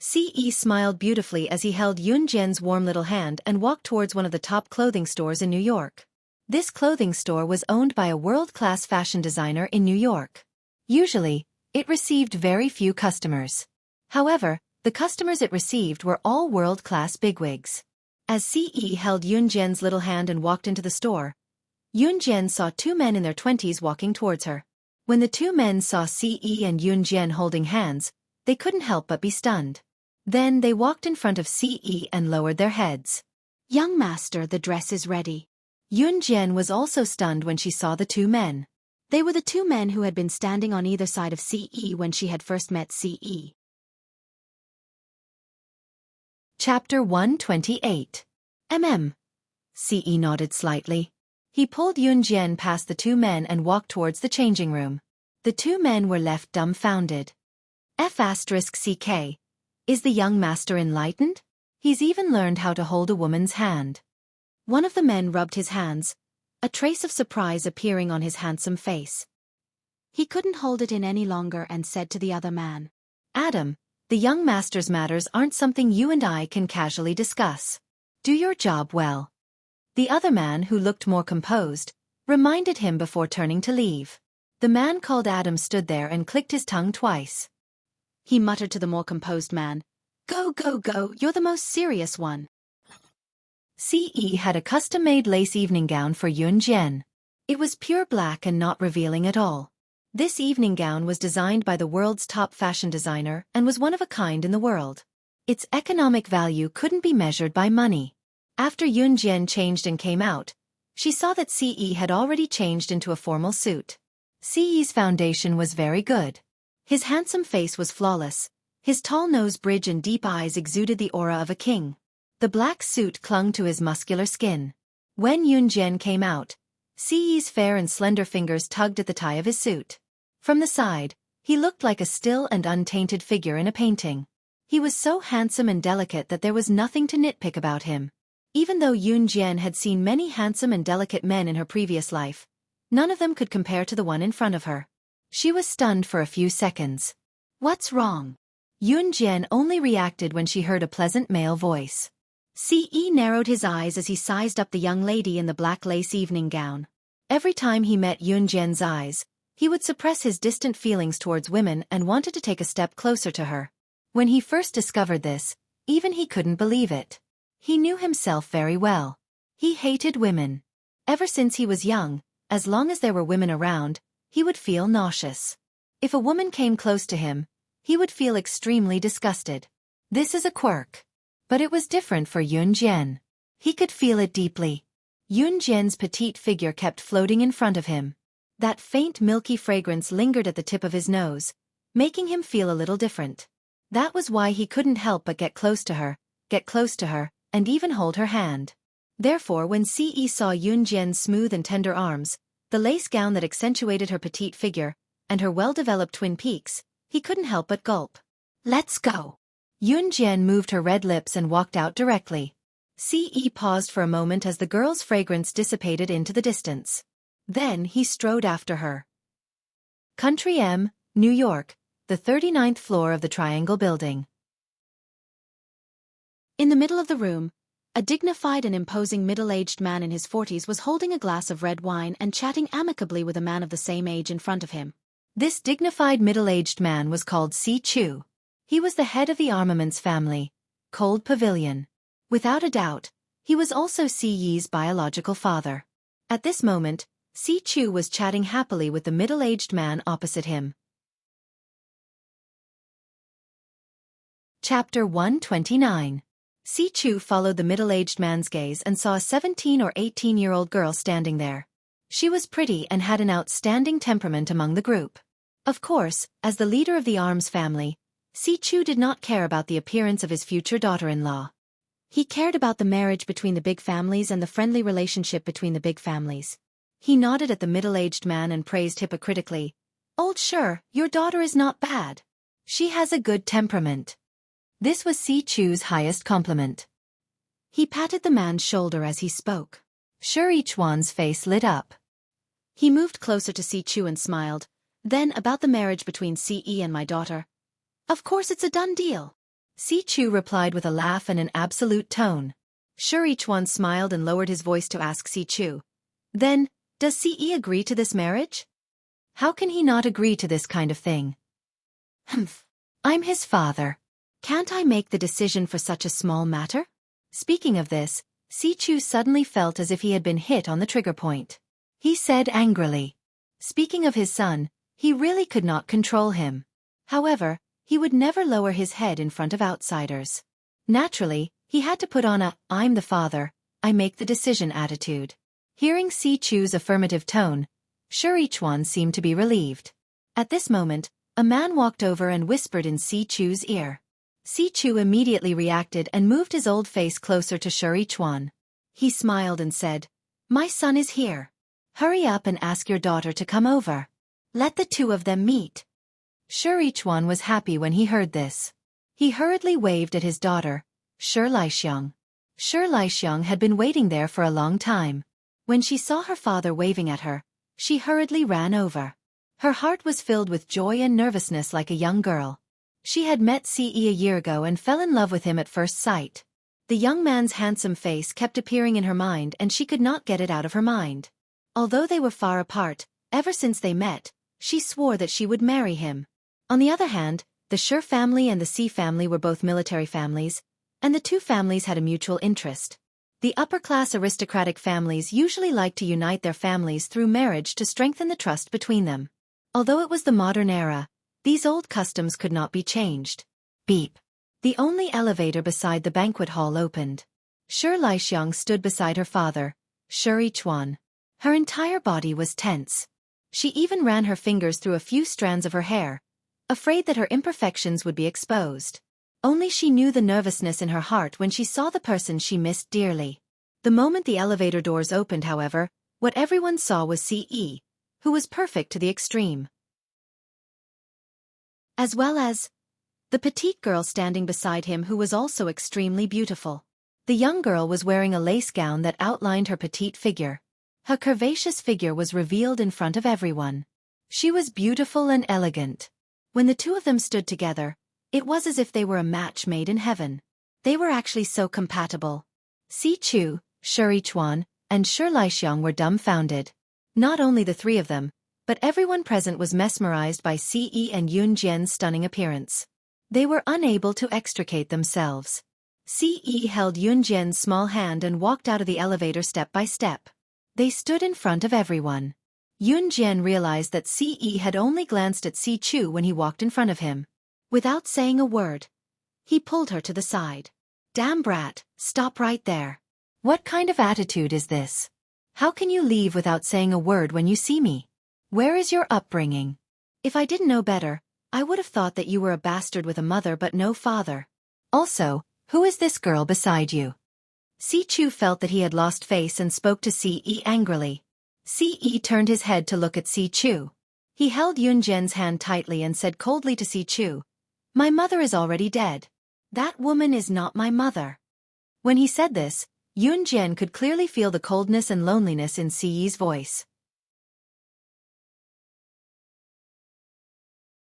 Ce smiled beautifully as he held Yun Jian's warm little hand and walked towards one of the top clothing stores in New York. This clothing store was owned by a world-class fashion designer in New York. Usually, it received very few customers. However, the customers it received were all world-class bigwigs. As Ce held Yun Jian's little hand and walked into the store, Yun Jian saw 2 men in their 20s walking towards her. When the 2 men saw Ce and Yun Jian holding hands, they couldn't help but be stunned. Then they walked in front of Ce and lowered their heads. "Young master, the dress is ready." Yun Jian was also stunned when she saw the 2 men. They were the 2 men who had been standing on either side of Ce when she had first met Ce. Chapter 128. Ce nodded slightly. He pulled Yun Jian past the 2 men and walked towards the changing room. The 2 men were left dumbfounded. F***CK. Is the young master enlightened? He's even learned how to hold a woman's hand. One of the men rubbed his hands, a trace of surprise appearing on his handsome face. He couldn't hold it in any longer and said to the other man, "Adam, the young master's matters aren't something you and I can casually discuss. Do your job well." The other man, who looked more composed, reminded him before turning to leave. The man called Adam stood there and clicked his tongue twice. He muttered to the more composed man, "Go, go, go, you're the most serious one." Ce had a custom-made lace evening gown for Yun Jian. It was pure black and not revealing at all. This evening gown was designed by the world's top fashion designer and was one of a kind in the world. Its economic value couldn't be measured by money. After Yun Jian changed and came out, she saw that Ce had already changed into a formal suit. Ce's foundation was very good. His handsome face was flawless. His tall nose bridge and deep eyes exuded the aura of a king. The black suit clung to his muscular skin. When Yun Jian came out, Ce's fair and slender fingers tugged at the tie of his suit. From the side, he looked like a still and untainted figure in a painting. He was so handsome and delicate that there was nothing to nitpick about him. Even though Yun Jian had seen many handsome and delicate men in her previous life, none of them could compare to the one in front of her. She was stunned for a few seconds. "What's wrong?" Yun Jian only reacted when she heard a pleasant male voice. Ce narrowed his eyes as he sized up the young lady in the black lace evening gown. Every time he met Yun Jian's eyes, he would suppress his distant feelings towards women and wanted to take a step closer to her. When he first discovered this, even he couldn't believe it. He knew himself very well. He hated women. Ever since he was young, as long as there were women around, he would feel nauseous. If a woman came close to him, he would feel extremely disgusted. This is a quirk. But it was different for Yun Jian. He could feel it deeply. Yun Jian's petite figure kept floating in front of him. That faint milky fragrance lingered at the tip of his nose, making him feel a little different. That was why he couldn't help but get close to her, and even hold her hand. Therefore when Ce saw Yun Jian's smooth and tender arms, the lace gown that accentuated her petite figure, and her well-developed twin peaks, he couldn't help but gulp. "Let's go." Yun Jian moved her red lips and walked out directly. Ce paused for a moment as the girl's fragrance dissipated into the distance. Then he strode after her. Country M, New York, the 39th floor of the Triangle Building. In the middle of the room, a dignified and imposing middle-aged man in his 40s was holding a glass of red wine and chatting amicably with a man of the same age in front of him. This dignified middle-aged man was called Si Chu. He was the head of the armaments family, Cold Pavilion. Without a doubt, he was also Si Yi's biological father. At this moment, Si Chu was chatting happily with the middle-aged man opposite him. Chapter 129. Si Chu followed the middle-aged man's gaze and saw a 17 or 18-year-old girl standing there. She was pretty and had an outstanding temperament among the group. Of course, as the leader of the arms family, Si Chu did not care about the appearance of his future daughter-in-law. He cared about the marriage between the big families and the friendly relationship between the big families. He nodded at the middle-aged man and praised hypocritically, "Old sure, your daughter is not bad. She has a good temperament." This was Si Chu's highest compliment. He patted the man's shoulder as he spoke. Shichuan's face lit up. He moved closer to Si Chu and smiled. "Then about the marriage between Ce and my daughter. Of course it's a done deal." Si Chu replied with a laugh and an absolute tone. Shichuan smiled and lowered his voice to ask Si Chu, "Then, does Ce agree to this marriage?" "How can he not agree to this kind of thing?" "Humph. I'm his father. Can't I make the decision for such a small matter?" Speaking of this, Si Chu suddenly felt as if he had been hit on the trigger point. He said angrily. Speaking of his son, he really could not control him. However, he would never lower his head in front of outsiders. Naturally, he had to put on a "I'm the father, I make the decision" attitude. Hearing Si Chu's affirmative tone, Shichuan seemed to be relieved. At this moment, a man walked over and whispered in Si Chu's ear. Si Chu immediately reacted and moved his old face closer to Shichuan. He smiled and said, "My son is here. Hurry up and ask your daughter to come over. Let the two of them meet." Shichuan was happy when he heard this. He hurriedly waved at his daughter, Shi Laixiang. Shi Laixiang had been waiting there for a long time. When she saw her father waving at her, she hurriedly ran over. Her heart was filled with joy and nervousness like a young girl. She had met Ce a year ago and fell in love with him at first sight. The young man's handsome face kept appearing in her mind and she could not get it out of her mind. Although they were far apart, ever since they met, she swore that she would marry him. On the other hand, the Shi family and the Ce family were both military families, and the two families had a mutual interest. The upper-class aristocratic families usually like to unite their families through marriage to strengthen the trust between them. Although it was the modern era, these old customs could not be changed. Beep. The only elevator beside the banquet hall opened. Shi Laixiang stood beside her father, Shichuan. Her entire body was tense. She even ran her fingers through a few strands of her hair, afraid that her imperfections would be exposed. Only she knew the nervousness in her heart when she saw the person she missed dearly. The moment the elevator doors opened, however, what everyone saw was Ce, who was perfect to the extreme. As well as the petite girl standing beside him who was also extremely beautiful. The young girl was wearing a lace gown that outlined her petite figure. Her curvaceous figure was revealed in front of everyone. She was beautiful and elegant. When the two of them stood together, it was as if they were a match made in heaven. They were actually so compatible. Si Chu, Shichuan, and Shi Laixiang were dumbfounded. Not only the three of them, but everyone present was mesmerized by Ce and Yun Jian's stunning appearance. They were unable to extricate themselves. Ce held Yunjian's small hand and walked out of the elevator step by step. They stood in front of everyone. Yunjian realized that Ce had only glanced at Si Chu when he walked in front of him. Without saying a word, he pulled her to the side. Damn brat, stop right there. What kind of attitude is this? How can you leave without saying a word when you see me? Where is your upbringing? If I didn't know better, I would have thought that you were a bastard with a mother but no father. Also, who is this girl beside you? Si Chu felt that he had lost face and spoke to Ce angrily. Ce turned his head to look at Si Chu. He held Yunjian's hand tightly and said coldly to Si Chu, "My mother is already dead. That woman is not my mother." When he said this, Yunjian could clearly feel the coldness and loneliness in Ce's voice.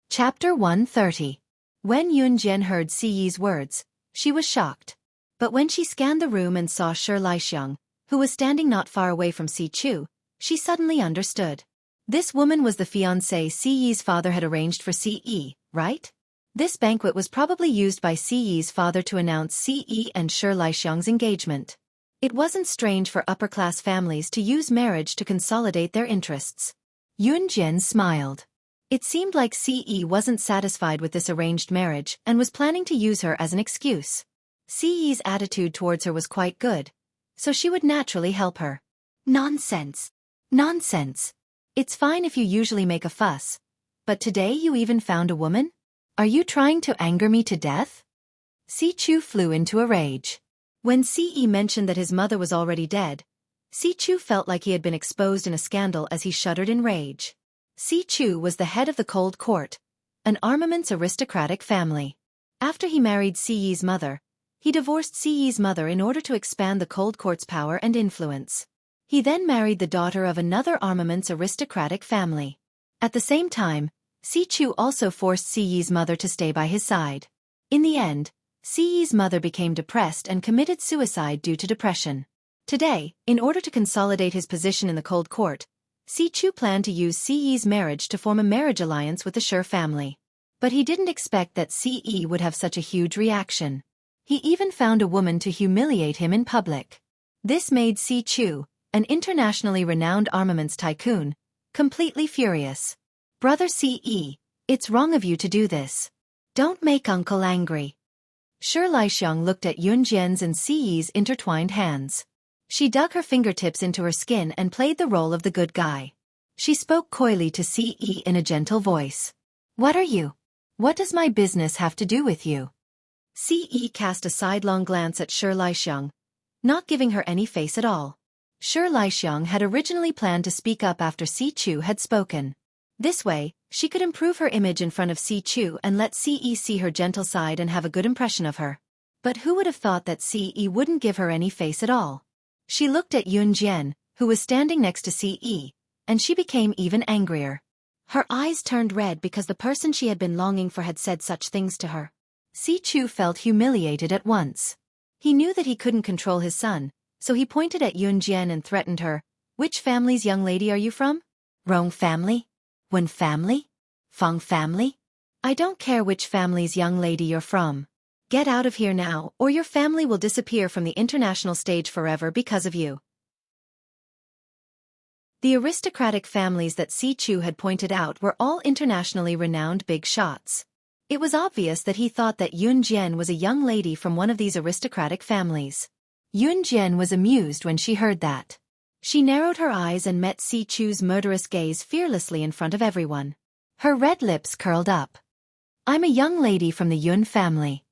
Chapter 130. When Yunjian heard Ce's words, she was shocked. But when she scanned the room and saw Shi Laixiang, who was standing not far away from Si Chu, she suddenly understood. This woman was the fiancée Ce's father had arranged for Ce, right? This banquet was probably used by Ce's father to announce Ce and Shi Laixiang's engagement. It wasn't strange for upper-class families to use marriage to consolidate their interests. Yunjian smiled. It seemed like Ce wasn't satisfied with this arranged marriage and was planning to use her as an excuse. Ce's attitude towards her was quite good, so she would naturally help her. Nonsense. Nonsense. It's fine if you usually make a fuss, but today you even found a woman? Are you trying to anger me to death? Si Chu flew into a rage. When Ce mentioned that his mother was already dead, Si Chu felt like he had been exposed in a scandal as he shuddered in rage. Si Chu was the head of the Cold Court, an armaments aristocratic family. After he married Ce's mother, he divorced Ce's mother in order to expand the Cold Court's power and influence. He then married the daughter of another armaments aristocratic family. At the same time, Si Chu also forced Ce's mother to stay by his side. In the end, Ce's mother became depressed and committed suicide due to depression. Today, in order to consolidate his position in the Cold Court, Si Chu planned to use Ce's marriage to form a marriage alliance with the Shi family. But he didn't expect that Ce would have such a huge reaction. He even found a woman to humiliate him in public. This made Si Chu, an internationally renowned armaments tycoon, completely furious. Brother Ce, it's wrong of you to do this. Don't make uncle angry. Shi Laixiang looked at Yunjian's and Ce's intertwined hands. She dug her fingertips into her skin and played the role of the good guy. She spoke coyly to Ce in a gentle voice. What are you? What does my business have to do with you? Ce cast a sidelong glance at Shi Laixiang, not giving her any face at all. Shi Laixiang had originally planned to speak up after Si Chu had spoken. This way, she could improve her image in front of Si Chu and let Ce see her gentle side and have a good impression of her. But who would have thought that Ce wouldn't give her any face at all? She looked at Yunjian, who was standing next to Ce, and she became even angrier. Her eyes turned red because the person she had been longing for had said such things to her. Si Chu felt humiliated at once. He knew that he couldn't control his son, so he pointed at Yunjian and threatened her. Which family's young lady are you from? Rong family? Wen family? Feng family? I don't care which family's young lady you're from. Get out of here now, or your family will disappear from the international stage forever because of you. The aristocratic families that Si Chu had pointed out were all internationally renowned big shots. It was obvious that he thought that Yunjian was a young lady from one of these aristocratic families. Yunjian was amused when she heard that. She narrowed her eyes and met Si Chu's murderous gaze fearlessly in front of everyone. Her red lips curled up. I'm a young lady from the Yun family.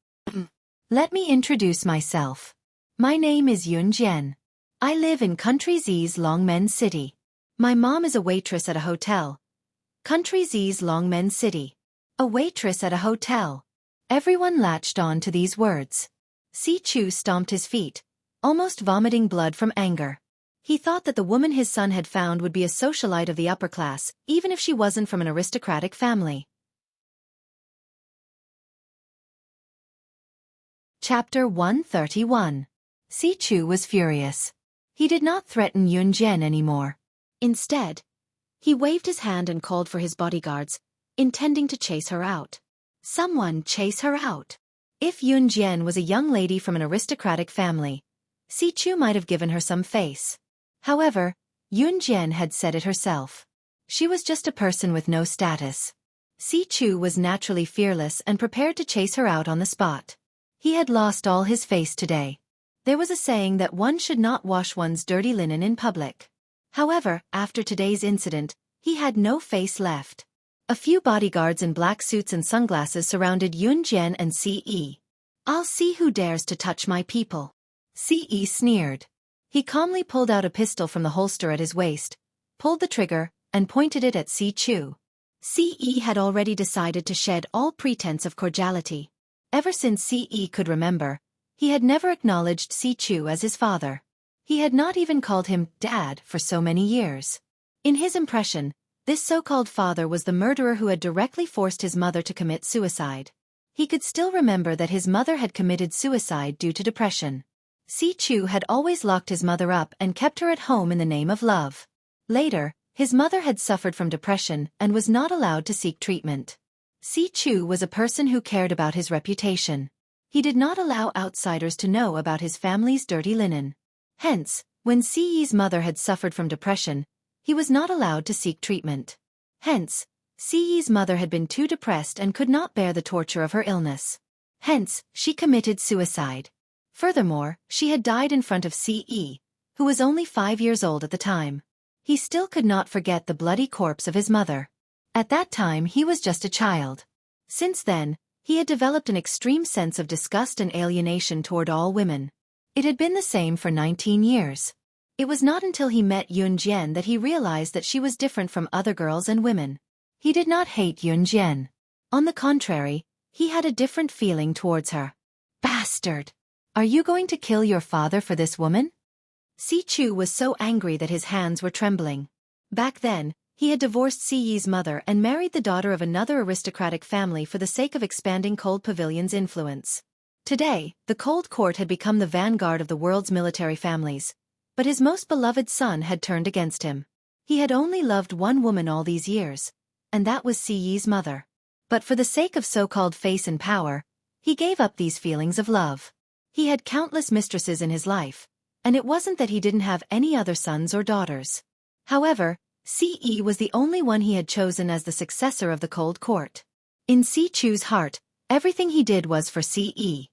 Let me introduce myself. My name is Yunjian. I live in Country Z's Longmen City. My mom is a waitress at a hotel. Country Z's Longmen City. A waitress at a hotel. Everyone latched on to these words. Si Chu stomped his feet, almost vomiting blood from anger. He thought that the woman his son had found would be a socialite of the upper class, even if she wasn't from an aristocratic family. Chapter 131. Si Chu was furious. He did not threaten Yunjian anymore. Instead, he waved his hand and called for his bodyguards, intending to chase her out. Someone chase her out. If Yun Jian was a young lady from an aristocratic family, Si Chu might have given her some face. However, Yun Jian had said it herself. She was just a person with no status. Si Chu was naturally fearless and prepared to chase her out on the spot. He had lost all his face today. There was a saying that one should not wash one's dirty linen in public. However, after today's incident, he had no face left. A few bodyguards in black suits and sunglasses surrounded Yun Jian and Ce. "I'll see who dares to touch my people." Ce sneered. He calmly pulled out a pistol from the holster at his waist, pulled the trigger, and pointed it at Si Chu. Ce had already decided to shed all pretense of cordiality. Ever since Ce could remember, he had never acknowledged Si Chu as his father. He had not even called him Dad for so many years. In his impression, this so-called father was the murderer who had directly forced his mother to commit suicide. He could still remember that his mother had committed suicide due to depression. Si Chu had always locked his mother up and kept her at home in the name of love. Later, his mother had suffered from depression and was not allowed to seek treatment. Si Chu was a person who cared about his reputation. He did not allow outsiders to know about his family's dirty linen. Hence, when Ce's mother had suffered from depression, he was not allowed to seek treatment. Hence, Ce's mother had been too depressed and could not bear the torture of her illness. Hence, she committed suicide. Furthermore, she had died in front of Ce, who was only 5 years old at the time. He still could not forget the bloody corpse of his mother. At that time he was just a child. Since then, he had developed an extreme sense of disgust and alienation toward all women. It had been the same for 19 years. It was not until he met Yun Jian that he realized that she was different from other girls and women. He did not hate Yun Jian. On the contrary, he had a different feeling towards her. "Bastard! Are you going to kill your father for this woman?" Si Chu was so angry that his hands were trembling. Back then, he had divorced Ce's mother and married the daughter of another aristocratic family for the sake of expanding Cold Pavilion's influence. Today, the Cold Court had become the vanguard of the world's military families, but his most beloved son had turned against him. He had only loved one woman all these years, and that was Ce's mother. But for the sake of so-called face and power, he gave up these feelings of love. He had countless mistresses in his life, and it wasn't that he didn't have any other sons or daughters. However, Ce was the only one he had chosen as the successor of the Cold Court. In Si Chu's heart, everything he did was for Ce.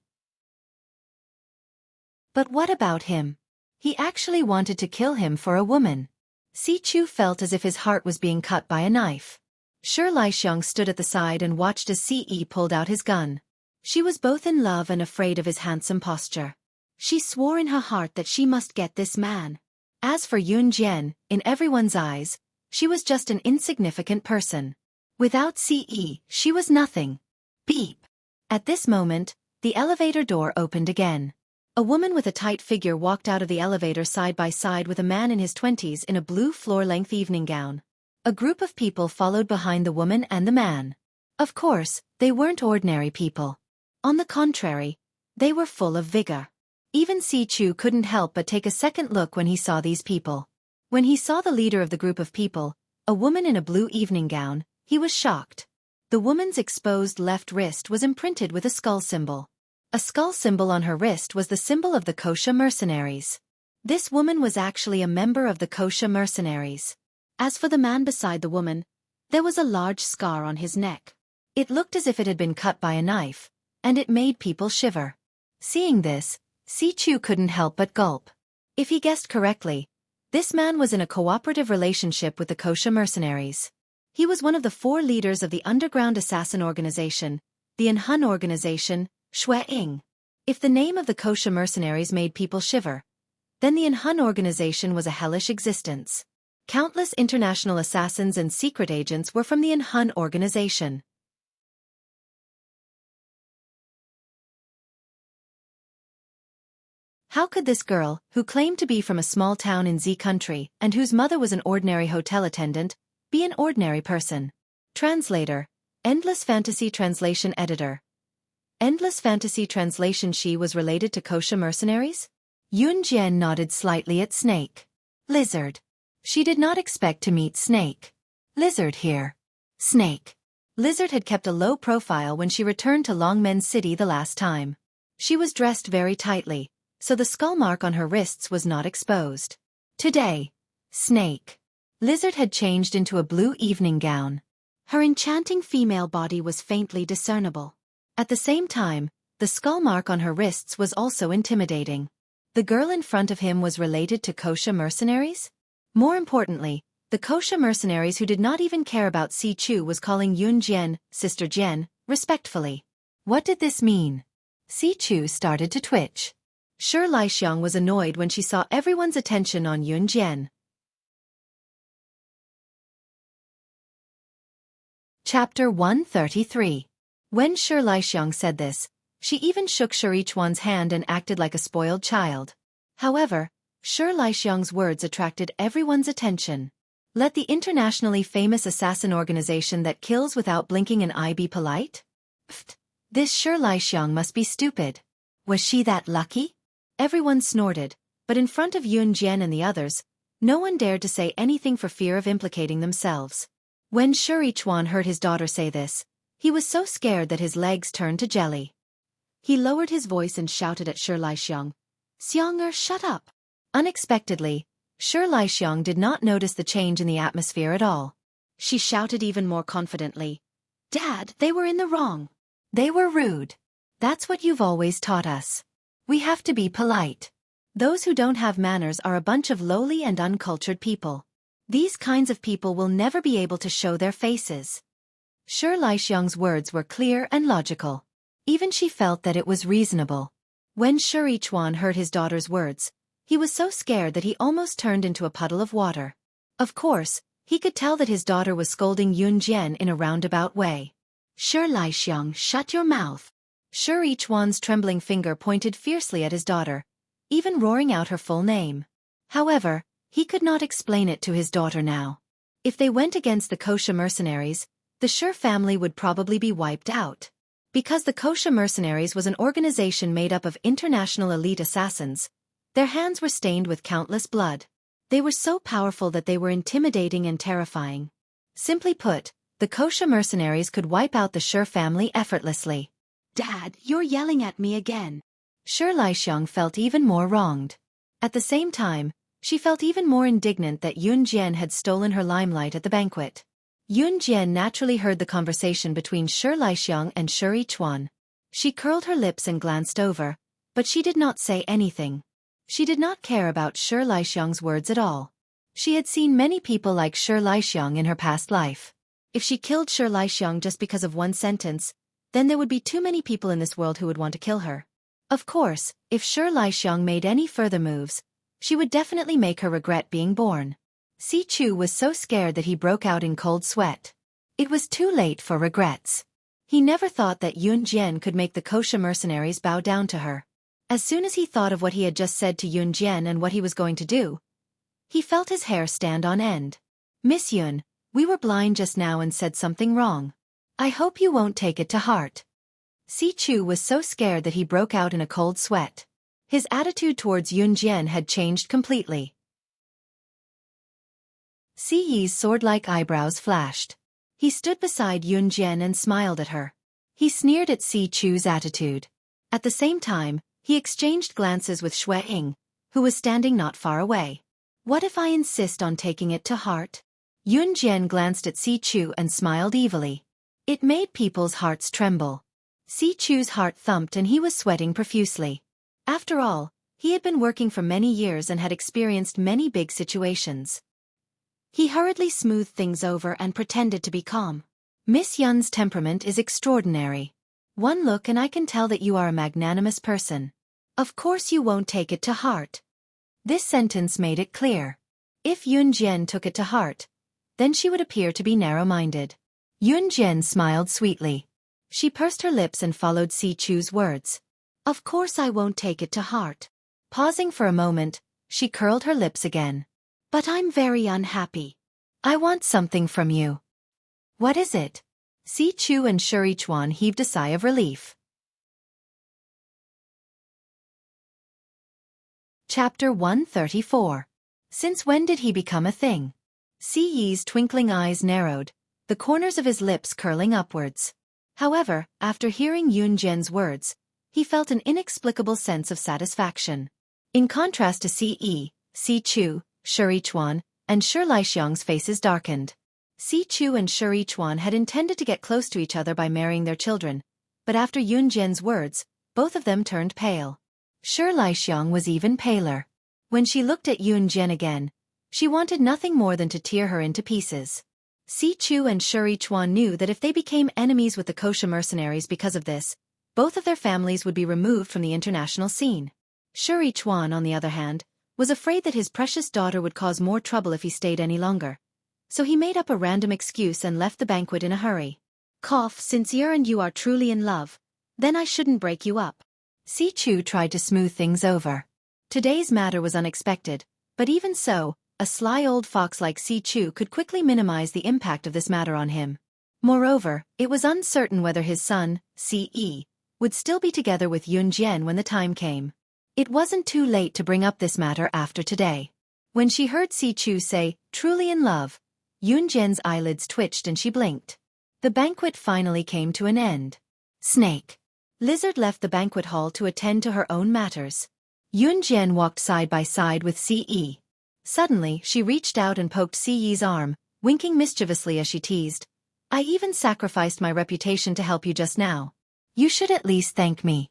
But what about him? He actually wanted to kill him for a woman. Si Chu felt as if his heart was being cut by a knife. Shi Laixiang stood at the side and watched as Ce pulled out his gun. She was both in love and afraid of his handsome posture. She swore in her heart that she must get this man. As for Yun Jian, in everyone's eyes, she was just an insignificant person. Without Ce, she was nothing. Beep! At this moment, the elevator door opened again. A woman with a tight figure walked out of the elevator side by side with a man in his 20s in a blue floor-length evening gown. A group of people followed behind the woman and the man. Of course, they weren't ordinary people. On the contrary, they were full of vigor. Even Si Chu couldn't help but take a second look when he saw these people. When he saw the leader of the group of people, a woman in a blue evening gown, he was shocked. The woman's exposed left wrist was imprinted with a skull symbol. A skull symbol on her wrist was the symbol of the Wuxia mercenaries. This woman was actually a member of the Wuxia mercenaries. As for the man beside the woman, there was a large scar on his neck. It looked as if it had been cut by a knife, and it made people shiver. Seeing this, Si Chu couldn't help but gulp. If he guessed correctly, this man was in a cooperative relationship with the Wuxia mercenaries. He was one of the 4 leaders of the underground assassin organization, the Hun organization, Shui Ying. If the name of the Wuxia mercenaries made people shiver, then the Hun organization was a hellish existence. Countless international assassins and secret agents were from the Hun organization. How could this girl, who claimed to be from a small town in Z country and whose mother was an ordinary hotel attendant, be an ordinary person? Translator, Endless Fantasy Translation Editor. Endless Fantasy Translation. She was related to Wuxia mercenaries? Yun Jian nodded slightly at Snake. Lizard. She did not expect to meet Snake. Lizard here. Snake. Lizard had kept a low profile when she returned to Longmen City the last time. She was dressed very tightly, so the skull mark on her wrists was not exposed. Today, Snake. Lizard had changed into a blue evening gown. Her enchanting female body was faintly discernible. At the same time, the skull mark on her wrists was also intimidating. The girl in front of him was related to Kosha mercenaries? More importantly, the Kosha mercenaries who did not even care about Si Chu was calling Yun Jian, Sister Jian, respectfully. What did this mean? Si Chu started to twitch. Shi Laixiang was annoyed when she saw everyone's attention on Yun Jian. Chapter 133. When Shi Laixiang said this, she even shook Shi Yichuan's hand and acted like a spoiled child. However, Shi Laixiang's words attracted everyone's attention. Let the internationally famous assassin organization that kills without blinking an eye be polite? Pfft, this Shi Laixiang must be stupid. Was she that lucky? Everyone snorted, but in front of Yun Jian and the others, no one dared to say anything for fear of implicating themselves. When Shi Yichuan heard his daughter say this, he was so scared that his legs turned to jelly. He lowered his voice and shouted at Shi Laixiang, "Xiang'er, shut up!" Unexpectedly, Shi Laixiang did not notice the change in the atmosphere at all. She shouted even more confidently, "Dad, they were in the wrong. They were rude. That's what you've always taught us. We have to be polite. Those who don't have manners are a bunch of lowly and uncultured people. These kinds of people will never be able to show their faces." Shi Laixiang's words were clear and logical. Even she felt that it was reasonable. When Shi Yichuan heard his daughter's words, he was so scared that he almost turned into a puddle of water. Of course, he could tell that his daughter was scolding Yun Jian in a roundabout way. "Shi Laixiang, shut your mouth." Shi Yichuan's trembling finger pointed fiercely at his daughter, even roaring out her full name. However, he could not explain it to his daughter now. If they went against the Kosha mercenaries, the Shi family would probably be wiped out. Because the Kosha mercenaries was an organization made up of international elite assassins, their hands were stained with countless blood. They were so powerful that they were intimidating and terrifying. Simply put, the Kosha mercenaries could wipe out the Shi family effortlessly. "Dad, you're yelling at me again." Shi Laixiang felt even more wronged. At the same time, she felt even more indignant that Yun Jian had stolen her limelight at the banquet. Yun Jian naturally heard the conversation between Shi Laixiang and Shi Yichuan. She curled her lips and glanced over, but she did not say anything. She did not care about Shi Laixiang's words at all. She had seen many people like Shi Laixiang in her past life. If she killed Shi Laixiang just because of one sentence, then there would be too many people in this world who would want to kill her. Of course, if Shi Laixiang made any further moves, she would definitely make her regret being born. Si Chu was so scared that he broke out in cold sweat. It was too late for regrets. He never thought that Yun Jian could make the Kosha mercenaries bow down to her. As soon as he thought of what he had just said to Yun Jian and what he was going to do, he felt his hair stand on end. "Miss Yun, we were blind just now and said something wrong. I hope you won't take it to heart." Si Chu was so scared that he broke out in a cold sweat. His attitude towards Yun Jian had changed completely. Si Yi's sword-like eyebrows flashed. He stood beside Yun Jian and smiled at her. He sneered at Si Chu's attitude. At the same time, he exchanged glances with Xue Ying, who was standing not far away. "What if I insist on taking it to heart?" Yun Jian glanced at Si Chu and smiled evilly. It made people's hearts tremble. Si Chu's heart thumped and he was sweating profusely. After all, he had been working for many years and had experienced many big situations. He hurriedly smoothed things over and pretended to be calm. "Miss Yun's temperament is extraordinary. One look and I can tell that you are a magnanimous person. Of course you won't take it to heart." This sentence made it clear. If Yun Jian took it to heart, then she would appear to be narrow-minded. Yun Jian smiled sweetly. She pursed her lips and followed Si Chu's words. "Of course I won't take it to heart." Pausing for a moment, she curled her lips again. "But I'm very unhappy. I want something from you." "What is it?" Si Chu and Shi Yichuan heaved a sigh of relief. Chapter 134. Since when did he become a thing? Si Yi's twinkling eyes narrowed. the corners of his lips curling upwards. However, after hearing Yun Jian's words, he felt an inexplicable sense of satisfaction. In contrast to Si Chu, Shi Chuan, and Shi Laixiang's faces darkened. Si Chu and Shi Chuan had intended to get close to each other by marrying their children, but after Yun Jian's words, both of them turned pale. Shi Laixiang was even paler. When she looked at Yun Jian again, she wanted nothing more than to tear her into pieces. Si Chu and Shi Chuan knew that if they became enemies with the Kosha mercenaries because of this, both of their families would be removed from the international scene. Shi Chuan, on the other hand, was afraid that his precious daughter would cause more trouble if he stayed any longer. So he made up a random excuse and left the banquet in a hurry. Since you and you are truly in love, then I shouldn't break you up. Si Chu tried to smooth things over. Today's matter was unexpected, but even so, a sly old fox like Si Chu could quickly minimize the impact of this matter on him. Moreover, it was uncertain whether his son, Si, would still be together with Yun Jian when the time came. It wasn't too late to bring up this matter after today. When she heard Si Chu say, "truly in love," Yun Jian's eyelids twitched and she blinked. The banquet finally came to an end. Snake. Lizard left the banquet hall to attend to her own matters. Yun Jian walked side by side with Si. Suddenly, she reached out and poked Si's arm, winking mischievously as she teased, "I even sacrificed my reputation to help you just now. You should at least thank me."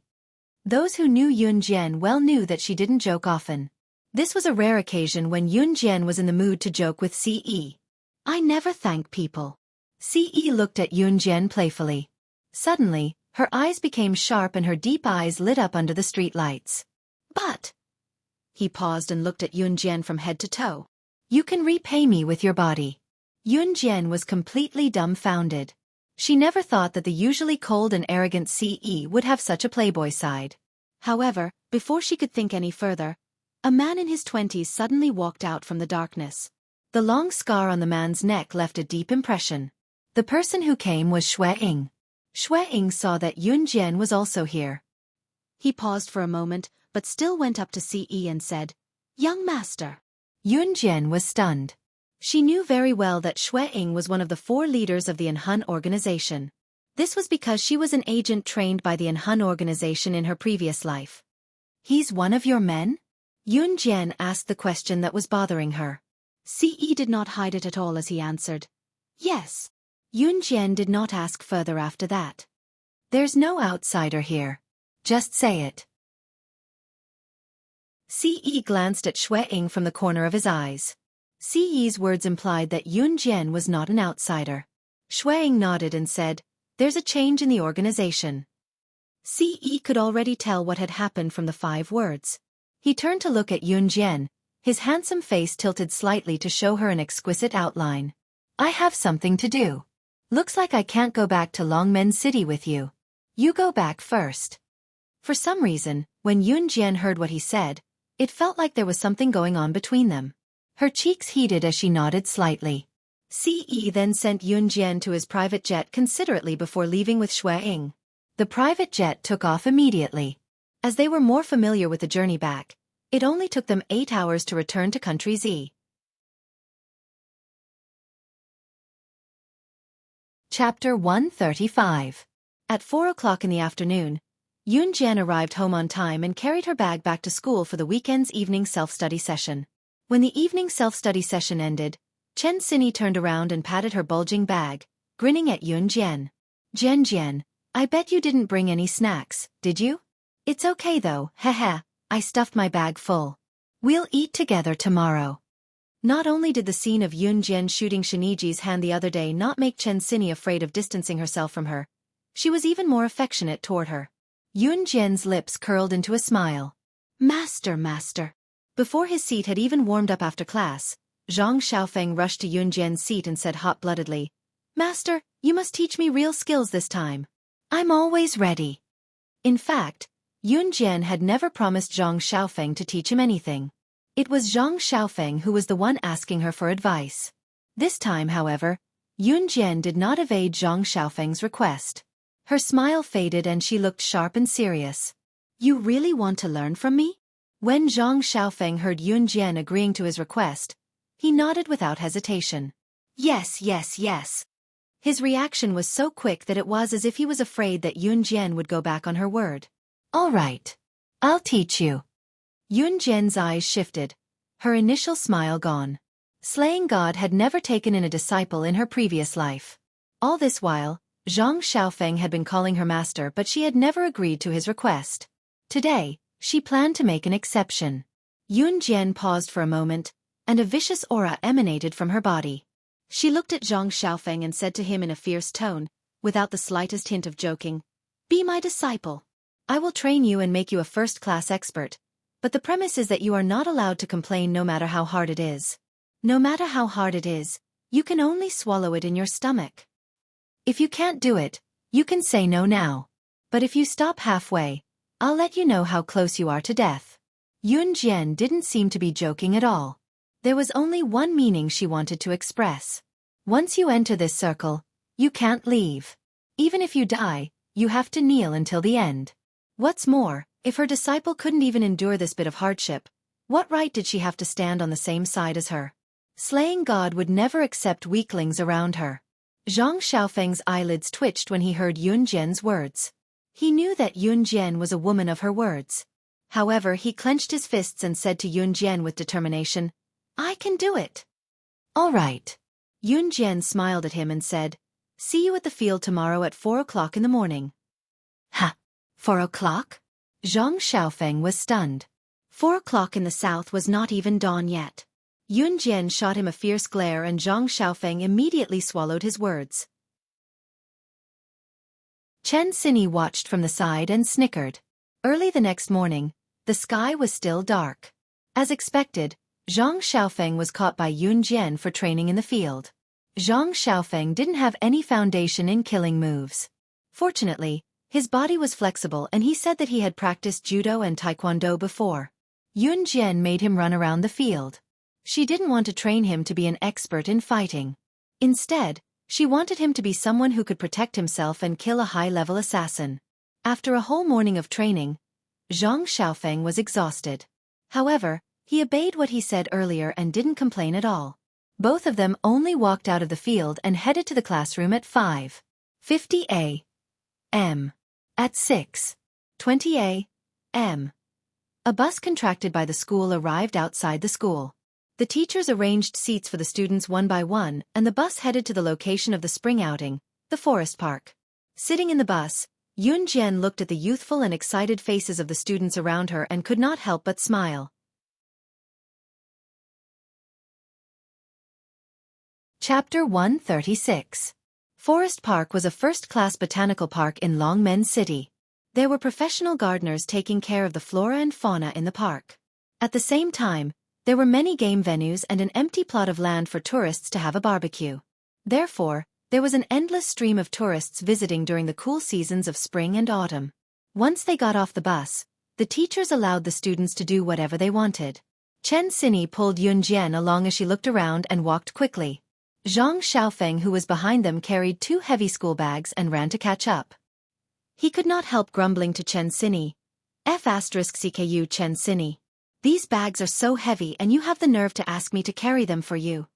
Those who knew Yun Jian well knew that she didn't joke often. This was a rare occasion when Yun Jian was in the mood to joke with Si. "I never thank people." Si looked at Yun Jian playfully. Suddenly, her eyes became sharp and her deep eyes lit up under the street lights. "But..." He paused and looked at Yun Jian from head to toe. "You can repay me with your body." Yun Jian was completely dumbfounded. She never thought that the usually cold and arrogant Si would have such a playboy side. However, before she could think any further, a man in his 20s suddenly walked out from the darkness. The long scar on the man's neck left a deep impression. The person who came was Xue Ying. Xue Ying saw that Yun Jian was also here. He paused for a moment, but still went up to Si and said, "Young master." Yun Jian was stunned. She knew very well that Xue Ying was one of the 4 leaders of the Enhun organization. This was because she was an agent trained by the Enhun organization in her previous life. "He's one of your men?" Yun Jian asked the question that was bothering her. Si did not hide it at all as he answered, "Yes." Yun Jian did not ask further after that. "There's no outsider here. Just say it." Si glanced at Xue Ying from the corner of his eyes. Si's words implied that Yun Jian was not an outsider. Xue Ying nodded and said, "There's a change in the organization." Si could already tell what had happened from the 5 words. He turned to look at Yun Jian, his handsome face tilted slightly to show her an exquisite outline. "I have something to do. Looks like I can't go back to Longmen City with you. You go back first." For some reason, when Yun Jian heard what he said, it felt like there was something going on between them. Her cheeks heated as she nodded slightly. Si then sent Yun Jian to his private jet considerately before leaving with Xue Ying. The private jet took off immediately. As they were more familiar with the journey back, it only took them 8 hours to return to Country Z. Chapter 135. At 4 o'clock in the afternoon, Yun Jian arrived home on time and carried her bag back to school for the weekend's evening self-study session. When the evening self-study session ended, Chen Xinyi turned around and patted her bulging bag, grinning at Yun Jian. Jian, I bet you didn't bring any snacks, did you?" "It's okay though, haha, I stuffed my bag full. We'll eat together tomorrow." Not only did the scene of Yun Jian shooting Shiniji's hand the other day not make Chen Xinyi afraid of distancing herself from her, she was even more affectionate toward her. Yun Jian's lips curled into a smile. Master. Before his seat had even warmed up after class, Zhang Xiaofan rushed to Yun Jian's seat and said hot-bloodedly, "Master, you must teach me real skills this time." "I'm always ready." In fact, Yun Jian had never promised Zhang Xiaofan to teach him anything. It was Zhang Xiaofan who was the one asking her for advice. This time, however, Yun Jian did not evade Zhang Xiaofang's request. Her smile faded and she looked sharp and serious. "You really want to learn from me?" When Zhang Xiaofang heard Yun Jian agreeing to his request, he nodded without hesitation. Yes. His reaction was so quick that it was as if he was afraid that Yun Jian would go back on her word. "All right. I'll teach you." Yun Jian's eyes shifted, her initial smile gone. Slaying God had never taken in a disciple in her previous life. All this while, Zhang Xiaofan had been calling her master, but she had never agreed to his request. Today, she planned to make an exception. Yun Jian paused for a moment, and a vicious aura emanated from her body. She looked at Zhang Xiaofan and said to him in a fierce tone, without the slightest hint of joking, "Be my disciple. I will train you and make you a first-class expert, but the premise is that you are not allowed to complain no matter how hard it is. No matter how hard it is, you can only swallow it in your stomach. If you can't do it, you can say no now. But if you stop halfway, I'll let you know how close you are to death." Yun Jian didn't seem to be joking at all. There was only one meaning she wanted to express. Once you enter this circle, you can't leave. Even if you die, you have to kneel until the end. What's more, if her disciple couldn't even endure this bit of hardship, what right did she have to stand on the same side as her? Slaying God would never accept weaklings around her. Zhang Xiaofeng's eyelids twitched when he heard Yun Jian's words. He knew that Yun Jian was a woman of her words. However, he clenched his fists and said to Yun Jian with determination, "I can do it." "All right." Yun Jian smiled at him and said, "See you at the field tomorrow at 4 o'clock in the morning." "Ha! 4 o'clock?" Zhang Xiaofeng was stunned. 4 o'clock in the south was not even dawn yet. Yun Jian shot him a fierce glare and Zhang Xiaofeng immediately swallowed his words. Chen Sini watched from the side and snickered. Early the next morning, the sky was still dark. As expected, Zhang Xiaofeng was caught by Yun Jian for training in the field. Zhang Xiaofeng didn't have any foundation in killing moves. Fortunately, his body was flexible and he said that he had practiced judo and taekwondo before. Yun Jian made him run around the field. She didn't want to train him to be an expert in fighting. Instead, she wanted him to be someone who could protect himself and kill a high-level assassin. After a whole morning of training, Zhang Xiaofeng was exhausted. However, he obeyed what he said earlier and didn't complain at all. Both of them only walked out of the field and headed to the classroom at 5:50 a.m. At 6:20 a.m. a bus contracted by the school arrived outside the school. The teachers arranged seats for the students one by one, and the bus headed to the location of the spring outing, the forest park. Sitting in the bus, Yun Jian looked at the youthful and excited faces of the students around her and could not help but smile. Chapter 136. Forest Park was a first-class botanical park in Longmen City. There were professional gardeners taking care of the flora and fauna in the park. At the same time, there were many game venues and an empty plot of land for tourists to have a barbecue. Therefore, there was an endless stream of tourists visiting during the cool seasons of spring and autumn. Once they got off the bus, the teachers allowed the students to do whatever they wanted. Chen Sini pulled Yun Jian along as she looked around and walked quickly. Zhang Xiaofeng, who was behind them, carried 2 heavy school bags and ran to catch up. He could not help grumbling to Chen Sini. F***CKU Chen Sini. These bags are so heavy and you have the nerve to ask me to carry them for you.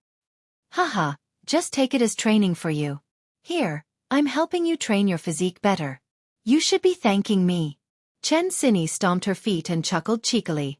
Haha, just take it as training for you. Here, I'm helping you train your physique better. You should be thanking me. Chen Sini stomped her feet and chuckled cheekily.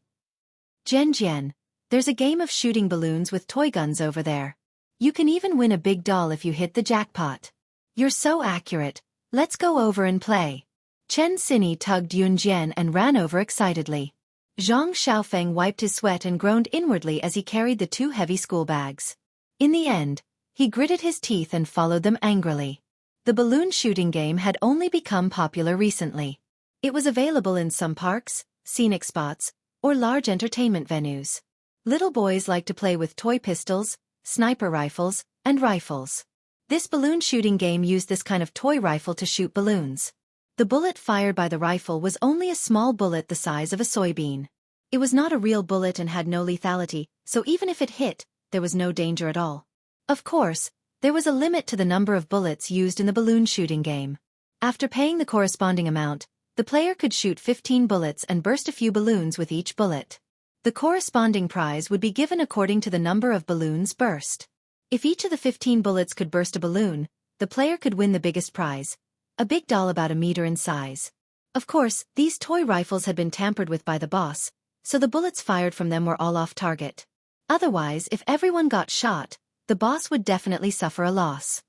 Jian, there's a game of shooting balloons with toy guns over there. You can even win a big doll if you hit the jackpot. You're so accurate, let's go over and play. Chen Sini tugged Yun Jian and ran over excitedly. Zhang Xiaofeng wiped his sweat and groaned inwardly as he carried the 2 heavy school bags. In the end, he gritted his teeth and followed them angrily. The balloon shooting game had only become popular recently. It was available in some parks, scenic spots, or large entertainment venues. Little boys liked to play with toy pistols, sniper rifles, and rifles. This balloon shooting game used this kind of toy rifle to shoot balloons. The bullet fired by the rifle was only a small bullet the size of a soybean. It was not a real bullet and had no lethality, so even if it hit, there was no danger at all. Of course, there was a limit to the number of bullets used in the balloon shooting game. After paying the corresponding amount, the player could shoot 15 bullets and burst a few balloons with each bullet. The corresponding prize would be given according to the number of balloons burst. If each of the 15 bullets could burst a balloon, the player could win the biggest prize, a big doll about a meter in size. Of course, these toy rifles had been tampered with by the boss, so the bullets fired from them were all off target. Otherwise, if everyone got shot, the boss would definitely suffer a loss.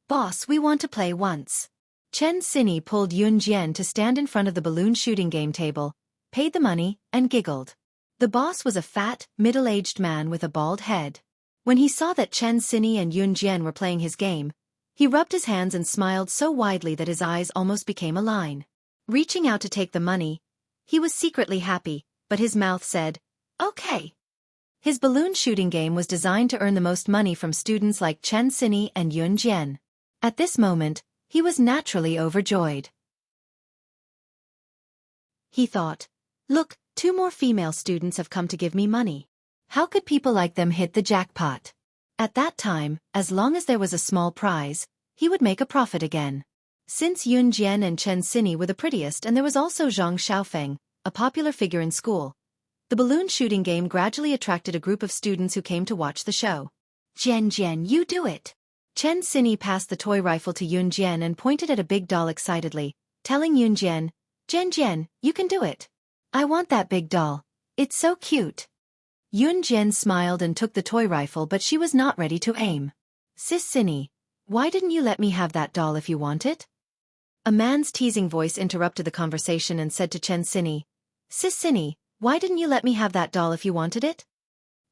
"Boss, we want to play once." Chen Xinyi pulled Yun Jian to stand in front of the balloon shooting game table, paid the money, and giggled. The boss was a fat, middle-aged man with a bald head. When he saw that Chen Xinyi and Yun Jian were playing his game, he rubbed his hands and smiled so widely that his eyes almost became a line. Reaching out to take the money, he was secretly happy, but his mouth said, "Okay." His balloon shooting game was designed to earn the most money from students like Chen Xinyi and Yun Jian. At this moment, he was naturally overjoyed. He thought, "Look, 2 more female students have come to give me money. How could people like them hit the jackpot?" At that time, as long as there was a small prize, he would make a profit again. Since Yun Jian and Chen Xinyi were the prettiest and there was also Zhang Xiaofan, a popular figure in school, the balloon shooting game gradually attracted a group of students who came to watch the show. "Jian Jian, you do it." Chen Xinyi passed the toy rifle to Yun Jian and pointed at a big doll excitedly, telling Yun Jian, "Jian Jian, you can do it. I want that big doll. It's so cute." Yun Jian smiled and took the toy rifle, but she was not ready to aim. "Sis Xinyi, why didn't you let me have that doll if you want it?" A man's teasing voice interrupted the conversation and said to Chen Xinyi, "Sis Xinyi, why didn't you let me have that doll if you wanted it?"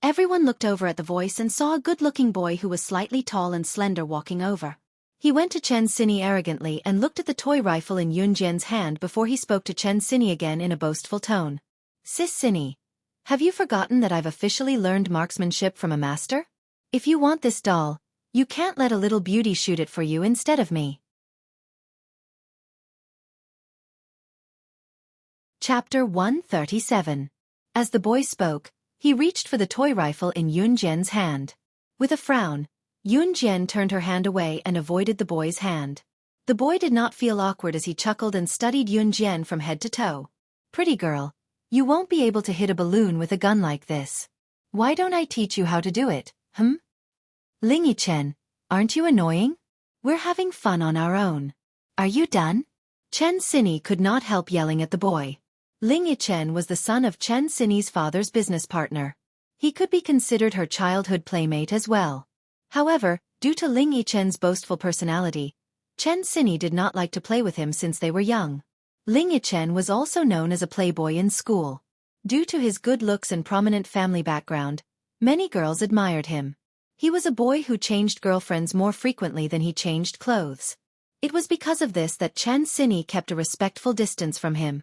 Everyone looked over at the voice and saw a good-looking boy who was slightly tall and slender walking over. He went to Chen Xinyi arrogantly and looked at the toy rifle in Yun Jian's hand before he spoke to Chen Xinyi again in a boastful tone. "Sis Xinyi, have you forgotten that I've officially learned marksmanship from a master? If you want this doll, you can't let a little beauty shoot it for you instead of me." Chapter 137. As the boy spoke, he reached for the toy rifle in Yun Jian's hand. With a frown, Yun Jian turned her hand away and avoided the boy's hand. The boy did not feel awkward as he chuckled and studied Yun Jian from head to toe. "Pretty girl, you won't be able to hit a balloon with a gun like this. Why don't I teach you how to do it, Ling Yichen, aren't you annoying? We're having fun on our own. Are you done?" Chen Xinyi could not help yelling at the boy. Ling Yichen was the son of Chen Xinyi's father's business partner. He could be considered her childhood playmate as well. However, due to Ling Yichen's boastful personality, Chen Xinyi did not like to play with him since they were young. Ling Yichen was also known as a playboy in school. Due to his good looks and prominent family background, many girls admired him. He was a boy who changed girlfriends more frequently than he changed clothes. It was because of this that Chen Xinyi kept a respectful distance from him.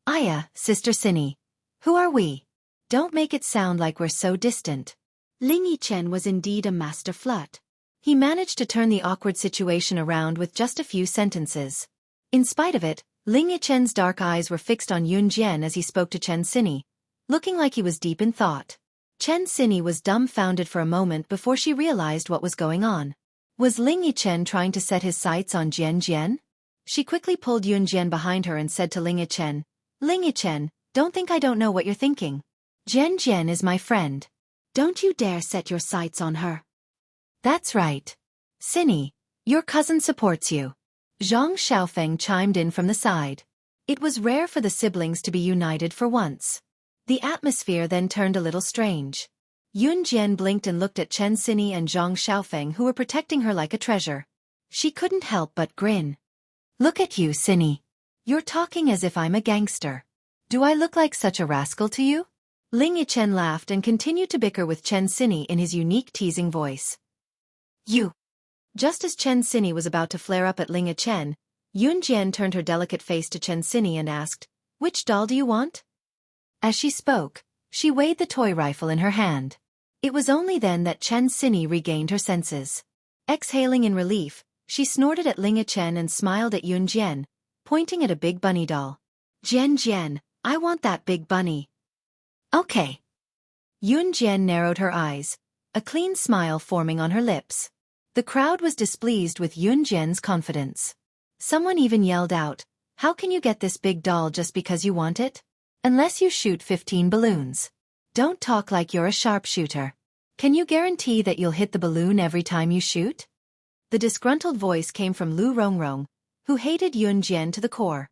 "Aya, Sister Xinyi. Who are we? Don't make it sound like we're so distant." Ling Yichen was indeed a master flirt. He managed to turn the awkward situation around with just a few sentences. In spite of it, Ling Yichen's dark eyes were fixed on Yun Jian as he spoke to Chen Xinyi, looking like he was deep in thought. Chen Xinyi was dumbfounded for a moment before she realized what was going on. Was Ling Yichen trying to set his sights on Jian Jian? She quickly pulled Yun Jian behind her and said to Ling Yichen, "Ling Yichen, don't think I don't know what you're thinking. Jian Jian is my friend. Don't you dare set your sights on her." "That's right. Xinyi, your cousin supports you." Zhang Xiaofan chimed in from the side. It was rare for the siblings to be united for once. The atmosphere then turned a little strange. Yun Jian blinked and looked at Chen Xinyi and Zhang Xiaofan, who were protecting her like a treasure. She couldn't help but grin. "Look at you, Xinyi. You're talking as if I'm a gangster. Do I look like such a rascal to you?" Ling Yichen laughed and continued to bicker with Chen Xinyi in his unique teasing voice. "You." Just as Chen Xinyi was about to flare up at Ling Yichen, Yun Jian turned her delicate face to Chen Xinyi and asked, "Which doll do you want?" As she spoke, she weighed the toy rifle in her hand. It was only then that Chen Xinyi regained her senses. Exhaling in relief, she snorted at Ling Yichen and smiled at Yun Jian, pointing at a big bunny doll. "Jian Jian, I want that big bunny." "Okay." Yun Jian narrowed her eyes, a clean smile forming on her lips. The crowd was displeased with Yun Jian's confidence. Someone even yelled out, "How can you get this big doll just because you want it? Unless you shoot 15 balloons. Don't talk like you're a sharpshooter. Can you guarantee that you'll hit the balloon every time you shoot?" The disgruntled voice came from Lu Rongrong, who hated Yun Jian to the core.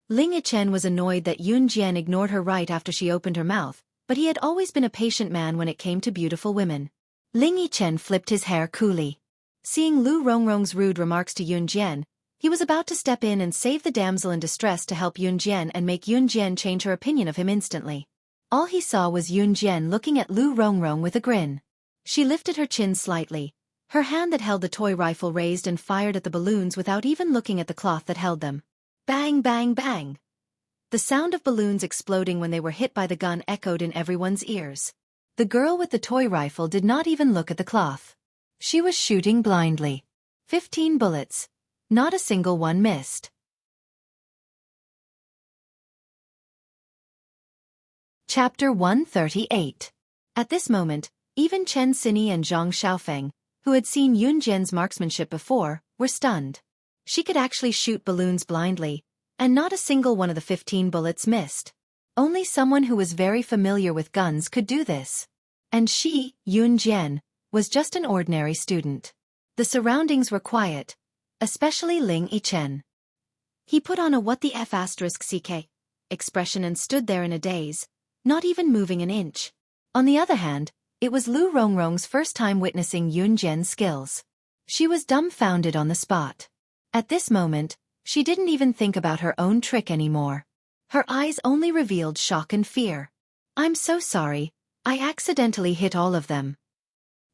Ling Yichen was annoyed that Yun Jian ignored her right after she opened her mouth, but he had always been a patient man when it came to beautiful women. Ling Yichen flipped his hair coolly. Seeing Lu Rongrong's rude remarks to Yun Jian, he was about to step in and save the damsel in distress to help Yun Jian and make Yun Jian change her opinion of him instantly. All he saw was Yun Jian looking at Lu Rongrong with a grin. She lifted her chin slightly, her hand that held the toy rifle raised and fired at the balloons without even looking at the cloth that held them. Bang, bang, bang. The sound of balloons exploding when they were hit by the gun echoed in everyone's ears. The girl with the toy rifle did not even look at the cloth. She was shooting blindly. 15 bullets. Not a single one missed. Chapter 138. At this moment, even Chen Xinyi and Zhang Xiaofan, who had seen Yun Jian's marksmanship before, were stunned. She could actually shoot balloons blindly, and not a single one of the 15 bullets missed. Only someone who was very familiar with guns could do this. And she, Yun Jian, was just an ordinary student. The surroundings were quiet, especially Ling Yichen. He put on a what the F *ck expression and stood there in a daze, not even moving an inch. On the other hand, it was Lu Rongrong's first time witnessing Yun Jian's skills. She was dumbfounded on the spot. At this moment, she didn't even think about her own trick anymore. Her eyes only revealed shock and fear. "I'm so sorry, I accidentally hit all of them."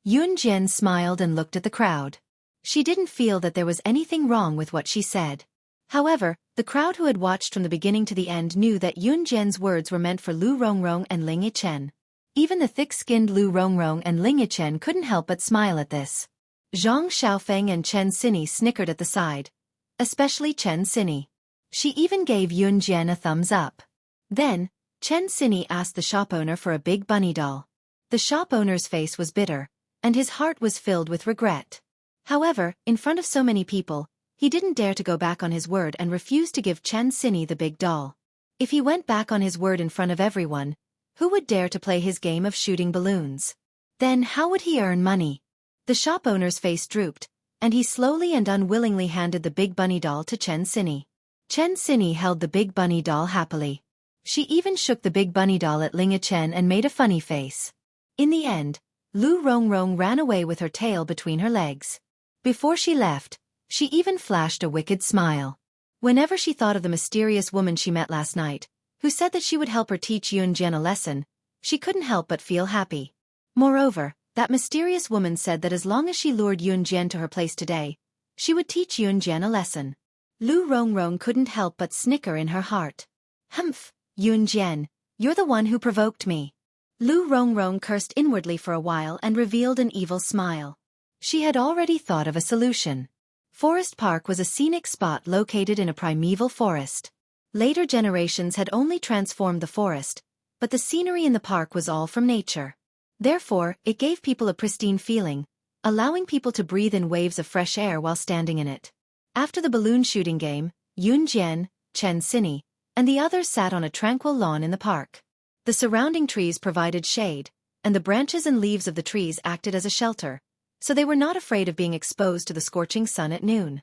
Yun Jian smiled and looked at the crowd. She didn't feel that there was anything wrong with what she said. However, the crowd who had watched from the beginning to the end knew that Yun Jian's words were meant for Lu Rongrong and Ling Yichen. Even the thick-skinned Lu Rongrong and Ling Yichen couldn't help but smile at this. Zhang Xiaofan and Chen Xinyi snickered at the side, especially Chen Xinyi. She even gave Yun Jian a thumbs up. Then, Chen Xinyi asked the shop owner for a big bunny doll. The shop owner's face was bitter, and his heart was filled with regret. However, in front of so many people, he didn't dare to go back on his word and refused to give Chen Xinyi the big doll. If he went back on his word in front of everyone, who would dare to play his game of shooting balloons? Then how would he earn money? The shop owner's face drooped, and he slowly and unwillingly handed the big bunny doll to Chen Xinyi. Chen Xinyi held the big bunny doll happily. She even shook the big bunny doll at Ling Yichen and made a funny face. In the end, Lu Rongrong ran away with her tail between her legs. Before she left, she even flashed a wicked smile. Whenever she thought of the mysterious woman she met last night, who said that she would help her teach Yun Jian a lesson, she couldn't help but feel happy. Moreover, that mysterious woman said that as long as she lured Yun Jian to her place today, she would teach Yun Jian a lesson. Lu Rongrong couldn't help but snicker in her heart. "Humph, Yun Jian, you're the one who provoked me." Lu Rongrong cursed inwardly for a while and revealed an evil smile. She had already thought of a solution. Forest Park was a scenic spot located in a primeval forest. Later generations had only transformed the forest, but the scenery in the park was all from nature. Therefore, it gave people a pristine feeling, allowing people to breathe in waves of fresh air while standing in it. After the balloon shooting game, Yun Jian, Chen Xinyi, and the others sat on a tranquil lawn in the park. The surrounding trees provided shade, and the branches and leaves of the trees acted as a shelter, so they were not afraid of being exposed to the scorching sun at noon.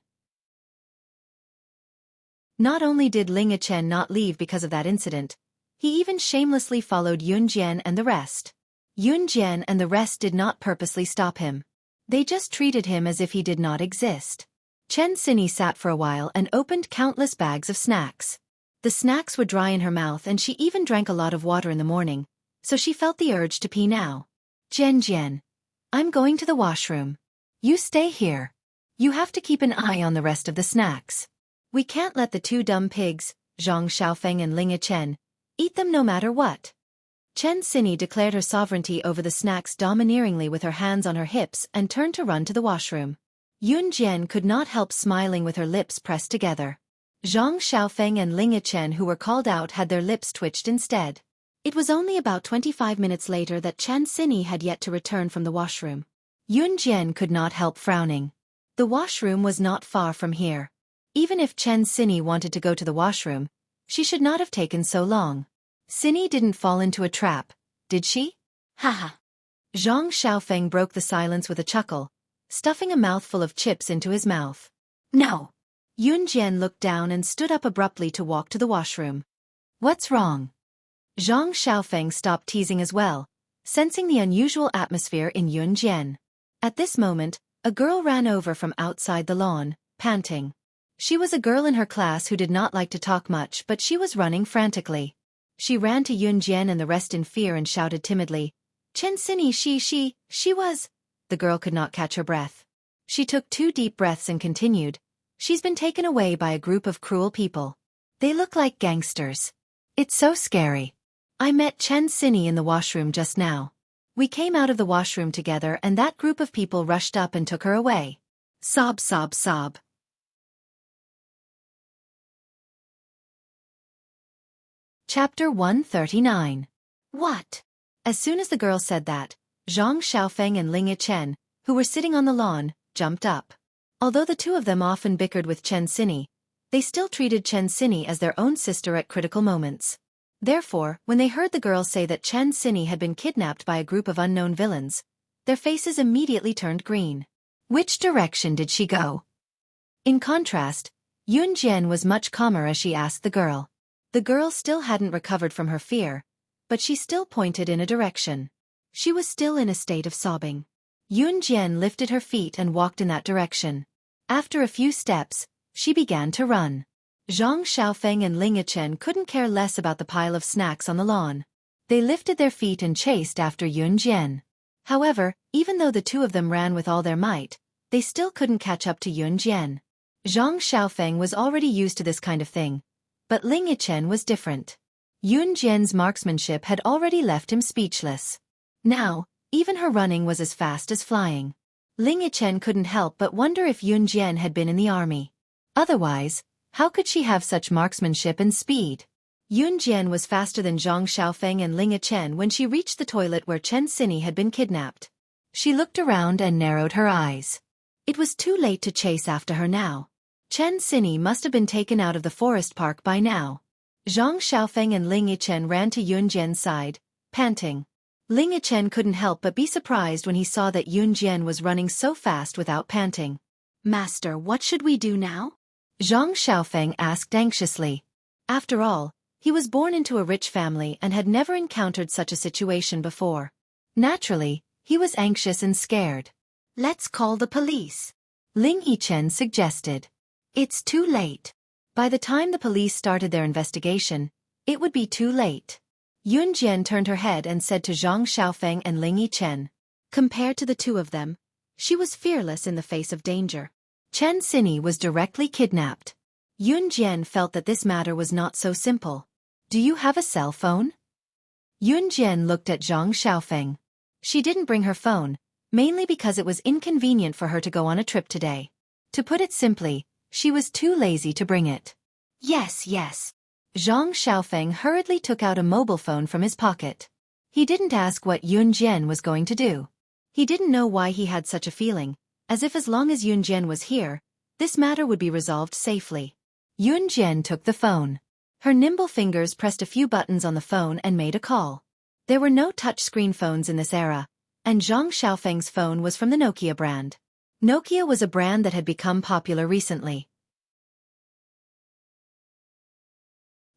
Not only did Ling Yichen not leave because of that incident, he even shamelessly followed Yun Jian and the rest. Yun Jian and the rest did not purposely stop him. They just treated him as if he did not exist. Chen Xinyi sat for a while and opened countless bags of snacks. The snacks were dry in her mouth and she even drank a lot of water in the morning, so she felt the urge to pee now. "Jian, I'm going to the washroom. You stay here. You have to keep an eye on the rest of the snacks. We can't let the two dumb pigs, Zhang Xiaofan and Ling Yichen, eat them no matter what." Chen Xinyi declared her sovereignty over the snacks domineeringly with her hands on her hips and turned to run to the washroom. Yun Jian could not help smiling with her lips pressed together. Zhang Xiaofan and Ling Yichen who were called out had their lips twitched instead. It was only about 25 minutes later that Chen Xinyi had yet to return from the washroom. Yun Jian could not help frowning. The washroom was not far from here. Even if Chen Xinyi wanted to go to the washroom, she should not have taken so long. Xinyi didn't fall into a trap, did she? Haha. Zhang Xiaofeng broke the silence with a chuckle, stuffing a mouthful of chips into his mouth. No. Yun Jian looked down and stood up abruptly to walk to the washroom. What's wrong? Zhang Xiaofeng stopped teasing as well, sensing the unusual atmosphere in Yun Jian. At this moment, a girl ran over from outside the lawn, panting. She was a girl in her class who did not like to talk much, but she was running frantically. She ran to Yun Jian and the rest in fear and shouted timidly, Chen Sini she was. The girl could not catch her breath. She took 2 deep breaths and continued, she's been taken away by a group of cruel people. They look like gangsters. It's so scary. I met Chen Sini in the washroom just now. We came out of the washroom together and that group of people rushed up and took her away. Sob, sob, sob. Chapter 139. What? As soon as the girl said that, Zhang Xiaofeng and Ling Yichen, who were sitting on the lawn, jumped up. Although the two of them often bickered with Chen Sini, they still treated Chen Sini as their own sister at critical moments. Therefore, when they heard the girl say that Chen Sini had been kidnapped by a group of unknown villains, their faces immediately turned green. Which direction did she go? In contrast, Yun Jian was much calmer as she asked the girl. The girl still hadn't recovered from her fear, but she still pointed in a direction. She was still in a state of sobbing. Yun Jian lifted her feet and walked in that direction. After a few steps, she began to run. Zhang Xiaofeng and Ling Yichen couldn't care less about the pile of snacks on the lawn. They lifted their feet and chased after Yun Jian. However, even though the two of them ran with all their might, they still couldn't catch up to Yun Jian. Zhang Xiaofeng was already used to this kind of thing, but Ling Yichen was different. Yun Jian's marksmanship had already left him speechless. Now, even her running was as fast as flying. Ling Yichen couldn't help but wonder if Yun Jian had been in the army. Otherwise, how could she have such marksmanship and speed? Yun Jian was faster than Zhang Xiaofeng and Ling Yichen when she reached the toilet where Chen Sini had been kidnapped. She looked around and narrowed her eyes. It was too late to chase after her now. Chen Sini must have been taken out of the forest park by now. Zhang Xiaofeng and Ling Yichen ran to Yun Jian's side, panting. Ling Yichen couldn't help but be surprised when he saw that Yun Jian was running so fast without panting. Master, what should we do now? Zhang Xiaofeng asked anxiously. After all, he was born into a rich family and had never encountered such a situation before. Naturally, he was anxious and scared. Let's call the police. Ling Yichen suggested. It's too late. By the time the police started their investigation, it would be too late. Yun Jian turned her head and said to Zhang Xiaofeng and Ling Yichen. Compared to the two of them, she was fearless in the face of danger. Chen Sini was directly kidnapped. Yun Jian felt that this matter was not so simple. Do you have a cell phone? Yun Jian looked at Zhang Xiaofeng. She didn't bring her phone, mainly because it was inconvenient for her to go on a trip today. To put it simply, she was too lazy to bring it. Yes. Zhang Xiaofeng hurriedly took out a mobile phone from his pocket. He didn't ask what Yun Jian was going to do. He didn't know why he had such a feeling, as if as long as Yun Jian was here, this matter would be resolved safely. Yun Jian took the phone. Her nimble fingers pressed a few buttons on the phone and made a call. There were no touch-screen phones in this era, and Zhang Xiaofeng's phone was from the Nokia brand. Nokia was a brand that had become popular recently.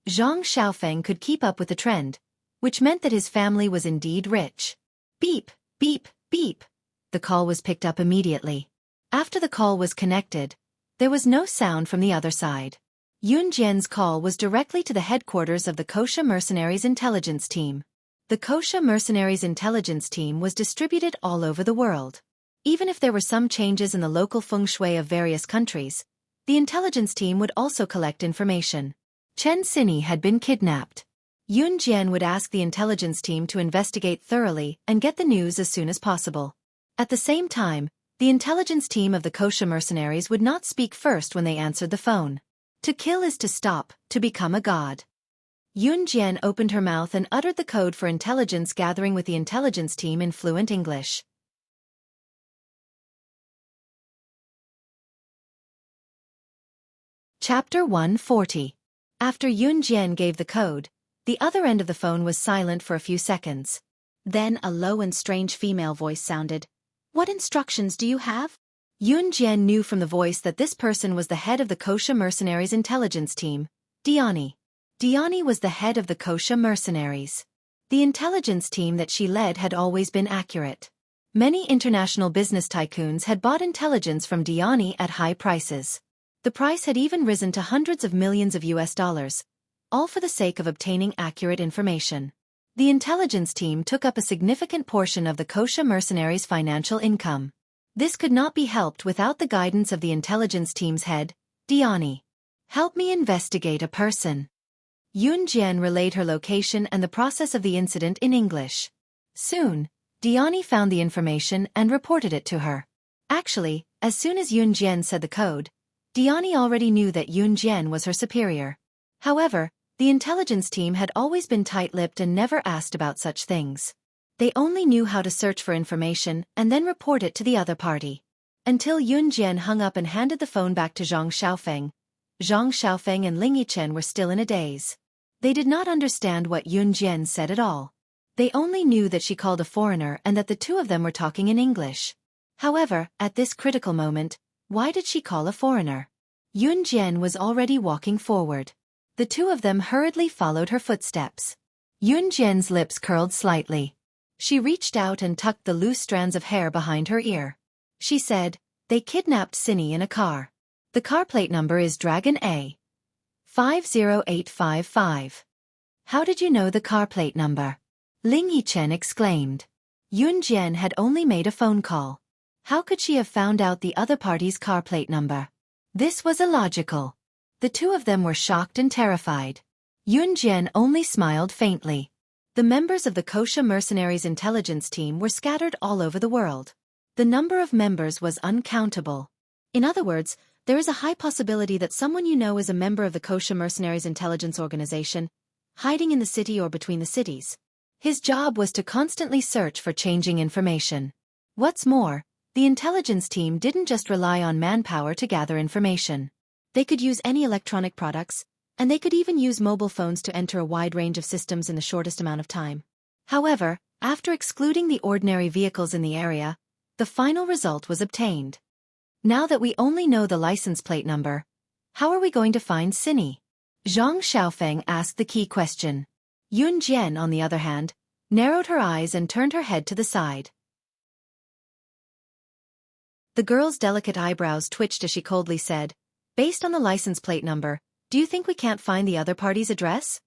Zhang Xiaofeng could keep up with the trend, which meant that his family was indeed rich. Beep, beep, beep. The call was picked up immediately. After the call was connected, there was no sound from the other side. Yun Jian's call was directly to the headquarters of the Wuxia mercenaries intelligence team. The Wuxia mercenaries intelligence team was distributed all over the world. Even if there were some changes in the local feng shui of various countries, the intelligence team would also collect information. Chen Sini had been kidnapped. Yun Jian would ask the intelligence team to investigate thoroughly and get the news as soon as possible. At the same time, the intelligence team of the Wuxia mercenaries would not speak first when they answered the phone. To kill is to stop, to become a god. Yun Jian opened her mouth and uttered the code for intelligence gathering with the intelligence team in fluent English. Chapter 140. After Yun Jian gave the code, the other end of the phone was silent for a few seconds. Then a low and strange female voice sounded. "What instructions do you have?" Yun Jian knew from the voice that this person was the head of the Kosha mercenaries intelligence team, Diani. Diani was the head of the Kosha mercenaries. The intelligence team that she led had always been accurate. Many international business tycoons had bought intelligence from Diani at high prices. The price had even risen to hundreds of millions of US dollars, all for the sake of obtaining accurate information. The intelligence team took up a significant portion of the Kosha mercenaries' financial income. This could not be helped without the guidance of the intelligence team's head, Diani. "Help me investigate a person." Yun Jian relayed her location and the process of the incident in English. Soon, Diani found the information and reported it to her. Actually, as soon as Yun Jian said the code, Diani already knew that Yun Jian was her superior. However, the intelligence team had always been tight-lipped and never asked about such things. They only knew how to search for information and then report it to the other party. Until Yun Jian hung up and handed the phone back to Zhang Xiaofeng and Ling Yichen were still in a daze. They did not understand what Yun Jian said at all. They only knew that she called a foreigner and that the two of them were talking in English. However, at this critical moment, why did she call a foreigner? Yun Jian was already walking forward. The two of them hurriedly followed her footsteps. Yun Jian's lips curled slightly. She reached out and tucked the loose strands of hair behind her ear. She said, "They kidnapped Cindy in a car. The car plate number is Dragon A 50855. How did you know the car plate number?" Ling Yichen exclaimed. Yun Jian had only made a phone call. How could she have found out the other party's car plate number? This was illogical. The two of them were shocked and terrified. Yun Jian only smiled faintly. The members of the Kosha mercenaries intelligence team were scattered all over the world. The number of members was uncountable. In other words, there is a high possibility that someone you know is a member of the Kosha mercenaries intelligence organization, hiding in the city or between the cities. His job was to constantly search for changing information. What's more, the intelligence team didn't just rely on manpower to gather information. They could use any electronic products, and they could even use mobile phones to enter a wide range of systems in the shortest amount of time. However, after excluding the ordinary vehicles in the area, the final result was obtained. Now that we only know the license plate number, how are we going to find Cindy? Zhang Xiaofeng asked the key question. Yun Jian, on the other hand, narrowed her eyes and turned her head to the side. The girl's delicate eyebrows twitched as she coldly said, "Based on the license plate number, do you think we can't find the other party's address?"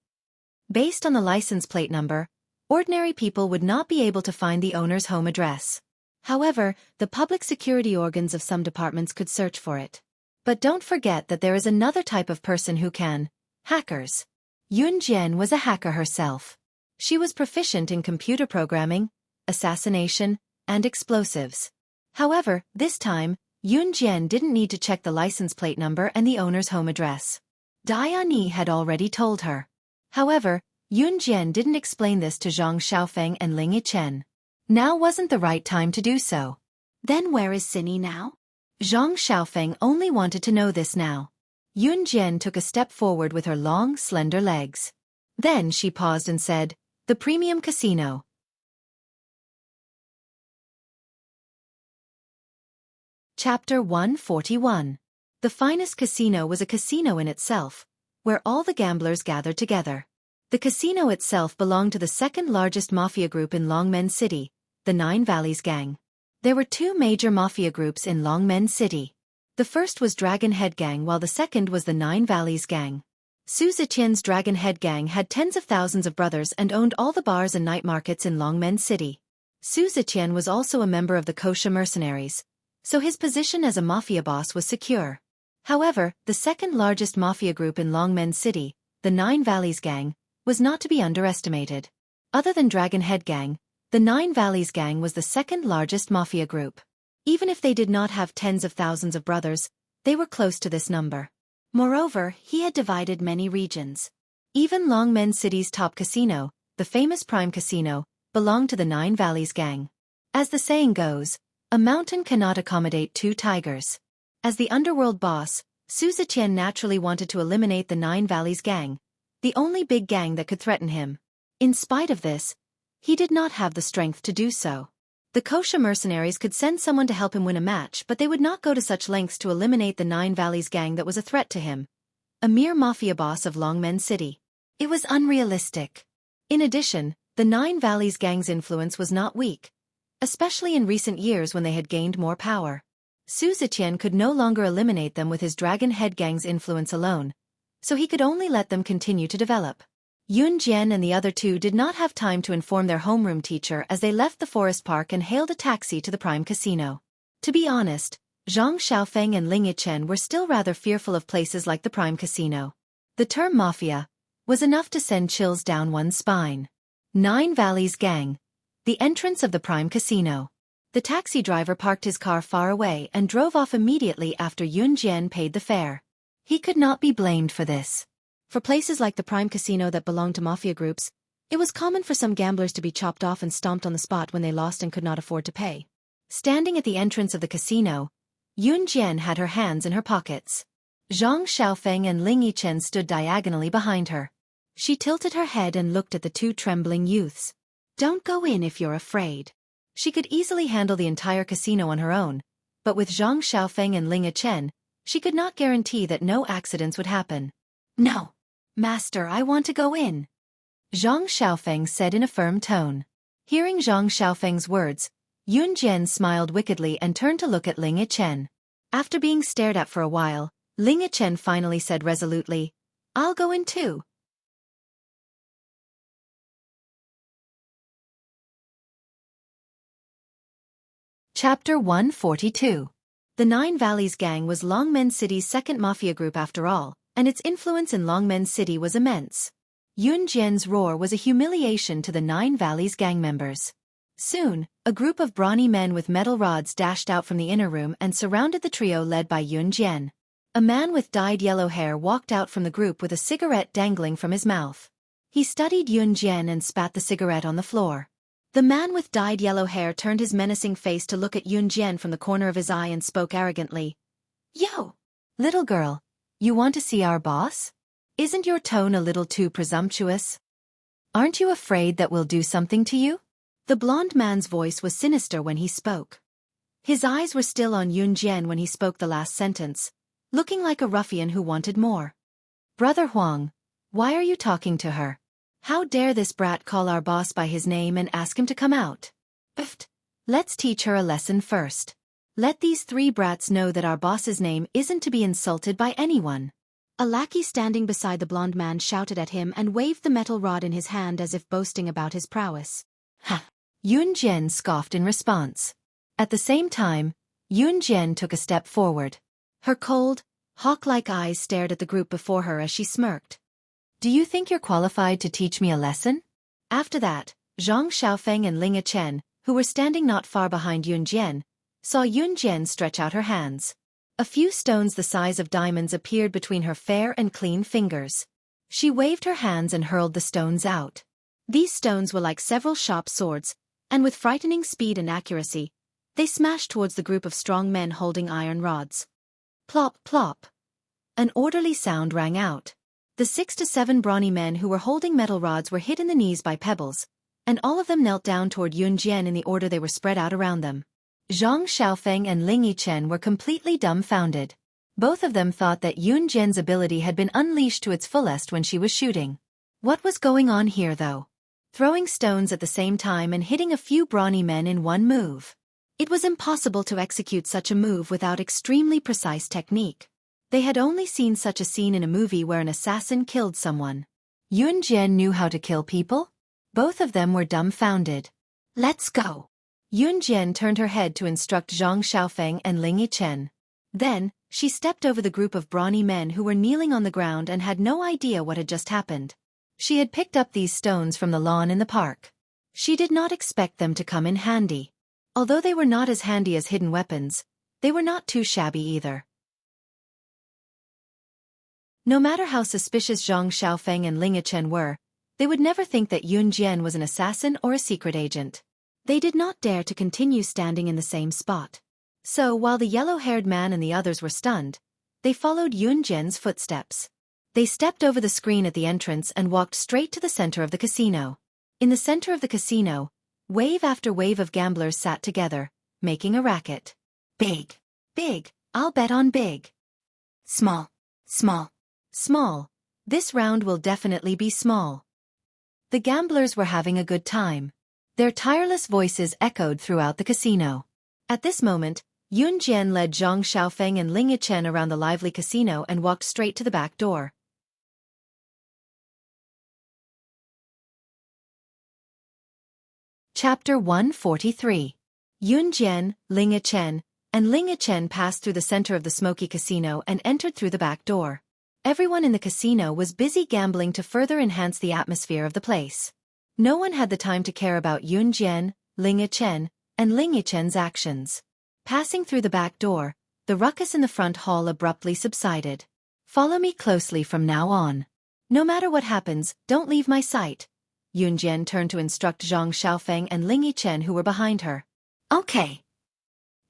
Based on the license plate number, ordinary people would not be able to find the owner's home address. However, the public security organs of some departments could search for it. But don't forget that there is another type of person who can: hackers. Yun Jian was a hacker herself. She was proficient in computer programming, assassination, and explosives. However, this time, Yun Jian didn't need to check the license plate number and the owner's home address. Diani had already told her. However, Yun Jian didn't explain this to Zhang Xiaofeng and Ling Yichen. Now wasn't the right time to do so. Then where is Cindy now? Zhang Xiaofeng only wanted to know this now. Yun Jian took a step forward with her long, slender legs. Then she paused and said, "The Premium Casino." Chapter 141. The finest casino was a casino in itself, where all the gamblers gathered together. The casino itself belonged to the second largest mafia group in Longmen City, the Nine Valleys Gang. There were two major mafia groups in Longmen City. The first was Dragon Head Gang while the second was the Nine Valleys Gang. Su Ziqian's Dragon Head Gang had tens of thousands of brothers and owned all the bars and night markets in Longmen City. Su Ziqian was also a member of the Kosha mercenaries, so his position as a mafia boss was secure. However, the second largest mafia group in Longmen City, the Nine Valleys Gang, was not to be underestimated. Other than Dragon Head Gang, the Nine Valleys Gang was the second largest mafia group. Even if they did not have tens of thousands of brothers, they were close to this number. Moreover, he had divided many regions. Even Longmen City's top casino, the famous Prime Casino, belonged to the Nine Valleys Gang. As the saying goes, a mountain cannot accommodate two tigers. As the underworld boss, Su Ziqian naturally wanted to eliminate the Nine Valleys Gang, the only big gang that could threaten him. In spite of this, He did not have the strength to do so. The Kosha mercenaries could send someone to help him win a match, but they would not go to such lengths to eliminate the Nine Valleys gang that was a threat to him. A mere mafia boss of Longmen City. It was unrealistic. In addition, the Nine Valleys gang's influence was not weak, especially in recent years when they had gained more power. Su Zetian could no longer eliminate them with his Dragon Head gang's influence alone, so he could only let them continue to develop. Yun Jian and the other two did not have time to inform their homeroom teacher as they left the forest park and hailed a taxi to the Prime Casino. To be honest, Zhang Xiaofeng and Ling Yichen were still rather fearful of places like the Prime Casino. The term mafia was enough to send chills down one's spine. Nine Valleys Gang. The entrance of the Prime Casino. The taxi driver parked his car far away and drove off immediately after Yun Jian paid the fare. He could not be blamed for this. For places like the Prime Casino that belonged to mafia groups, it was common for some gamblers to be chopped off and stomped on the spot when they lost and could not afford to pay. Standing at the entrance of the casino, Yun Jian had her hands in her pockets. Zhang Xiaofeng and Ling Yichen stood diagonally behind her. She tilted her head and looked at the two trembling youths. Don't go in if you're afraid. She could easily handle the entire casino on her own, but with Zhang Xiaofeng and Ling Yichen, she could not guarantee that no accidents would happen. No. Master, I want to go in. Zhang Xiaofeng said in a firm tone. Hearing Zhang Xiaofeng's words, Yun Jian smiled wickedly and turned to look at Ling Yichen. After being stared at for a while, Ling Yichen finally said resolutely, I'll go in too. Chapter 142. The Nine Valleys Gang was Longmen City's second mafia group after all, and its influence in Longmen City was immense. Yun Jian's roar was a humiliation to the Nine Valleys gang members. Soon, a group of brawny men with metal rods dashed out from the inner room and surrounded the trio led by Yun Jian. A man with dyed yellow hair walked out from the group with a cigarette dangling from his mouth. He studied Yun Jian and spat the cigarette on the floor. The man with dyed yellow hair turned his menacing face to look at Yun Jian from the corner of his eye and spoke arrogantly. Yo! Little girl, you want to see our boss? Isn't your tone a little too presumptuous? Aren't you afraid that we'll do something to you? The blond man's voice was sinister when he spoke. His eyes were still on Yun Jian when he spoke the last sentence, looking like a ruffian who wanted more. Brother Huang, why are you talking to her? How dare this brat call our boss by his name and ask him to come out? Let's teach her a lesson first. Let these three brats know that our boss's name isn't to be insulted by anyone. A lackey standing beside the blond man shouted at him and waved the metal rod in his hand as if boasting about his prowess. Ha! Yun Jian scoffed in response. At the same time, Yun Jian took a step forward. Her cold, hawk-like eyes stared at the group before her as she smirked. Do you think you're qualified to teach me a lesson? After that, Zhang Xiaofeng and Ling Yichen, who were standing not far behind Yun Jian, saw Yun Jian stretch out her hands. A few stones the size of diamonds appeared between her fair and clean fingers. She waved her hands and hurled the stones out. These stones were like several sharp swords, and with frightening speed and accuracy, they smashed towards the group of strong men holding iron rods. Plop, plop. An orderly sound rang out. The 6 to 7 brawny men who were holding metal rods were hit in the knees by pebbles, and all of them knelt down toward Yun Jian in the order they were spread out around them. Zhang Xiaofeng and Ling Yichen were completely dumbfounded. Both of them thought that Yun Jian's ability had been unleashed to its fullest when she was shooting. What was going on here though? Throwing stones at the same time and hitting a few brawny men in one move. It was impossible to execute such a move without extremely precise technique. They had only seen such a scene in a movie where an assassin killed someone. Yun Jian knew how to kill people? Both of them were dumbfounded. Let's go. Yun Jian turned her head to instruct Zhang Xiaofeng and Ling Yichen. Then, she stepped over the group of brawny men who were kneeling on the ground and had no idea what had just happened. She had picked up these stones from the lawn in the park. She did not expect them to come in handy. Although they were not as handy as hidden weapons, they were not too shabby either. No matter how suspicious Zhang Xiaofeng and Ling Yichen were, they would never think that Yun Jian was an assassin or a secret agent. They did not dare to continue standing in the same spot. So while the yellow-haired man and the others were stunned, they followed Yun Jian's footsteps. They stepped over the screen at the entrance and walked straight to the center of the casino. In the center of the casino, wave after wave of gamblers sat together, making a racket. Big. Big. I'll bet on big. Small. Small. Small. This round will definitely be small. The gamblers were having a good time. Their tireless voices echoed throughout the casino. At this moment, Yun Jian led Zhang Xiaofeng and Ling Yichen around the lively casino and walked straight to the back door. Chapter 143. Yun Jian, Ling Yichen, and Ling Yichen passed through the center of the smoky casino and entered through the back door. Everyone in the casino was busy gambling to further enhance the atmosphere of the place. No one had the time to care about Yun Jian, Ling Yichen, and Ling Yichen's actions. Passing through the back door, the ruckus in the front hall abruptly subsided. Follow me closely from now on. No matter what happens, don't leave my sight. Yun Jian turned to instruct Zhang Xiaofeng and Ling Yichen who were behind her. Okay.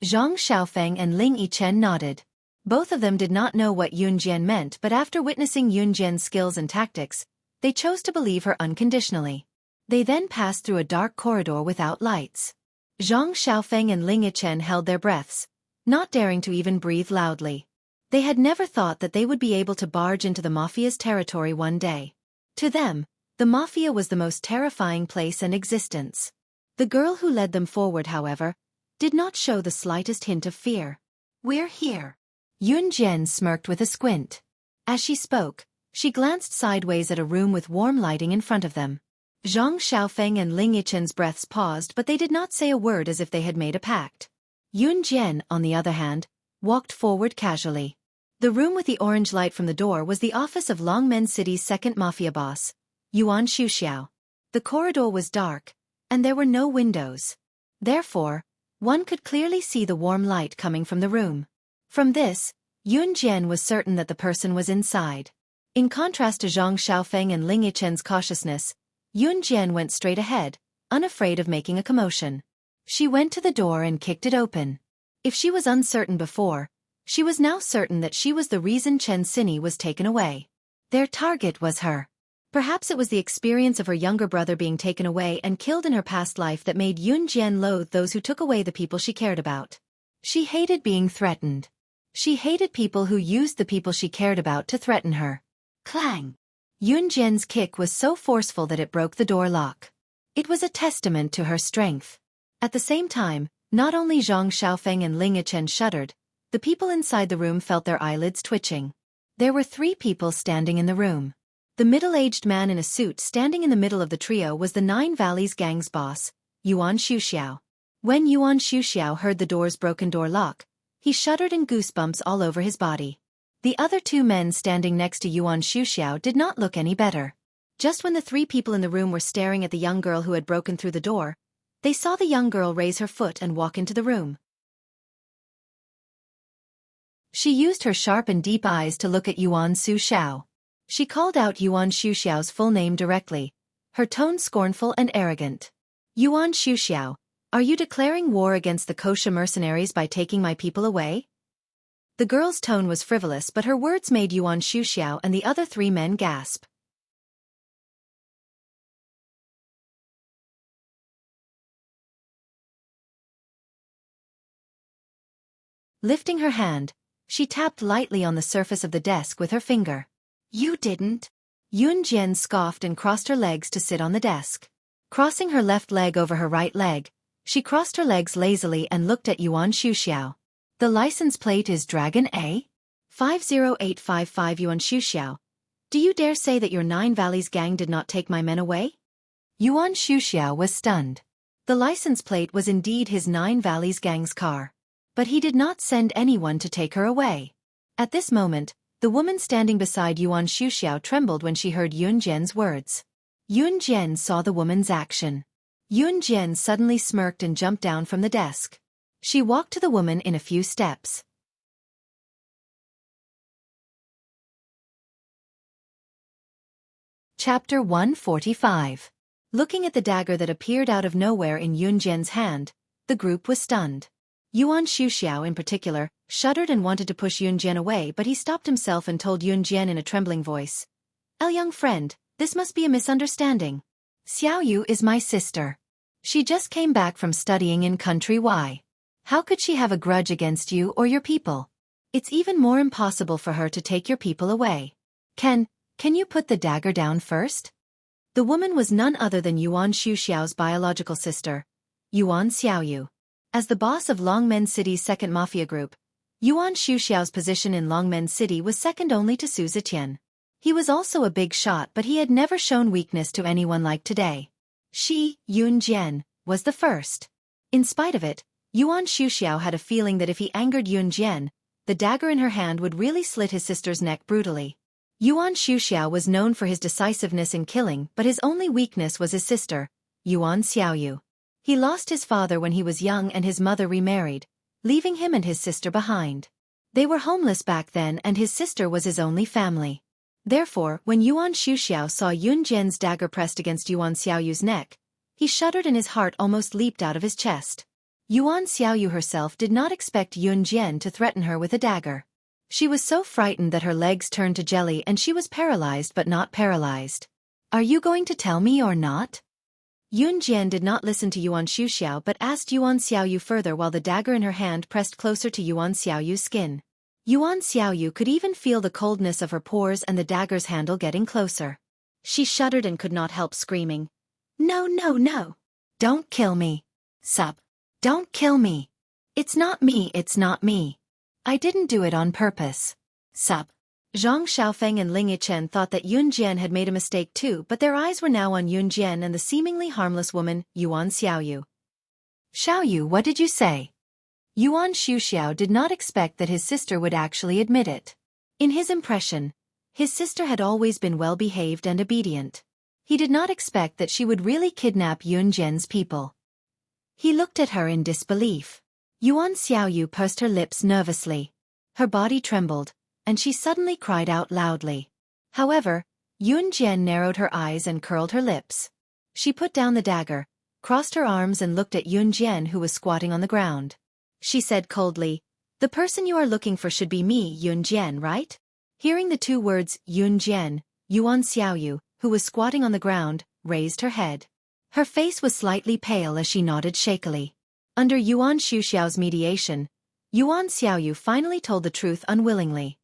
Zhang Xiaofeng and Ling Yichen nodded. Both of them did not know what Yun Jian meant, but after witnessing Yun Jian's skills and tactics, they chose to believe her unconditionally. They then passed through a dark corridor without lights. Zhang Xiaofeng and Ling Yichen held their breaths, not daring to even breathe loudly. They had never thought that they would be able to barge into the mafia's territory one day. To them, the mafia was the most terrifying place in existence. The girl who led them forward, however, did not show the slightest hint of fear. We're here. Yun Jian smirked with a squint. As she spoke, she glanced sideways at a room with warm lighting in front of them. Zhang Xiaofeng and Ling Yichen's breaths paused, but they did not say a word as if they had made a pact. Yun Jian, on the other hand, walked forward casually. The room with the orange light from the door was the office of Longmen City's second mafia boss, Yuan Xuxiao. The corridor was dark, and there were no windows. Therefore, one could clearly see the warm light coming from the room. From this, Yun Jian was certain that the person was inside. In contrast to Zhang Xiaofeng and Ling Yichen's cautiousness, Yun Jian went straight ahead, unafraid of making a commotion. She went to the door and kicked it open. If she was uncertain before, she was now certain that she was the reason Chen Sini was taken away. Their target was her. Perhaps it was the experience of her younger brother being taken away and killed in her past life that made Yun Jian loathe those who took away the people she cared about. She hated being threatened. She hated people who used the people she cared about to threaten her. Clang! Yun Jian's kick was so forceful that it broke the door lock. It was a testament to her strength. At the same time, not only Zhang Xiaofeng and Ling Yichen shuddered, the people inside the room felt their eyelids twitching. There were 3 people standing in the room. The middle-aged man in a suit standing in the middle of the trio was the Nine Valleys gang's boss, Yuan Xuxiao. When Yuan Xuxiao heard the door's broken door lock, he shuddered and goosebumps all over his body. The other 2 men standing next to Yuan Xuxiao did not look any better. Just when the 3 people in the room were staring at the young girl who had broken through the door, they saw the young girl raise her foot and walk into the room. She used her sharp and deep eyes to look at Yuan Xuxiao. She called out Yuan Xuxiao's full name directly, her tone scornful and arrogant. Yuan Xuxiao, are you declaring war against the kosher mercenaries by taking my people away? The girl's tone was frivolous, but her words made Yuan Xuxiao and the other 3 men gasp. Lifting her hand, she tapped lightly on the surface of the desk with her finger. You didn't? Yun Jian scoffed and crossed her legs to sit on the desk. Crossing her left leg over her right leg, she crossed her legs lazily and looked at Yuan Xuxiao. The license plate is Dragon A? 50855 Yuan Xuxiao. Do you dare say that your Nine Valleys gang did not take my men away? Yuan Xuxiao was stunned. The license plate was indeed his Nine Valleys gang's car. But he did not send anyone to take her away. At this moment, the woman standing beside Yuan Xuxiao trembled when she heard Yun Jian's words. Yun Jian saw the woman's action. Yun Jian suddenly smirked and jumped down from the desk. She walked to the woman in a few steps. Chapter 145. Looking at the dagger that appeared out of nowhere in Yun Jian's hand, the group was stunned. Yuan Xuxiao in particular shuddered and wanted to push Yun Jian away, but he stopped himself and told Yun Jian in a trembling voice, "El young friend, this must be a misunderstanding." Xiaoyu is my sister. She just came back from studying in country Y. How could she have a grudge against you or your people? It's even more impossible for her to take your people away. Can you put the dagger down first? The woman was none other than Yuan Xiuxiao's biological sister, Yuan Xiaoyu. As the boss of Longmen City's second mafia group, Yuan Xiuxiao's position in Longmen City was second only to Su Zetian. He was also a big shot, but he had never shown weakness to anyone like today. She, Yun Jian, was the first. In spite of it, Yuan Xiuxiao had a feeling that if he angered Yun Jian, the dagger in her hand would really slit his sister's neck brutally. Yuan Xiuxiao was known for his decisiveness in killing, but his only weakness was his sister, Yuan Xiaoyu. He lost his father when he was young and his mother remarried, leaving him and his sister behind. They were homeless back then and his sister was his only family. Therefore, when Yuan Xiuxiao saw Yun Jian's dagger pressed against Yuan Xiaoyu's neck, he shuddered and his heart almost leaped out of his chest. Yuan Xiaoyu herself did not expect Yun Jian to threaten her with a dagger. She was so frightened that her legs turned to jelly and she was paralyzed but not paralyzed. Are you going to tell me or not? Yun Jian did not listen to Yuan Xiuxiao but asked Yuan Xiaoyu further while the dagger in her hand pressed closer to Yuan Xiaoyu's skin. Yuan Xiaoyu could even feel the coldness of her pores and the dagger's handle getting closer. She shuddered and could not help screaming. No, no, no. Don't kill me. Sup. Don't kill me. It's not me, it's not me. I didn't do it on purpose. Sup. Zhang Xiaofan and Ling Yichen thought that Yun Jian had made a mistake too, but their eyes were now on Yun Jian and the seemingly harmless woman, Yuan Xiaoyu. Xiaoyu, what did you say? Yuan Xiuxiao did not expect that his sister would actually admit it. In his impression, his sister had always been well-behaved and obedient. He did not expect that she would really kidnap Yun Jian's people. He looked at her in disbelief. Yuan Xiaoyu pursed her lips nervously. Her body trembled, and she suddenly cried out loudly. However, Yun Jian narrowed her eyes and curled her lips. She put down the dagger, crossed her arms and looked at Yun Jian who was squatting on the ground. She said coldly, "The person you are looking for should be me, Yun Jian, right?" Hearing the two words, Yun Jian, Yuan Xiaoyu, who was squatting on the ground, raised her head. Her face was slightly pale as she nodded shakily. Under Yuan Xiuxiao's mediation, Yuan Xiaoyu finally told the truth unwillingly.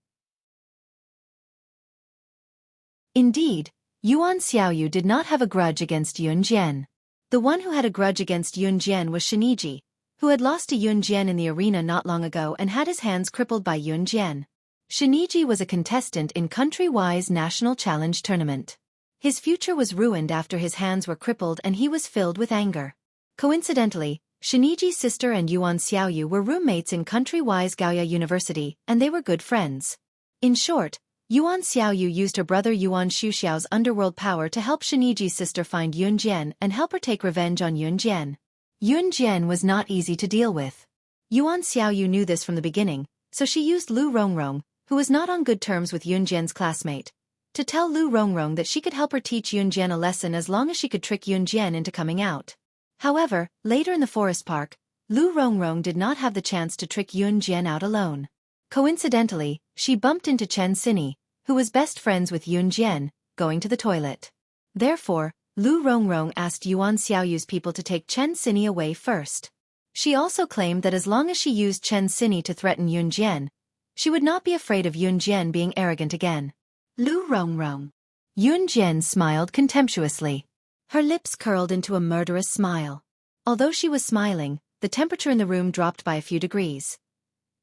Indeed, Yuan Xiaoyu did not have a grudge against Yun Jian. The one who had a grudge against Yun Jian was Shiniji, who had lost to Yun Jian in the arena not long ago and had his hands crippled by Yun Jian. Shiniji was a contestant in Country Y's National Challenge tournament. His future was ruined after his hands were crippled and he was filled with anger. Coincidentally, Shiniji's sister and Yuan Xiaoyu were roommates in Country Y's Gaoya University, and they were good friends. In short, Yuan Xiaoyu used her brother Yuan Xiuxiao's underworld power to help Shiniji's sister find Yun Jian and help her take revenge on Yun Jian. Yun Jian was not easy to deal with. Yuan Xiaoyu knew this from the beginning, so she used Lu Rongrong, who was not on good terms with Yun Jian's classmate, to tell Lu Rongrong that she could help her teach Yun Jian a lesson as long as she could trick Yun Jian into coming out. However, later in the forest park, Lu Rongrong did not have the chance to trick Yun Jian out alone. Coincidentally, she bumped into Chen Xini, who was best friends with Yun Jian, going to the toilet. Therefore, Lu Rongrong asked Yuan Xiaoyu's people to take Chen Xini away first. She also claimed that as long as she used Chen Xini to threaten Yun Jian, she would not be afraid of Yun Jian being arrogant again. Lu Rongrong. Yun Jian smiled contemptuously. Her lips curled into a murderous smile. Although she was smiling, the temperature in the room dropped by a few degrees.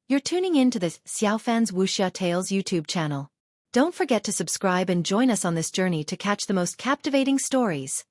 You're tuning in to the Xiaofan's Wuxia Tales YouTube channel. Don't forget to subscribe and join us on this journey to catch the most captivating stories.